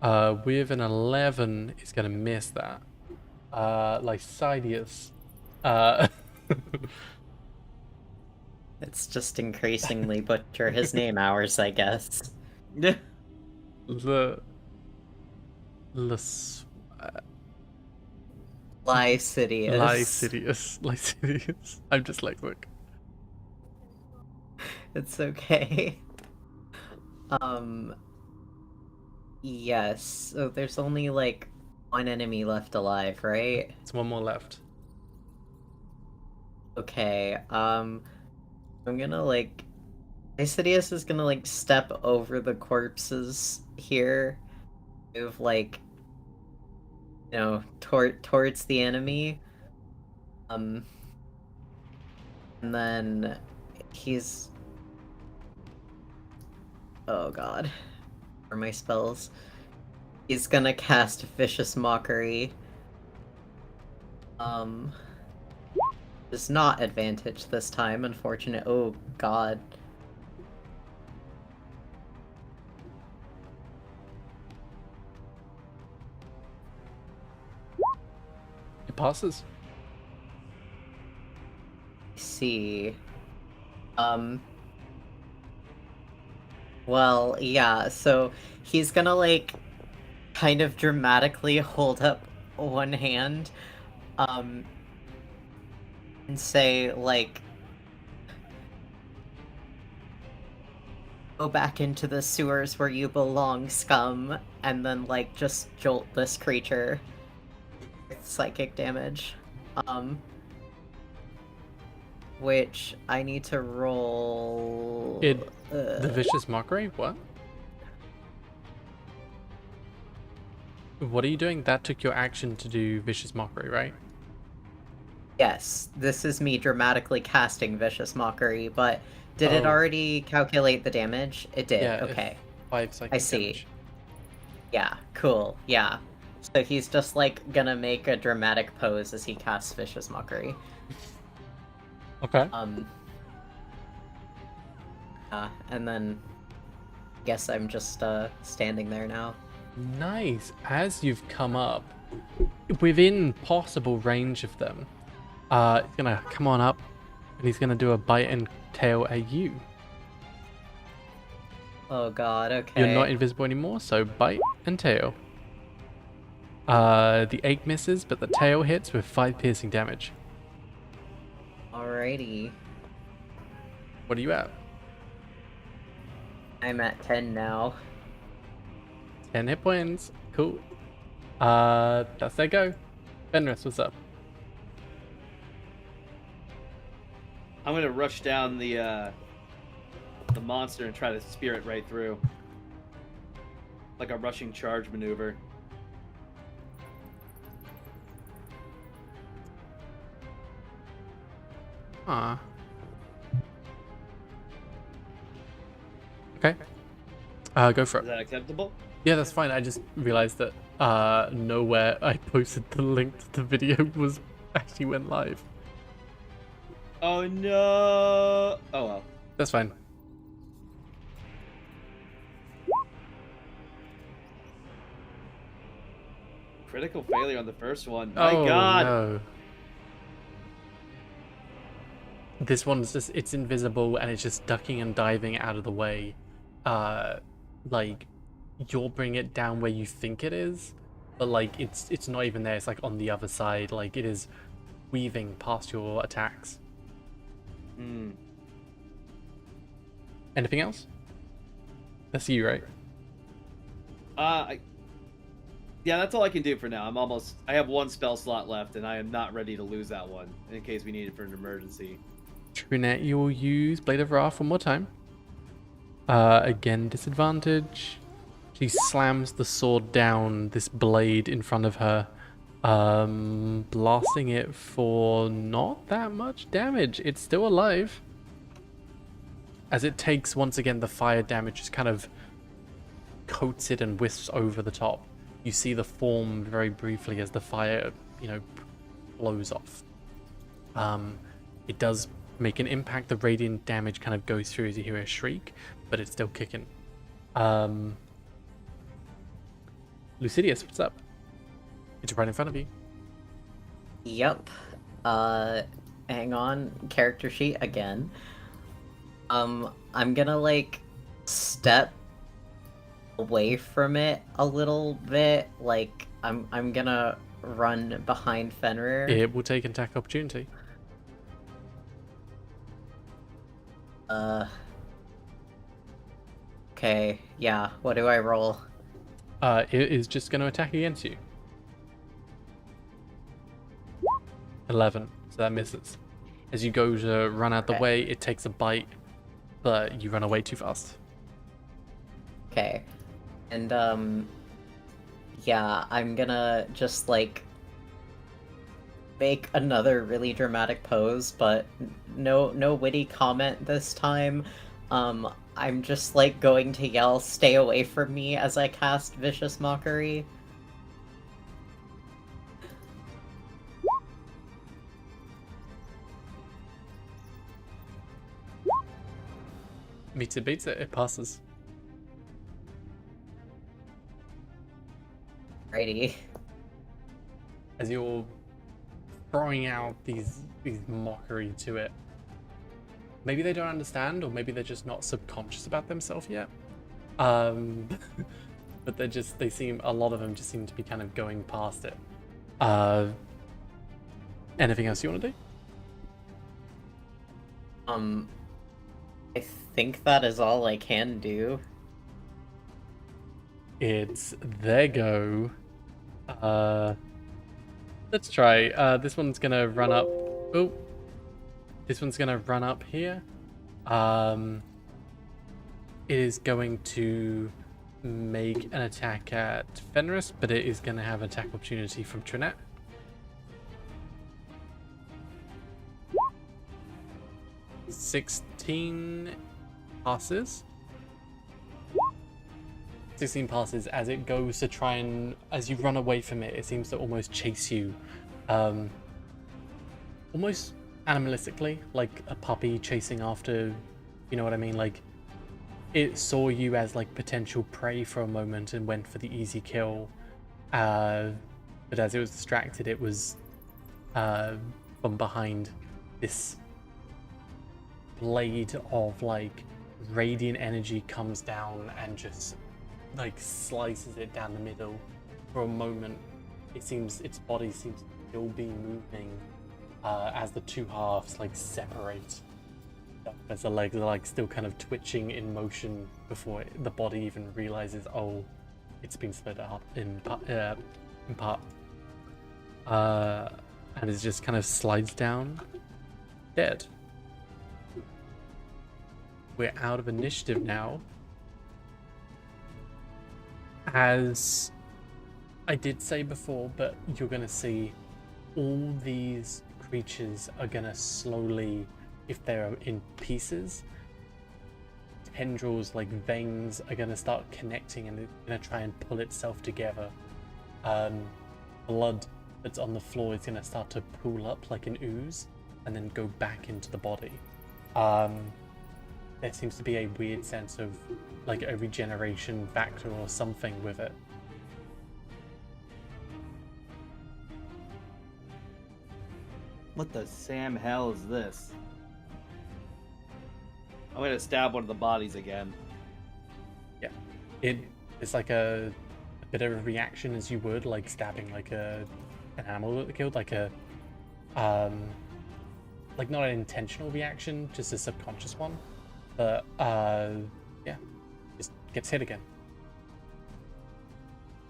With an 11 is gonna miss that. Lycidius. It's just increasingly butcher his name hours, I guess. Lycidius. Lycidius. I'm dyslexic. It's okay. Yes. So there's only like one enemy left alive, right? There's one more left. Okay. I'm gonna like Sidious is gonna like step over the corpses here, move like towards the enemy. And then he's oh god. For my spells. He's gonna cast Vicious Mockery. It's not advantage this time, unfortunate. Oh god. It passes. See. Well, yeah, so he's gonna like kind of dramatically hold up one hand, and say like, go back into the sewers where you belong, scum, and then like just jolt this creature with psychic damage. which I need to roll. The vicious mockery? What? What are you doing? That took your action to do vicious mockery, right? Yes, this is me dramatically casting Vicious Mockery, but did it Oh. already calculate the damage? It did, Yeah, okay. 5 psychic I see. damage. Yeah, cool, yeah. So he's just, like, gonna make a dramatic pose as he casts Vicious Mockery. Okay. And then I guess I'm just, standing there now. Nice. As you've come up, within possible range of them, he's gonna come on up, and he's gonna do a bite and tail at you. Oh god, okay. You're not invisible anymore, so bite and tail. The egg misses, but the tail hits with 5 piercing damage. Alrighty. What are you at? I'm at 10 now. 10 hit points. Cool. That's their go. Fenris, what's up? I'm gonna rush down the monster and try to spear it right through, like a rushing charge maneuver. Ah. Okay. Go for Is it. that acceptable? Yeah, that's fine. I just realized that nowhere I posted the link to the video was actually went live. Oh no! Oh well. That's fine. Critical failure on the first one. My Oh god! no. This one's just, it's invisible and it's just ducking and diving out of the way. Like, you'll bring it down where you think it is, but like, it's not even there. It's like on the other side. Like, it is weaving past your attacks. Hmm. Anything else? That's you, right? Yeah, that's all I can do for now. I have 1 spell slot left, and I am not ready to lose that one in case we need it for an emergency. Truenet, you will use Blade of Wrath one more time. Again, disadvantage. She slams the sword down, this blade in front of her, blasting it for not that much damage. It's still alive. As it takes, once again, the fire damage just kind of coats it and wisps over the top. You see the form very briefly as the fire, blows off. It does make an impact. The radiant damage kind of goes through as you hear a shriek, but it's still kicking. Lucidius, what's up? It's right in front of you. Yep. Hang on. Character sheet again. I'm gonna, like, step away from it a little bit. Like, I'm gonna run behind Fenrir. It will take an attack opportunity. Okay, yeah. What do I roll? It is just going to attack against you. 11, so that misses. As you go to run out the Okay. way, it takes a bite, but you run away too fast. Okay. And, yeah, I'm gonna just, like, make another really dramatic pose, but no witty comment this time. I'm just, like, going to yell, "Stay away from me," as I cast Vicious Mockery. Meets it, beats it, it passes. Righty. As you're throwing out these mockery to it. Maybe they don't understand, or maybe they're just not subconscious about themselves yet. But a lot of them just seem to be kind of going past it. Anything else you want to do? I think that is all I can do. It's their go. Let's try. This one's gonna run up. Oh, This one's gonna run up here. It is going to make an attack at Fenris, but it is gonna have attack opportunity from Trinette. $16 passes. 16 passes. As it goes to try and, as you run away from it, it seems to almost chase you, almost animalistically, like a puppy chasing after, you know what I mean? Like, it saw you as like potential prey for a moment and went for the easy kill, but as it was distracted, it was from behind. This blade of like radiant energy comes down and just like slices it down the middle. For a moment, it seems its body seems to still be moving as the two halves like separate, as the legs are like still kind of twitching in motion before the body even realizes, oh, it's been split up in part, and it just kind of slides down dead. We're out of initiative now. As I did say before, but you're gonna see all these creatures are gonna slowly, if they're in pieces, tendrils like veins are gonna start connecting and it's gonna try and pull itself together. Blood that's on the floor is gonna start to pool up like an ooze and then go back into the body. There seems to be a weird sense of like a regeneration factor or something with it. What the Sam hell is this? I'm gonna stab one of the bodies again. Yeah, it's like a bit of a reaction as you would like stabbing like an animal that killed, like a like not an intentional reaction, just a subconscious one. But yeah, just gets hit again.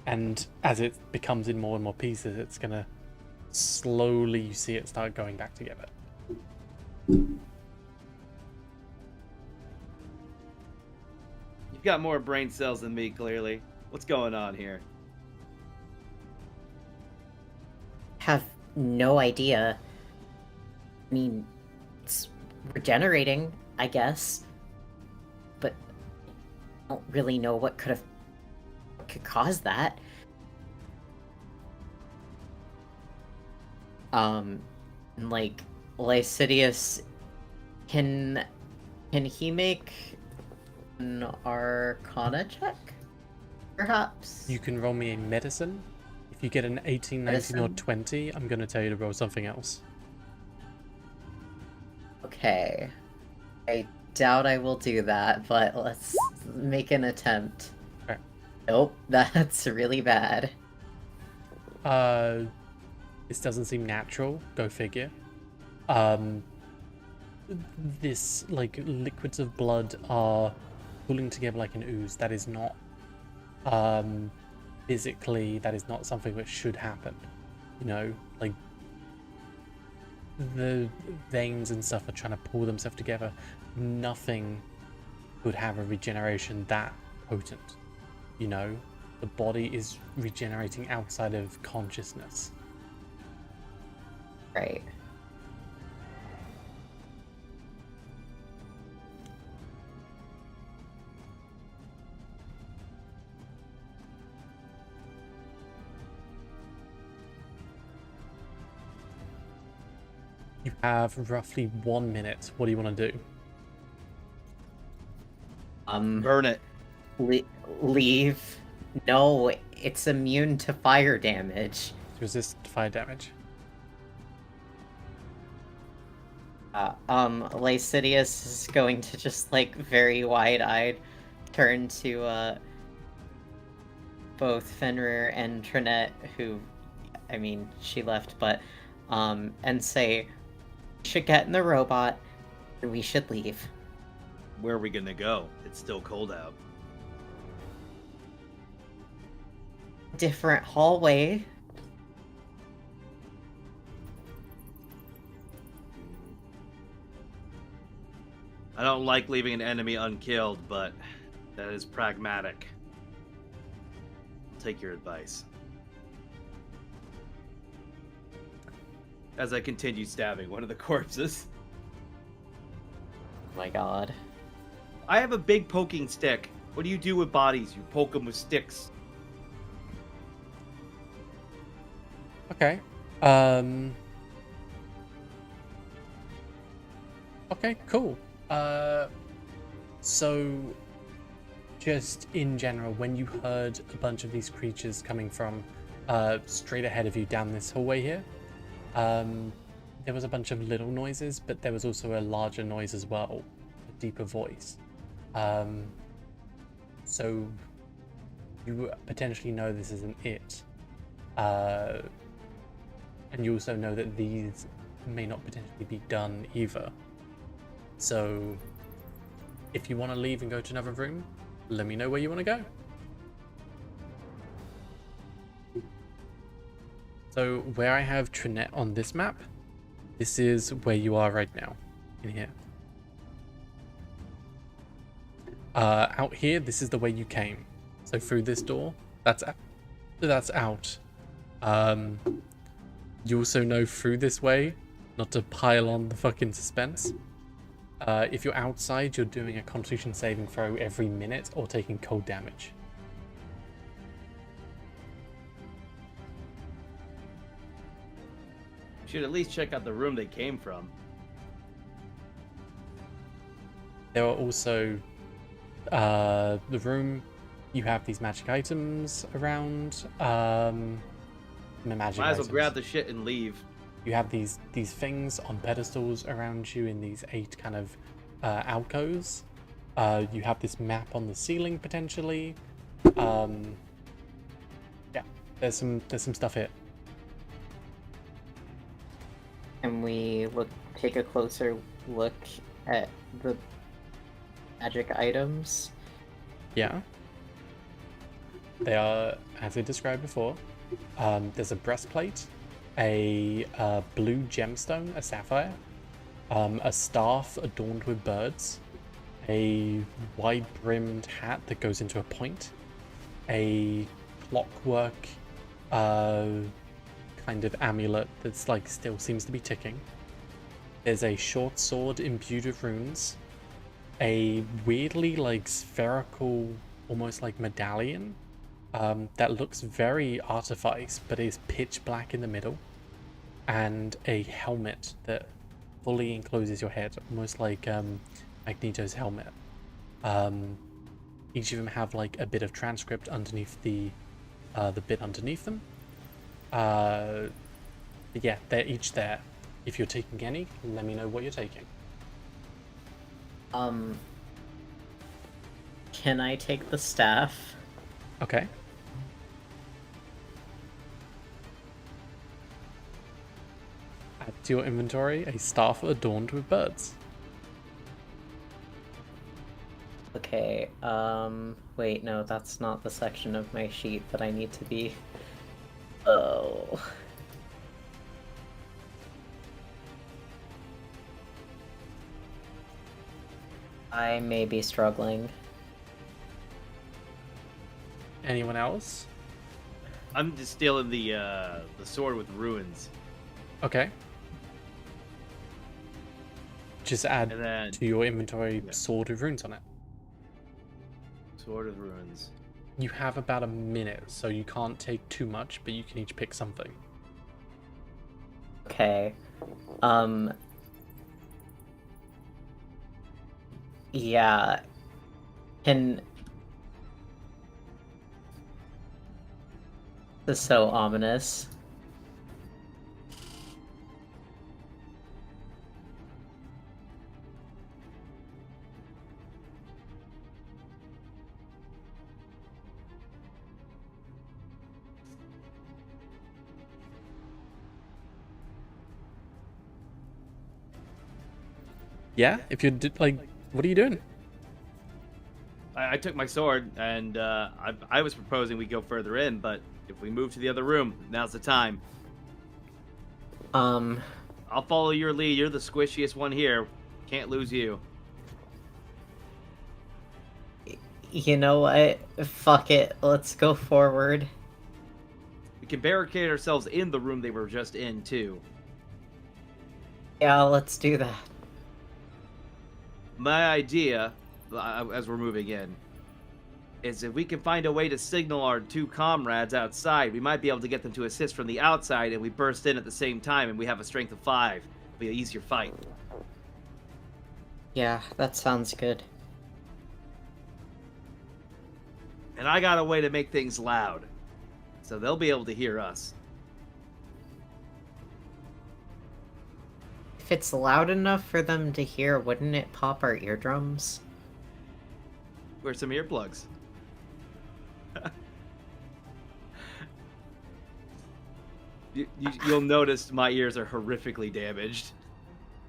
And as it becomes in more and more pieces, it's gonna slowly, you see it start going back together. You've got more brain cells than me, clearly. What's going on here? Have no idea. I mean, it's regenerating, I guess. But I don't really know what could cause that. Like, Lycidius, can he make an Arcana check? Perhaps? You can roll me a medicine. If you get an 18, 19, or 20, I'm going to tell you to roll something else. Okay. I doubt I will do that, but let's make an attempt. Okay. Nope, that's really bad. This doesn't seem natural. Go figure. This, like, liquids of blood are pulling together like an ooze. That is not, physically, that is not something that should happen. You know, like, the veins and stuff are trying to pull themselves together. Nothing could have a regeneration that potent. You know, the body is regenerating outside of consciousness. Right. You have roughly 1 minute. What do you want to do? Burn it. Leave. No, it's immune to fire damage. Resist fire damage. Lycidius is going to just, like, very wide-eyed turn to, both Fenrir and Trinette, who, I mean, she left, but, and say, we should get in the robot, and we should leave. Where are we gonna go? It's still cold out. Different hallway. I don't like leaving an enemy unkilled, but that is pragmatic. I'll take your advice. As I continue stabbing one of the corpses. Oh my god. I have a big poking stick. What do you do with bodies? You poke them with sticks. Okay. Okay, cool. So just in general, when you heard a bunch of these creatures coming from straight ahead of you down this hallway here, there was a bunch of little noises, but there was also a larger noise as well, a deeper voice. So you potentially know this isn't it. And you also know that these may not potentially be done either. So if you want to leave and go to another room, let me know where you want to go. So where I have Trinette on this map, this is where you are right now, in here. Out here, this is the way you came. So through this door, that's out. You also know through this way, not to pile on the fucking suspense. If you're outside, you're doing a Constitution saving throw every minute or taking cold damage. Should at least check out the room they came from. There are also the room. You have these magic items around. Magic Might as well items. grab the shit and leave. You have these things on pedestals around you in these 8 kind of alcoves. You have this map on the ceiling potentially. Yeah, there's some stuff here. Can we take a closer look at the magic items? Yeah. They are, as I described before, there's a breastplate, a blue gemstone, a sapphire, a staff adorned with birds, a wide-brimmed hat that goes into a point, a clockwork kind of amulet that's like still seems to be ticking. There's a short sword imbued with runes, a weirdly like spherical, almost like medallion that looks very artifice but is pitch black in the middle, and a helmet that fully encloses your head, almost like Magneto's helmet. Each of them have like a bit of transcript underneath the bit underneath them. Yeah, they're each there. If you're taking any, let me know what you're taking. Can I take the staff? Okay. Add to your inventory a staff adorned with birds. Okay, wait, no, that's not the section of my sheet that I need to be... Oh... I may be struggling. Anyone else? I'm just stealing the sword with ruins. Okay. Just add And then to your inventory sword with runes on it. sword of ruins. You have about a minute, so you can't take too much, but you can each pick something. Okay. Yeah. This is so ominous. Yeah? If you're like, what are you doing? I took my sword, and I was proposing we go further in, but if we move to the other room, now's the time. I'll follow your lead. You're the squishiest one here. Can't lose you. You know what? Fuck it. Let's go forward. We can barricade ourselves in the room they were just in, too. Yeah, let's do that. My idea, as we're moving in, is if we can find a way to signal our two comrades outside, we might be able to get them to assist from the outside, and we burst in at the same time, and we have a strength of 5. It'll be an easier fight. Yeah, that sounds good. And I got a way to make things loud, so they'll be able to hear us. If it's loud enough for them to hear, wouldn't it pop our eardrums? Wear some earplugs. You'll notice my ears are horrifically damaged.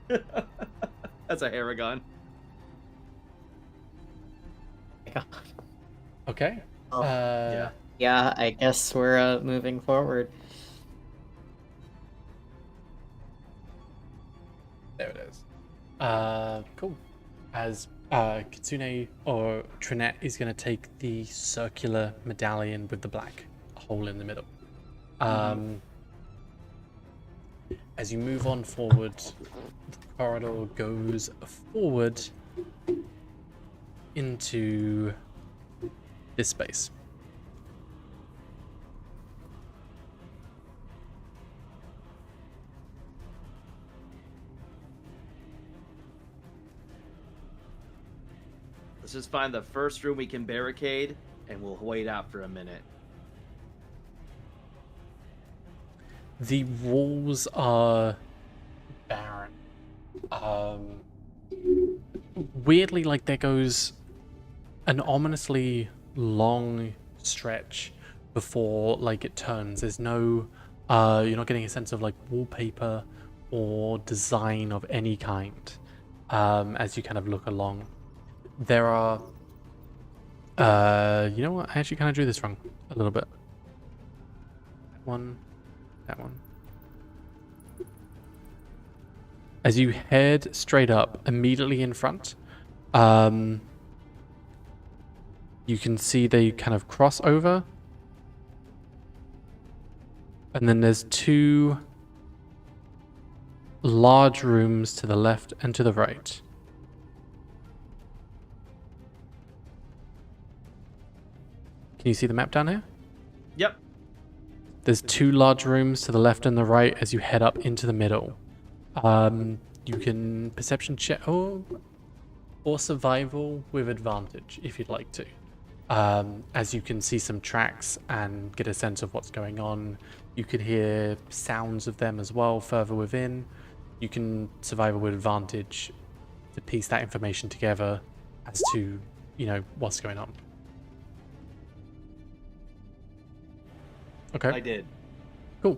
That's a Haragon. God. Okay. Oh, Yeah. Yeah, I guess we're moving forward. There it is. Cool. As Kitsune or Trinette is going to take the circular medallion with the black hole in the middle. As you move on forward, the corridor goes forward into this space. Let's just find the first room we can barricade, and we'll wait out for a minute. The walls are barren. Weirdly, like there goes an ominously long stretch before like it turns. There's no you're not getting a sense of like wallpaper or design of any kind as you kind of look along. There are you know what, I actually kind of drew this wrong a little bit. That one. As you head straight up, immediately in front, you can see they kind of cross over. And then there's 2 large rooms to the left and to the right. Can you see the map down here? Yep. There's 2 large rooms to the left and the right as you head up into the middle. You can perception check or survival with advantage if you'd like to. As you can see some tracks and get a sense of what's going on. You could hear sounds of them as well further within. You can survival with advantage to piece that information together as to, you know, what's going on. Okay. I did. Cool.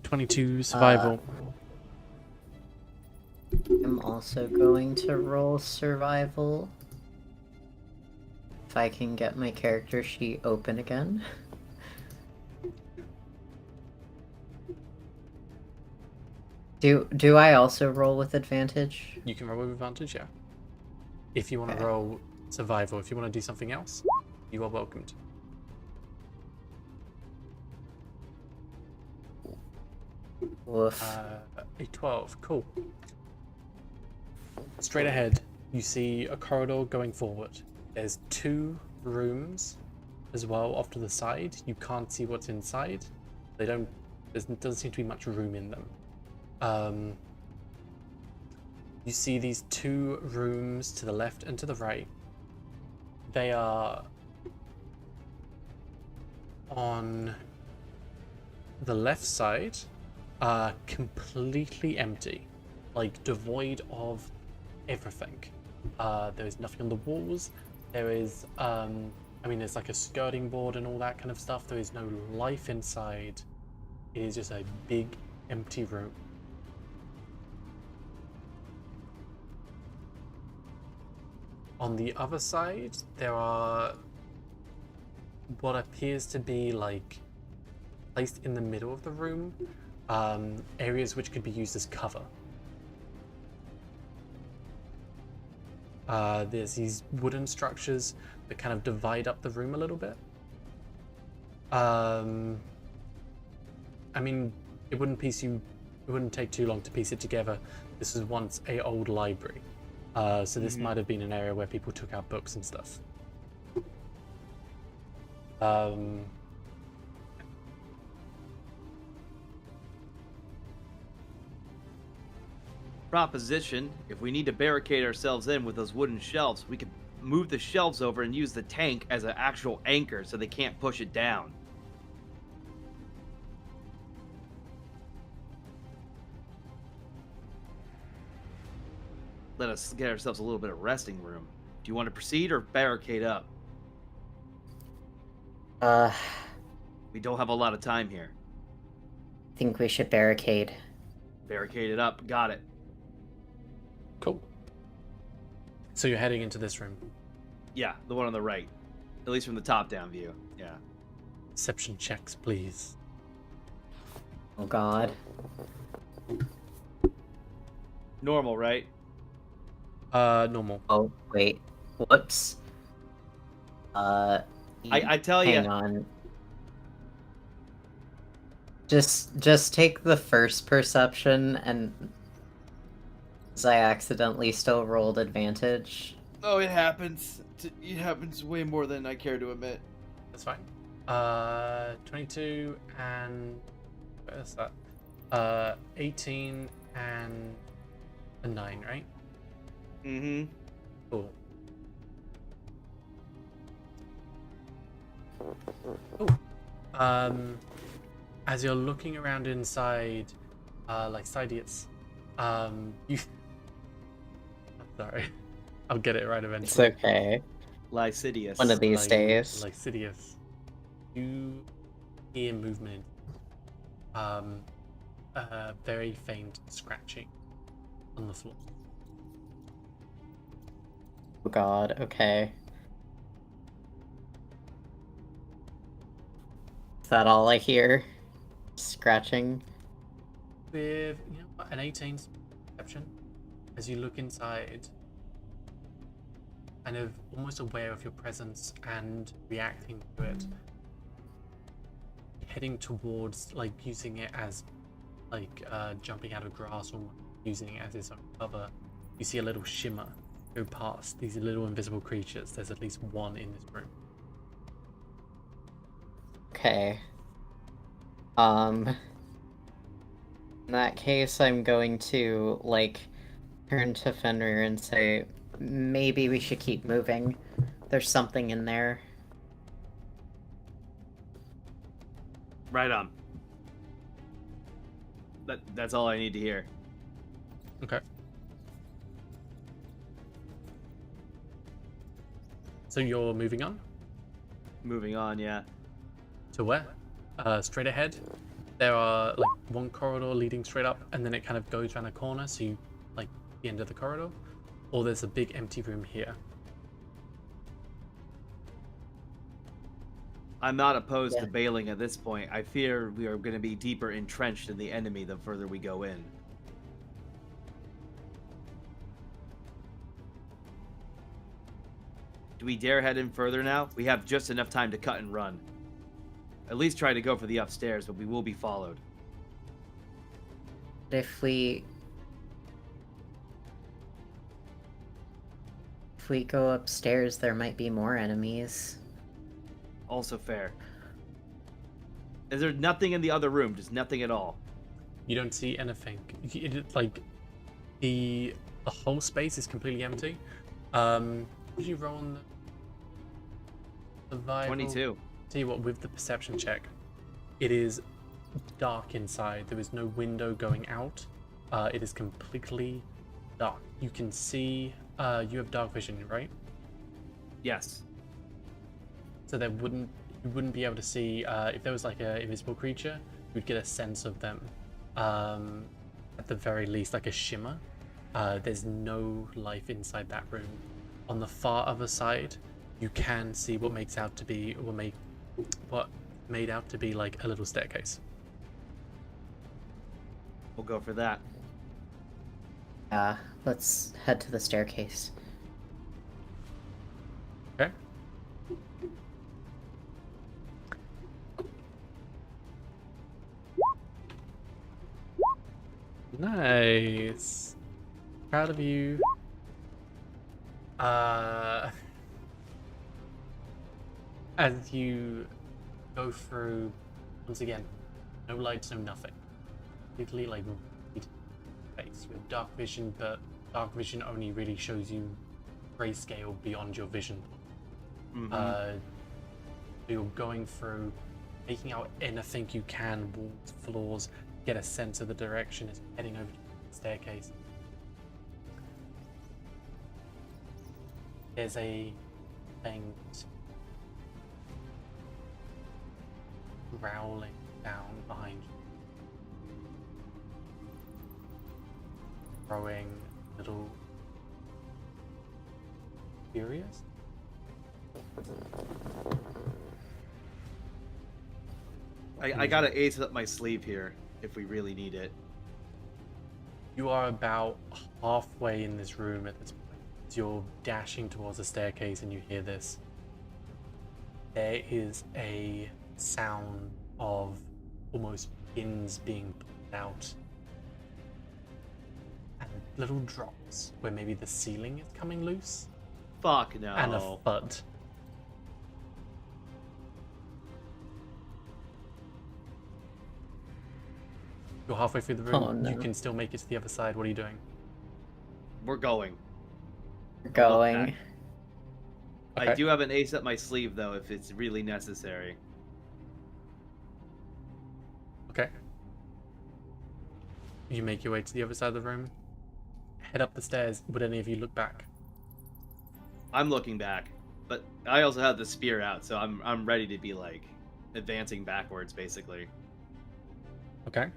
22 survival. I'm also going to roll survival. If I can get my character sheet open again. Do I also roll with advantage? You can roll with advantage, yeah. If you want to Okay. roll survival, if you want to do something else, you are welcome to. Woof. A 12, cool. Straight ahead, you see a corridor going forward. There's 2 rooms as well off to the side. You can't see what's inside. There doesn't seem to be much room in them. You see these 2 rooms to the left and to the right. They are on the left side, completely empty, like devoid of everything. There is nothing on the walls. There is, there's like a skirting board and all that kind of stuff. There is no life inside. It is just a big empty room. On the other side, there are what appears to be like placed in the middle of the room, areas which could be used as cover. There's these wooden structures that kind of divide up the room a little bit. I mean, it wouldn't take too long to piece it together. This was once a old library, so this might have been an area where people took out books and stuff. Proposition: if we need to barricade ourselves in with those wooden shelves, we could move the shelves over and use the tank as an actual anchor so they can't push it down. Let us get ourselves a little bit of resting room. Do you want to proceed or barricade up? We don't have a lot of time here. I think we should barricade. Barricade it up. Got it. Cool. So you're heading into this room. Yeah, the one on the right. At least from the top-down view. Yeah. Deception checks, please. Oh god. Normal, right? Normal. Oh, wait. Whoops. I tell you. Hang on. Just take the first perception, and I accidentally still rolled advantage. Oh, it happens. It happens way more than I care to admit. That's fine. 22 and what is that? 18 and a 9, right? Mm-hmm. Cool. As you're looking around inside, like Sidious, you. Sorry, I'll get it right It's eventually. okay. Lycidious. One of these days. Like Sidious, you hear movement. Very faint scratching on the floor. Oh god, okay. Is that all I hear? Scratching? With an 18 perception, as you look inside, kind of almost aware of your presence and reacting to it, heading towards, like, using it as, like, jumping out of grass or using it as its own cover, you see a little shimmer go past these little invisible creatures. There's at least one in this room. Okay. In that case, I'm going to, like, turn to Fenrir and say, maybe we should keep moving. There's something in there. Right on. That's all I need to hear. Okay. So you're moving on? Moving on, yeah. To where? Straight ahead. There are like one corridor leading straight up, and then it kind of goes around a corner, so you like the end of the corridor. Or there's a big empty room here. I'm not opposed to bailing at this point. I fear we are going to be deeper entrenched in the enemy the further we go in. Do we dare head in further now? We have just enough time to cut and run. At least try to go for the upstairs, but we will be followed. If we go upstairs, there might be more enemies. Also fair. Is there nothing in the other room? Just nothing at all? You don't see anything. Like the whole space is completely empty. Did you roll on the survival? 22. Tell you what, with the perception check, it is dark inside. There is no window going out. It is completely dark. You can see. You have dark vision, right? Yes. So you wouldn't be able to see if there was like an invisible creature. You'd get a sense of them. At the very least, like a shimmer. There's no life inside that room. On the far other side, you can see what made out to be like a little staircase. We'll go for that. Let's head to the staircase. Nice. Proud of you. As you go through, once again, no lights, no nothing. Completely like face with dark vision, but dark vision only really shows you grayscale beyond your vision. You're going through, taking out anything you can, walls, floors, get a sense of the direction as you're heading over to the staircase. There's a thing growling down behind you, growing a little furious. I got an ace up my sleeve here if we really need it. You are about halfway in this room at this point. As you're dashing towards the staircase and you hear this. There is a sound of almost pins being pulled out. And little drops where maybe the ceiling is coming loose. Fuck no. And a thud. You're halfway through the room. Oh, no. You can still make it to the other side. What are you doing? We're going. Going. Okay. I do have an ace up my sleeve though if it's really necessary. Okay. You make your way to the other side of the room. Head up the stairs. Would any of you look back? I'm looking back, but I also have the spear out, so I'm ready to be like advancing backwards basically. Okay.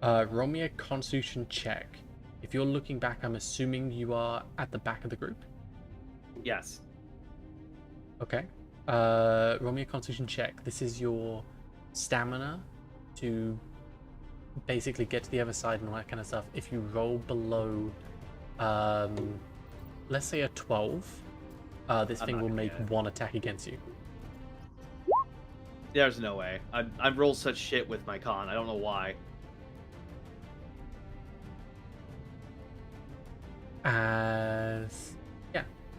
Roll me a Constitution check. If you're looking back, I'm assuming you are at the back of the group. Yes. Okay. Roll me a Constitution check. This is your stamina to basically get to the other side and all that kind of stuff. If you roll below, let's say a 12, this I'm thing not will gonna make get it. one attack against you. There's no way. I've rolled such shit with my con. I don't know why.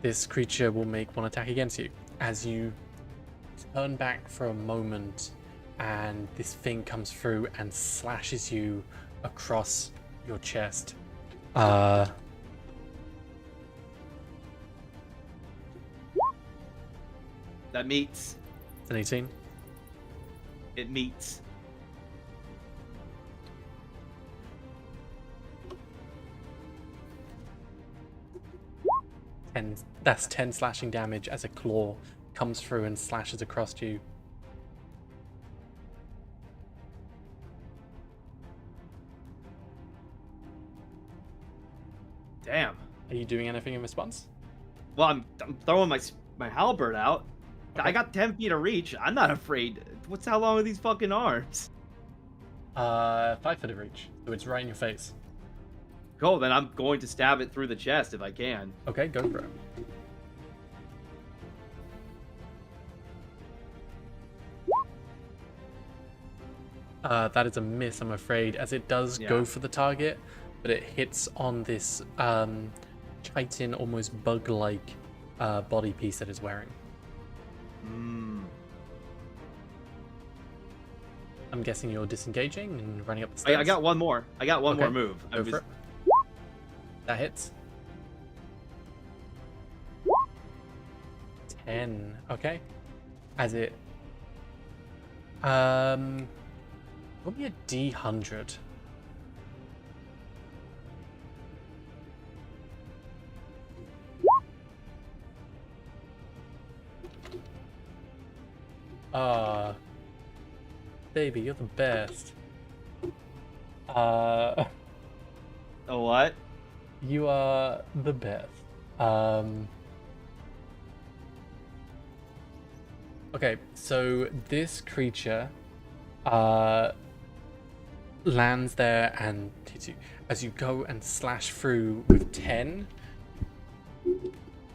This creature will make one attack against you. As you turn back for a moment and this thing comes through and slashes you across your chest. That meets. It's an 18. It meets. That's 10 slashing damage as a claw comes through and slashes across you. Damn. Are you doing anything in response? Well, I'm throwing my halberd out. Okay. I got 10 feet of reach. I'm not afraid. How long are these fucking arms? 5 foot of reach, so it's right in your face. Cool, then I'm going to stab it through the chest if I can. Okay, go for it. That is a miss, I'm afraid, as it does go for the target, but it hits on this chitin, almost bug-like body piece that it's wearing. I'm guessing you're disengaging and running up the stairs. I got one more. I got one more Okay, move. Go for it. That hits. 10. Okay. As it roll me a D100. Baby, you're the best. A what? You are the best. Okay, so this creature lands there and hits you. As you go and slash through with 10,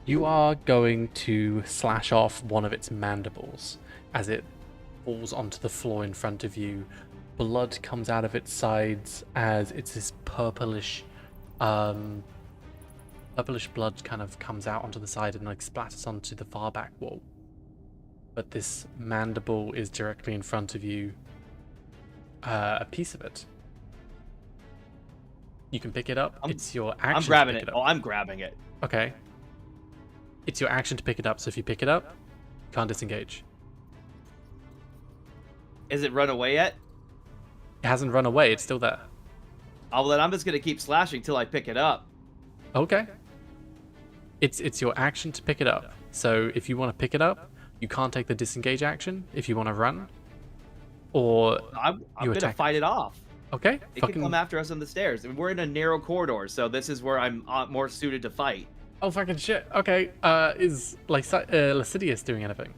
you are going to slash off one of its mandibles as it falls onto the floor in front of you, blood comes out of its sides as it's this purplish blood kind of comes out onto the side and like splatters onto the far back wall. But this mandible is directly in front of you. A piece of it. You can pick it up. It's your action. I'm grabbing to pick it. it up. Oh, I'm grabbing it. Okay. It's your action to pick it up. So if you pick it up, you can't disengage. Is it run away yet? It hasn't run away. It's still there. Oh, well, then I'm just gonna keep slashing till I pick it up. Okay. It's your action to pick it up. So if you want to pick it up, you can't take the disengage action if you want to run. Or I'm gonna attack fight it off. okay. It can come after us on the stairs. And we're in a narrow corridor, so this is where I'm more suited to fight. Oh fucking shit. Okay. Is like Lascivious doing anything?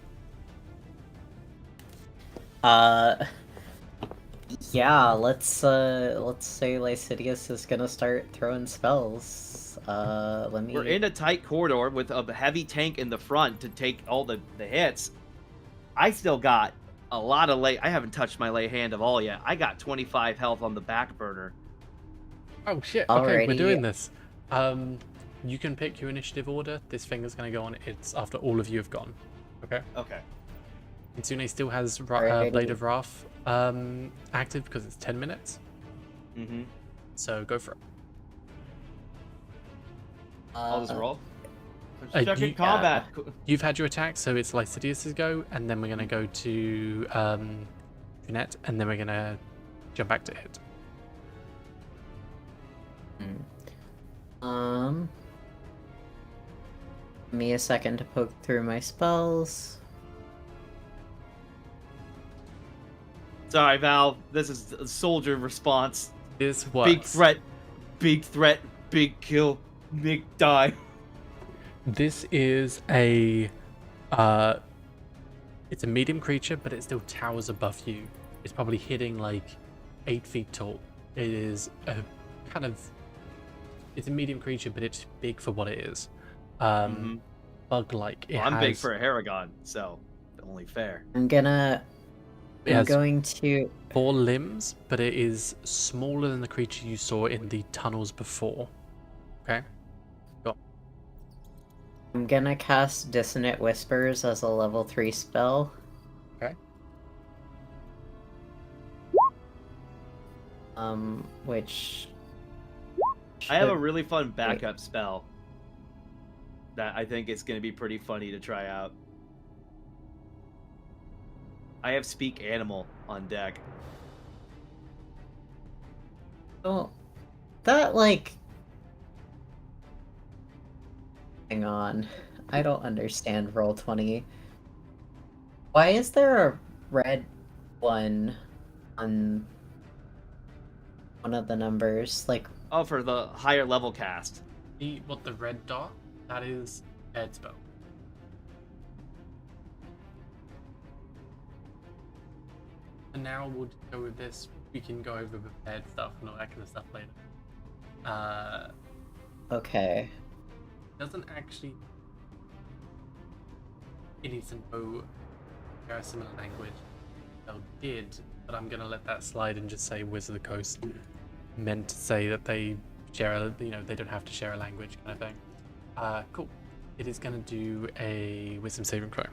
Yeah, let's say Lycidius is gonna start throwing spells. Let me. We're in a tight corridor with a heavy tank in the front to take all the hits. I still got a lot of lay. I haven't touched my lay hand of all yet. I got 25 health on the back burner. Oh shit. Okay, we're Alrighty. doing this. You can pick your initiative order. This finger's gonna go on. It's after all of you have gone. Okay. Okay. Kitsune still has Alrighty. Blade of Wrath active because it's 10 minutes. Mm-hmm. So go for it. I'll just roll. you- Combat. You've had your attack, so it's Lycidius's go, and then we're gonna go to Jeanette, and then we're gonna jump back to hit. Give me a second to poke through my spells. Sorry, Val. This is a soldier response. This works. Big threat, big kill, big die. This is a it's a medium creature, but it still towers above you. It's probably hitting like 8 feet tall. It is a kind of it's a medium creature, but it's big for what it is. Bug-like. I'm big for a Haragon, so only fair. I'm going to 4 limbs, but it is smaller than the creature you saw in the tunnels before. Okay. I'm gonna cast Dissonant Whispers as a level 3 spell. Okay. Which I have a should- really fun backup spell that I think is going to be pretty funny to try out. I have Speak Animal on deck. Oh, that like. Hang on, I don't understand Roll20. Why is there a red one on one of the numbers? Like, Oh, for the higher level cast. The red dot? That is Ed spell. And now we'll just go with this. We can go over prepared stuff and all that kind of stuff later. okay. Doesn't actually. It needs to know a similar language. Well, did, but I'm gonna let that slide and just say Wizard of the Coast meant to say that they share a, they don't have to share a language kind of thing. Cool. It is gonna do a wisdom saving throw.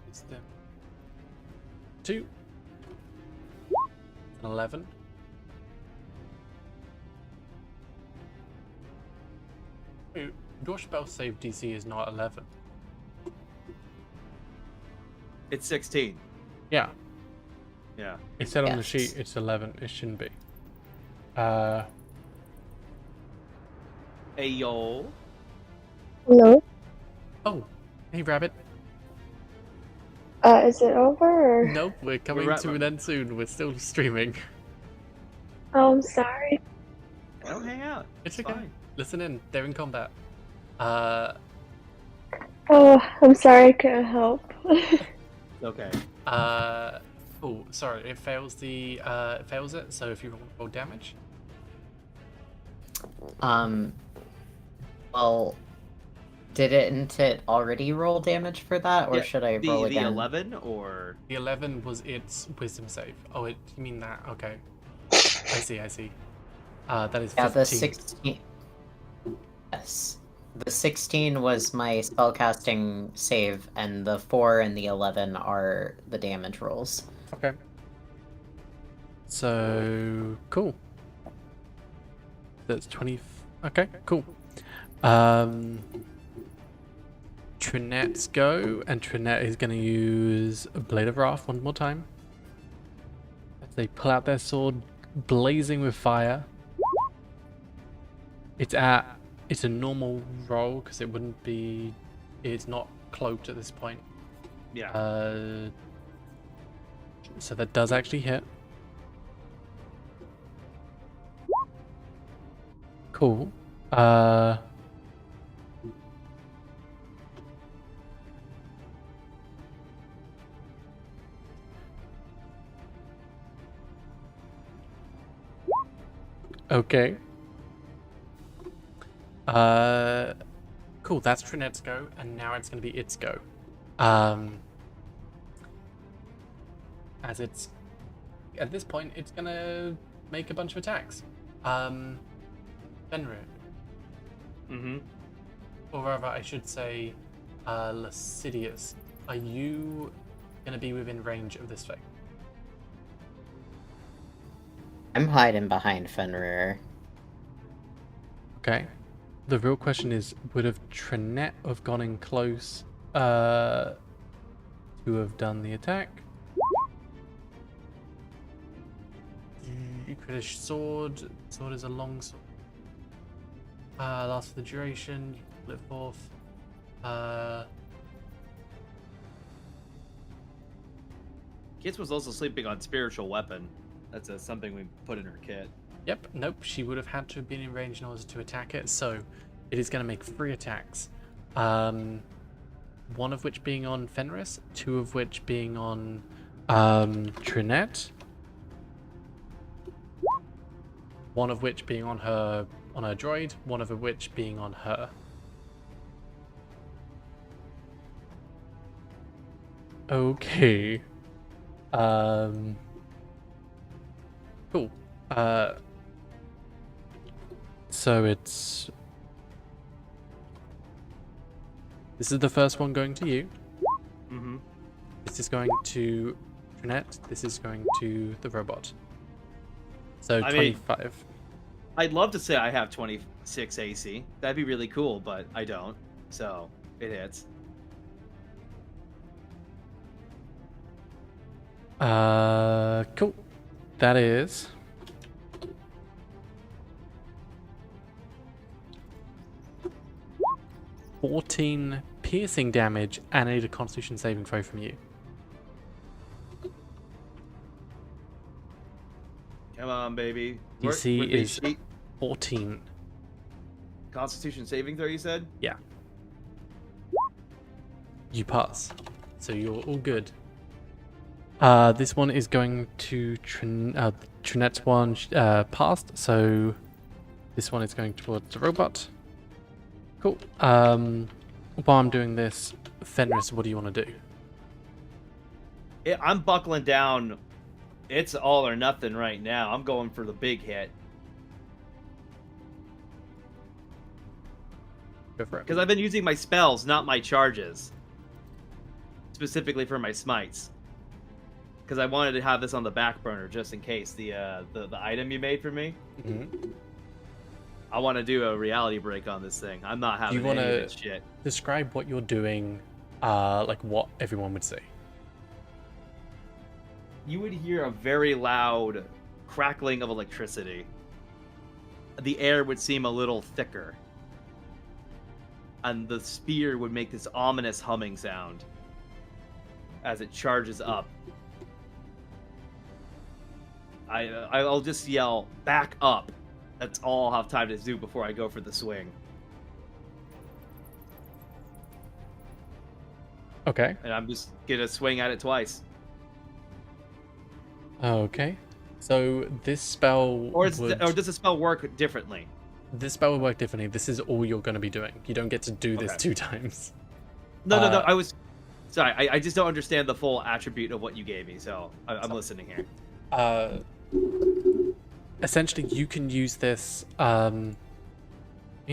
Wisdom 2. An 11. Wait, your spell save DC is not 11. It's 16. Yeah. Yeah. It said on the Yes. sheet it's 11. It shouldn't be. Hey, yo. Hello? Oh, hey, Rabbit. Is it over? Or... Nope, we're coming We're to an end soon. We're still streaming. Oh, I'm sorry. Don't hang out. It's okay. fine. Listen in. They're in combat. Oh, I'm sorry I couldn't help. Okay. Oh, sorry. It fails it fails it. So if you roll damage, Well, Didn't it already roll damage for that, or Yeah, should I roll the again? 11 or The 11 was its wisdom save. Oh, you mean that? Okay. I see. That is 15. Yeah, the 16. Yes. The 16 was my spellcasting save, and the 4 and the 11 are the damage rolls. Okay. So, cool. That's 20. Okay, cool. Trinette's go, and Trinette is going to use a Blade of Wrath one more time. As they pull out their sword, blazing with fire. It's a normal roll because it wouldn't be. It's not cloaked at this point. yeah. So that does actually hit. Cool. Okay. Cool. That's Trinette's go, and now it's going to be its go. As it's at this point, it's going to make a bunch of attacks. Fenrir, Mm-hmm. or rather, I should say, Lascivious. Are you going to be within range of this thing? I'm hiding behind Fenrir. Okay. The real question is, would have Trinette have gone in close to have done the attack? British sword. Sword is a long sword. Lasts for the duration. You can pull it forth. Kids was also sleeping on spiritual weapon. That's something we put in her kit. Yep, nope, she would have had to have been in range in order to attack it, so it is going to make 3 attacks. One of which being on Fenris, 2 of which being on Trinette, 1 of which being on her droid, 1 of which being on her. Okay. Cool. So it's... This is the first one going to you. Mm-hmm. This is going to Trinette. This is going to the robot. So I mean, 25. I'd love to say I have 26 AC. That'd be really cool, but I don't. So it hits. Cool. That is... 14 piercing damage, and I need a Constitution saving throw from you. Come on, baby. DC Where'd the is 14. Constitution saving throw, you said? Yeah. You pass. So you're all good. This one is going to Trinette's one passed, so this one is going towards the robot. Cool. While I'm doing this, Fenris, what do you want to do? I'm buckling down. It's all or nothing right now. I'm going for the big hit. Go for it. Because I've been using my spells, not my charges. Specifically for my smites. Because I wanted to have this on the back burner just in case. The item you made for me. Mm-hmm. I want to do a reality break on this thing. I'm not having any of this shit. Describe what you're doing, like what everyone would say. You would hear a very loud crackling of electricity. The air would seem a little thicker. And the spear would make this ominous humming sound as it charges up. I'll just yell, "Back up!" That's all I'll have time to do before I go for the swing. Okay. And I'm just gonna swing at it twice. Okay. So this spell Or does the spell work differently? This spell will work differently. This is all you're going to be doing. You don't get to do this Okay. 2 times. No. I was sorry. I just don't understand the full attribute of what you gave me. So I'm listening here. Essentially, you can use this. You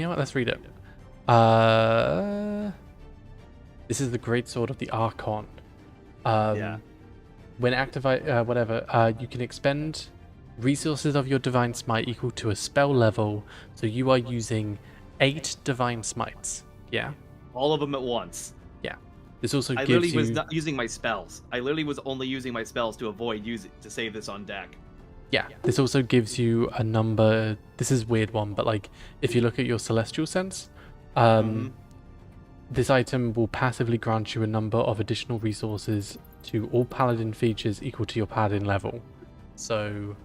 know what? Let's read it. This is the Great Sword of the Archon. Yeah. When activate, you can expend resources of your Divine Smite equal to a spell level. So you are using 8 Divine Smites. Yeah. All of them at once. Yeah. This also I gives literally you. was not using my spells. I literally was only using my spells to avoid to save this on deck. Yeah, this also gives you a number. This is a weird one, but like if you look at your celestial sense, this item will passively grant you a number of additional resources to all paladin features equal to your paladin level. So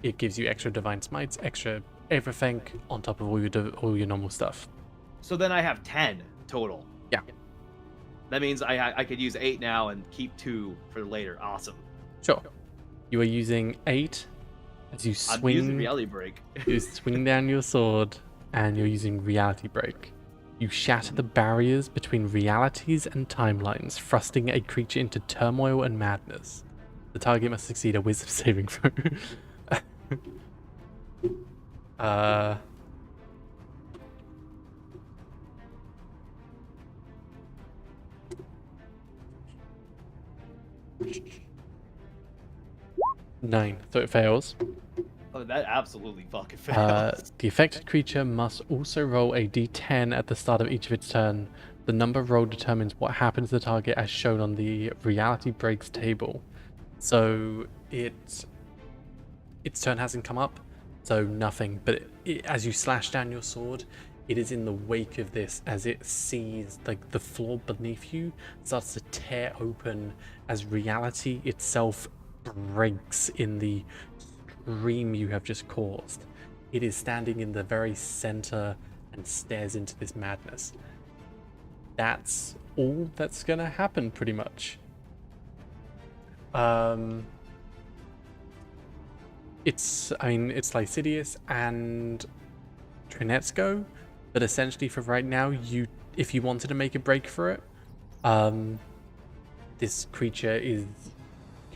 it gives you extra divine smites, extra everything on top of all your normal stuff. So then I have 10 total. Yeah. That means I could use 8 now and keep 2 for later. Awesome. Sure. You are using 8 as you I'm swing. using reality break. You swing down your sword, and you're using reality break. You shatter the barriers between realities and timelines, thrusting a creature into turmoil and madness. The target must succeed a wisdom saving throw. 9, so it fails. Oh, that absolutely fucking fails. The affected creature must also roll a d10 at the start of each of its turn. The number rolled determines what happens to the target as shown on the reality breaks table. So its turn hasn't come up, so nothing. But as you slash down your sword, it is in the wake of this as it sees like the floor beneath you starts to tear open as reality itself breaks in the scream you have just caused. It is standing in the very center and stares into this madness. That's all that's gonna happen, pretty much. It's Lycidius and Trinetsko, but essentially for right now, if you wanted to make a break for it, this creature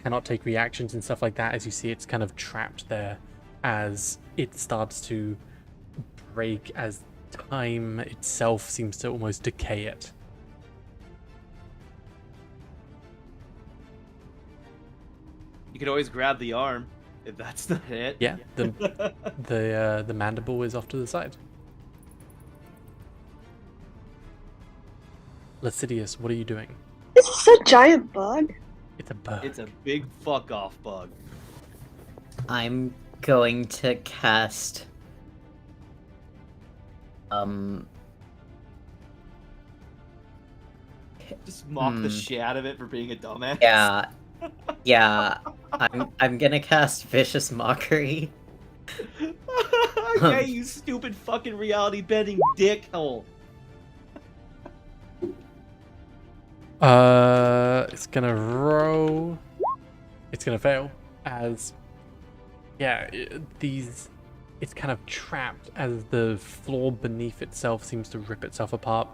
cannot take reactions and stuff like that. As you see, it's kind of trapped there as it starts to break, as time itself seems to almost decay it. You could always grab the arm if that's not it. Yeah, the mandible is off to the side. Lycidius, what are you doing? Is this a giant bug? It's a bug. It's a big fuck off bug. I'm going to cast Just mock the shit out of it for being a dumbass. yeah. I'm gonna cast Vicious Mockery. Okay, you stupid fucking reality bending dickhole. It's gonna roll. It's gonna fail as, it's kind of trapped as the floor beneath itself seems to rip itself apart.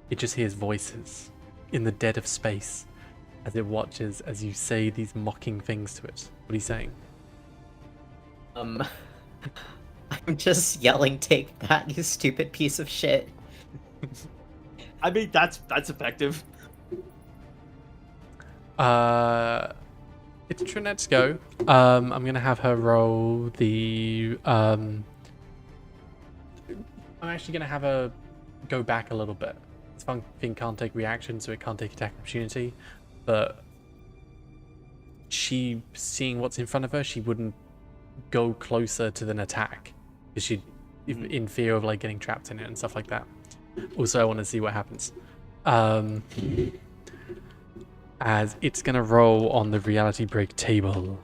It just hears voices in the dead of space as it watches as you say these mocking things to it. What are you saying? I'm just yelling, "Take that, you stupid piece of shit." I mean, that's effective. It's Trinette's go. I'm gonna have her roll the. I'm actually gonna have her go back a little bit. This thing can't take reaction, so it can't take attack opportunity. But she, seeing what's in front of her, she wouldn't go closer to an attack because she'd in fear of like getting trapped in it and stuff like that. Also, I want to see what happens. As it's gonna roll on the reality break table.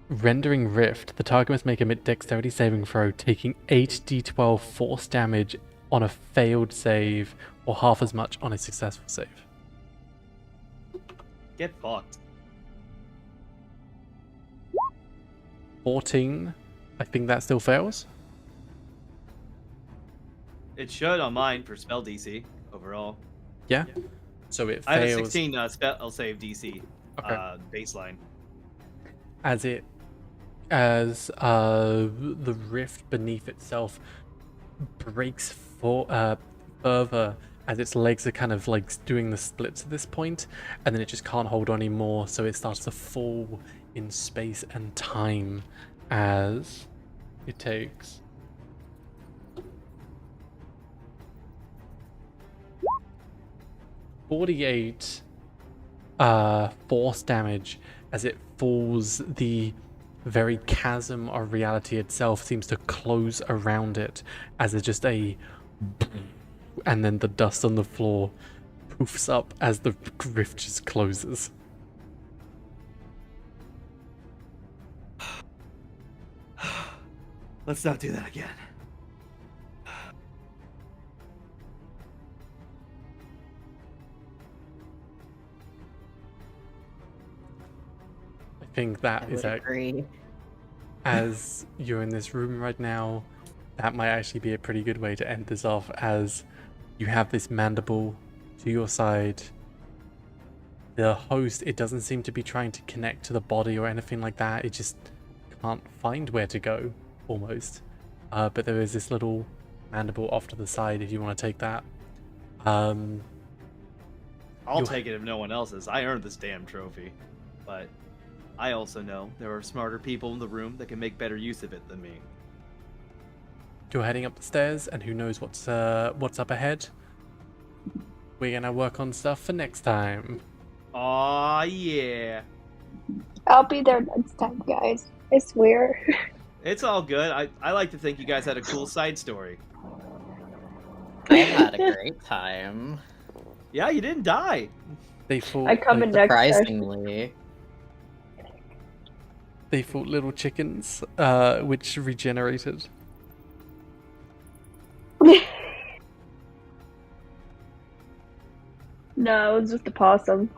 Rendering Rift, the target must make a dexterity saving throw, taking 8d12 force damage on a failed save, or half as much on a successful save. Get fucked. 14 I think that still fails. It should on mine for spell DC overall. Yeah. So it I have a fails 16 spell save DC Okay. baseline. as the rift beneath itself breaks further as its legs are kind of like doing the splits at this point, and then it just can't hold on anymore, so it starts to fall in space and time as it takes 48 force damage as it falls. The very chasm of reality itself seems to close around it as it's just a, and then the dust on the floor poofs up as the rift just closes. Let's not do that again. I think that I is would agree. as you're in this room right now, that might actually be a pretty good way to end this off, as you have this mandible to your side. The host, it doesn't seem to be trying to connect to the body or anything like that. It just can't find where to go, almost. But there is this little mandible off to the side if you want to take that. I'll You- take it if no one else is. I earned this damn trophy. But I also know there are smarter people in the room that can make better use of it than me. You're heading up the stairs, and who knows what's up ahead. We're gonna work on stuff for next time. Aw, yeah. I'll be there next time, guys. I swear. It's all good. I like to think you guys had a cool side story. I had a great time. Yeah, you didn't die. They fought. I come like, in next time. Surprisingly. They fought little chickens, which regenerated. No, it's just a possum.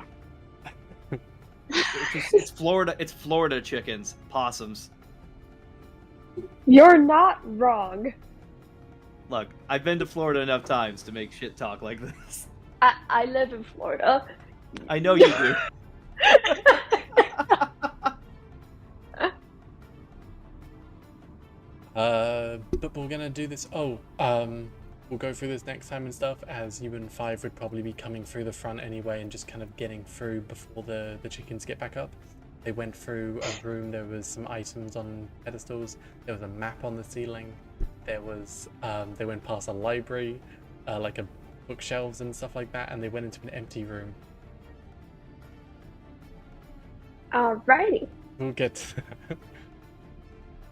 It's Florida. It's Florida chickens, possums. You're not wrong. Look, I've been to Florida enough times to make shit talk like this. I live in Florida. I know you do. But we're gonna do this. We'll go through this next time and stuff, as you and Five would probably be coming through the front anyway and just kind of getting through before the chickens get back up. They went through a room, there was some items on pedestals, there was a map on the ceiling, there was, they went past a library, like a bookshelves and stuff like that, and they went into an empty room. Alrighty. We'll get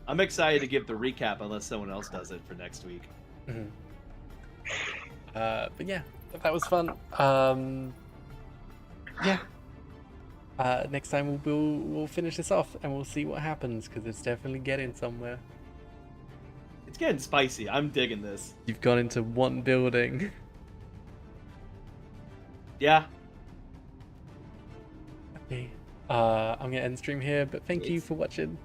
I'm excited to give the recap unless someone else does it for next week. Mhm. But yeah, that was fun. Yeah. Next time we'll finish this off and we'll see what happens, because it's definitely getting somewhere. It's getting spicy. I'm digging this. You've gone into one building. Yeah. Okay. I'm gonna end stream here, but thank you for watching.